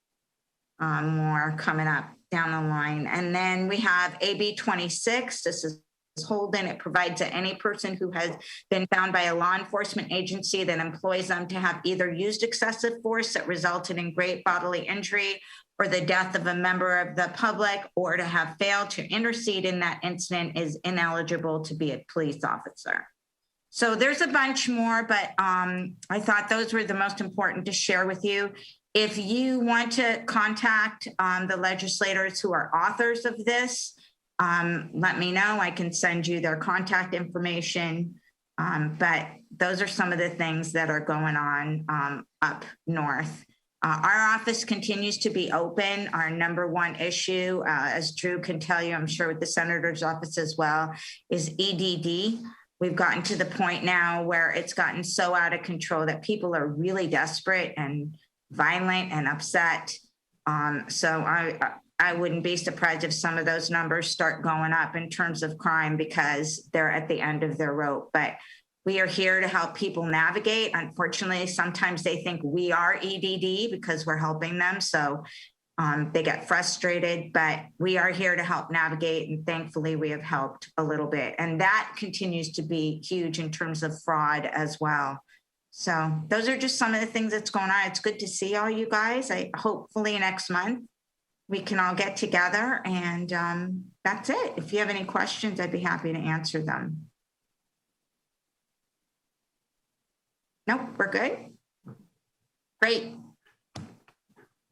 more coming up down the line. And then we have AB 26. This is Holden. It provides that any person who has been found by a law enforcement agency that employs them to have either used excessive force that resulted in great bodily injury or the death of a member of the public, or to have failed to intercede in that incident, is ineligible to be a police officer. So there's a bunch more, but I thought those were the most important to share with you. If you want to contact the legislators who are authors of this, let me know. I can send you their contact information. But those are some of the things that are going on up north. Our office continues to be open. Our number one issue, as Drew can tell you, I'm sure with the senator's office as well, is EDD. We've gotten to the point now where it's gotten so out of control that people are really desperate and violent and upset. So I wouldn't be surprised if some of those numbers start going up in terms of crime because they're at the end of their rope. But we are here to help people navigate. Unfortunately, sometimes they think we are EDD because we're helping them. So they get frustrated, but we are here to help navigate. And thankfully, we have helped a little bit. And that continues to be huge in terms of fraud as well. So those are just some of the things that's going on. It's good to see all you guys. Hopefully next month we can all get together, and that's it. If you have any questions, I'd be happy to answer them. Nope, we're good. Great.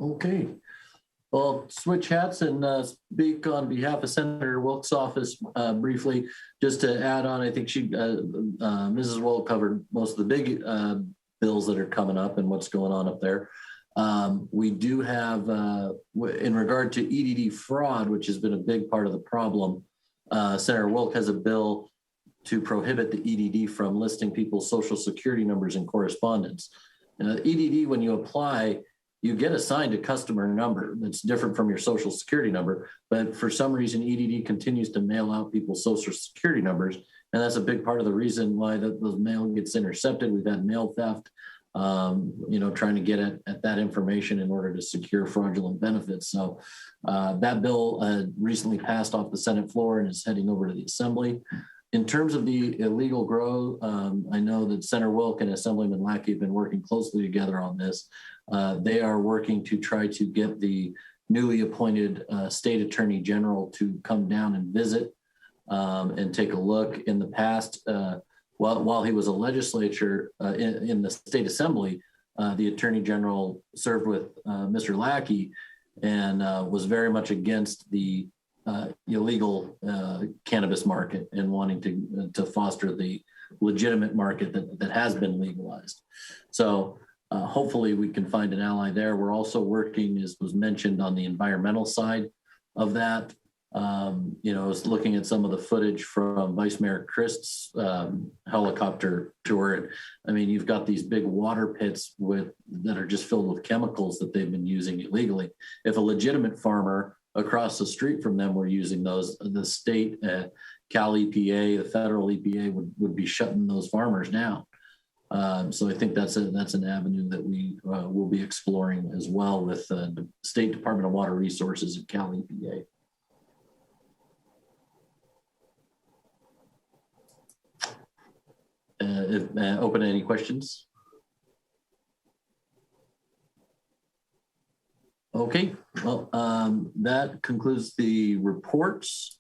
Okay. Well, switch hats and speak on behalf of Senator Wilk's office briefly. Just to add on, I think Mrs. Wilk covered most of the big bills that are coming up and what's going on up there. We do have, in regard to EDD fraud, which has been a big part of the problem, Senator Wilk has a bill to prohibit the EDD from listing people's social security numbers in correspondence. EDD, when you apply, you get assigned a customer number that's different from your social security number, but for some reason, EDD continues to mail out people's social security numbers, and that's a big part of the reason why the mail gets intercepted. We've had mail theft, trying to get at that information in order to secure fraudulent benefits. So that bill recently passed off the Senate floor and is heading over to the Assembly. In terms of the illegal grow, I know that Senator Wilk and Assemblyman Lackey have been working closely together on this. They are working to try to get the newly appointed state attorney general to come down and visit and take a look. In the past, while he was a legislator in the state assembly, the attorney general served with Mr. Lackey and was very much against the illegal cannabis market and wanting to foster the legitimate market that has been legalized. So hopefully we can find an ally there. We're also working, as was mentioned, on the environmental side of that. I was looking at some of the footage from Vice Mayor Christ's helicopter tour. I mean, you've got these big water pits that are just filled with chemicals that they've been using illegally. If a legitimate farmer across the street from them were using those, the state, Cal EPA, the federal EPA would be shutting those farmers down. So I think that's an avenue that we will be exploring as well with the State Department of Water Resources and Cal EPA. Open any questions? Okay, well, that concludes the reports.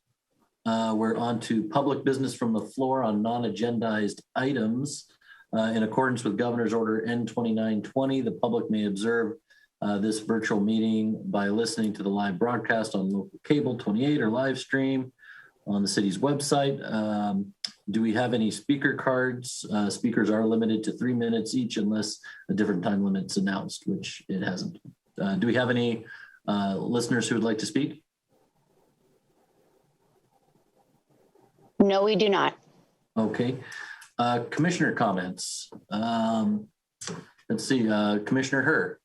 We're on to public business from the floor on non-agendized items. In accordance with Governor's Order N2920, the public may observe this virtual meeting by listening to the live broadcast on local cable 28 or live stream on the city's website. Do we have any speaker cards? Speakers are limited to 3 minutes each unless a different time limit's announced, which it hasn't. Do we have any listeners who would like to speak? No, we do not. Okay. Commissioner comments. Let's see, Commissioner Herr.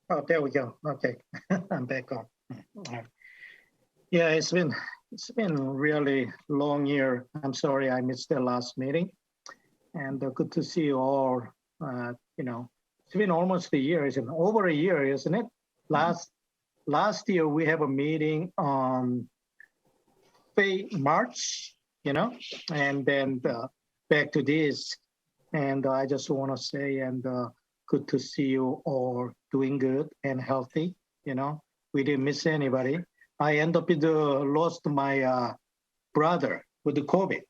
Oh, there we go. Okay, I'm back on. Yeah, it's been really long year. I'm sorry I missed the last meeting, and good to see you all. It's been almost a year. It's been over a year, isn't it? Last year we have a meeting on March, and then back to this. And I just want to say, good to see you all doing good and healthy. We didn't miss anybody. I end up lost my brother with the COVID.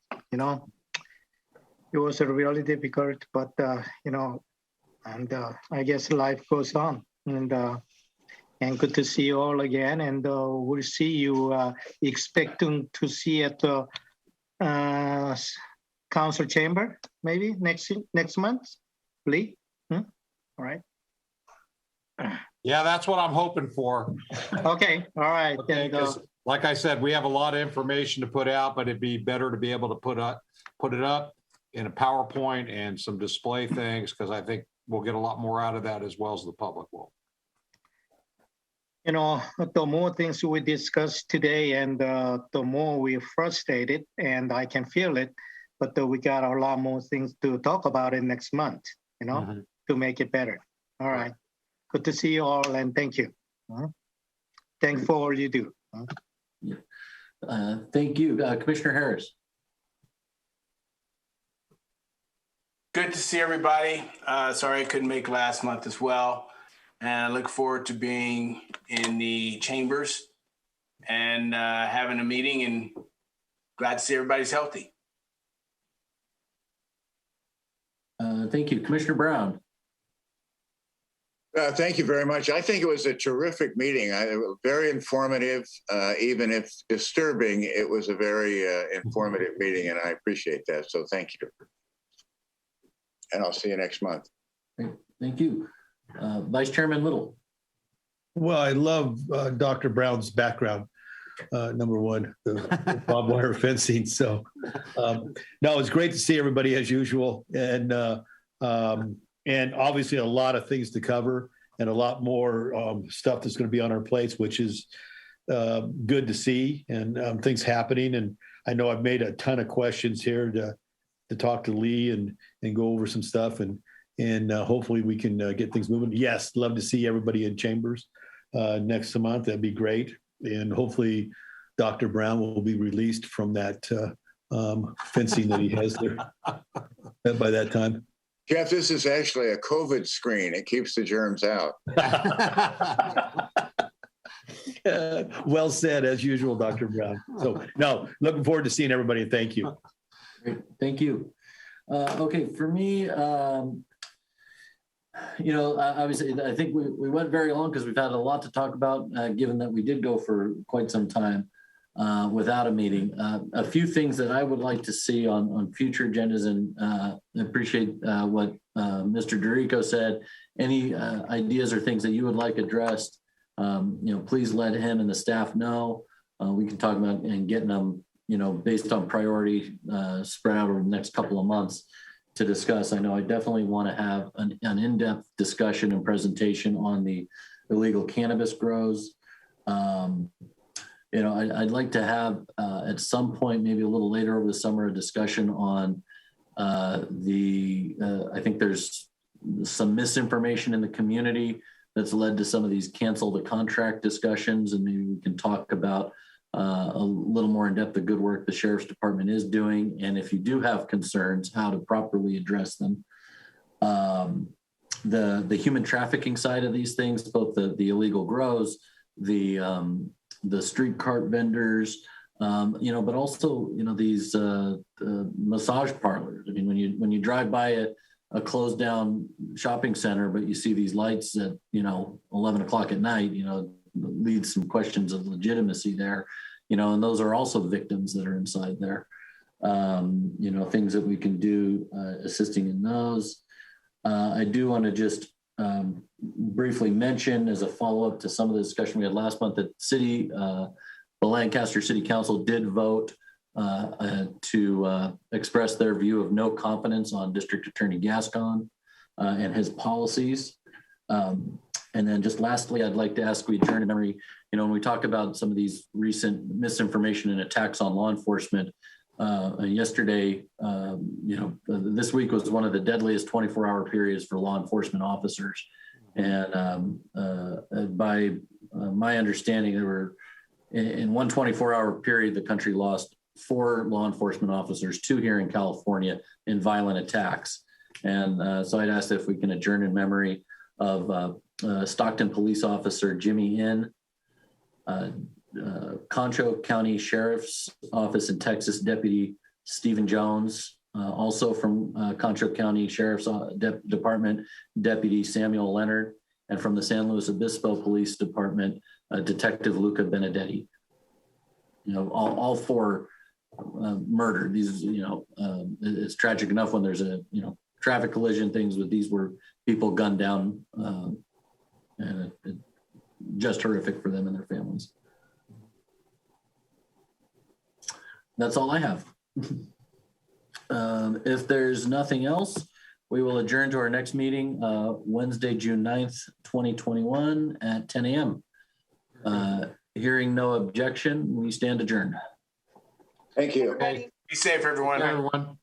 It was really difficult, but and I guess life goes on. And good to see you all again. And we'll see you expecting to see at the council chamber maybe next month, Lee. All right. Yeah, that's what I'm hoping for. Okay, all right. Okay, like I said, we have a lot of information to put out, but it'd be better to be able to put it up in a PowerPoint and some display things, because I think we'll get a lot more out of that as well as the public will. The more things we discuss today and the more we're frustrated, and I can feel it, but we got a lot more things to talk about in next month, to make it better. All right. Good to see you all, and thank you. Thanks for all you do. Thank you. Commissioner Harris. Good to see everybody. Sorry I couldn't make last month as well. And I look forward to being in the chambers and having a meeting, and glad to see everybody's healthy. Thank you. Commissioner Brown. Thank you very much. I think it was a terrific meeting. Very informative, even if disturbing. It was a very informative meeting, and I appreciate that. So thank you. And I'll see you next month. Thank you. Vice Chairman Little. Well, I love Dr. Brown's background. Number one, the barbed wire fencing. So, no, it's great to see everybody as usual, and obviously a lot of things to cover and a lot more stuff that's going to be on our plates, which is good to see, and things happening. And I know I've made a ton of questions here to talk to Lee and go over some stuff, and hopefully we can get things moving. Yes, love to see everybody in chambers next month. That'd be great. And hopefully Dr. Brown will be released from that fencing that he has there by that time. Jeff, this is actually a COVID screen. It keeps the germs out. Well said, as usual, Dr. Brown. So, no, looking forward to seeing everybody, and thank you. Great, thank you. Okay, for me, obviously, I think we went very long because we've had a lot to talk about, given that we did go for quite some time without a meeting. A few things that I would like to see on future agendas, and appreciate what Mr. Dorico said. Any ideas or things that you would like addressed, please let him and the staff know. We can talk about and getting them, based on priority, spread out over the next couple of months to discuss. I know I definitely want to have an in-depth discussion and presentation on the illegal cannabis grows. I'd like to have at some point, maybe a little later over the summer, a discussion on I think there's some misinformation in the community that's led to some of these cancel the contract discussions, and maybe we can talk about a little more in depth the good work the Sheriff's Department is doing, and if you do have concerns, how to properly address them. The human trafficking side of these things, both the illegal grows, the street cart vendors, but also these massage parlors. I mean, when you drive by a closed down shopping center, but you see these lights at 11 o'clock at night, leads some questions of legitimacy there, and those are also victims that are inside there. Things that we can do assisting in those. I do want to just briefly mention, as a follow-up to some of the discussion we had last month, that the Lancaster City Council did vote to express their view of no confidence on District Attorney Gascon and his policies. And then just lastly, I'd like to ask we adjourn in memory, when we talk about some of these recent misinformation and attacks on law enforcement, yesterday, this week was one of the deadliest 24-hour periods for law enforcement officers. And by my understanding, there were, in one 24-hour period, the country lost 4 law enforcement officers, 2 here in California, in violent attacks. And so I'd ask if we can adjourn in memory of Stockton Police Officer Jimmy Inn, Concho County Sheriff's Office in Texas Deputy Stephen Jones, also from Concho County Sheriff's Department Deputy Samuel Leonard, and from the San Luis Obispo Police Department Detective Luca Benedetti. All 4 murdered. These, it's tragic enough when there's a traffic collision things, but these were people gunned down, and it just horrific for them and their families. That's all I have. If there's nothing else, we will adjourn to our next meeting, Wednesday, June 9th, 2021 at 10 a.m. Hearing no objection, we stand adjourned. Thank you. Be safe, everyone. Everyone.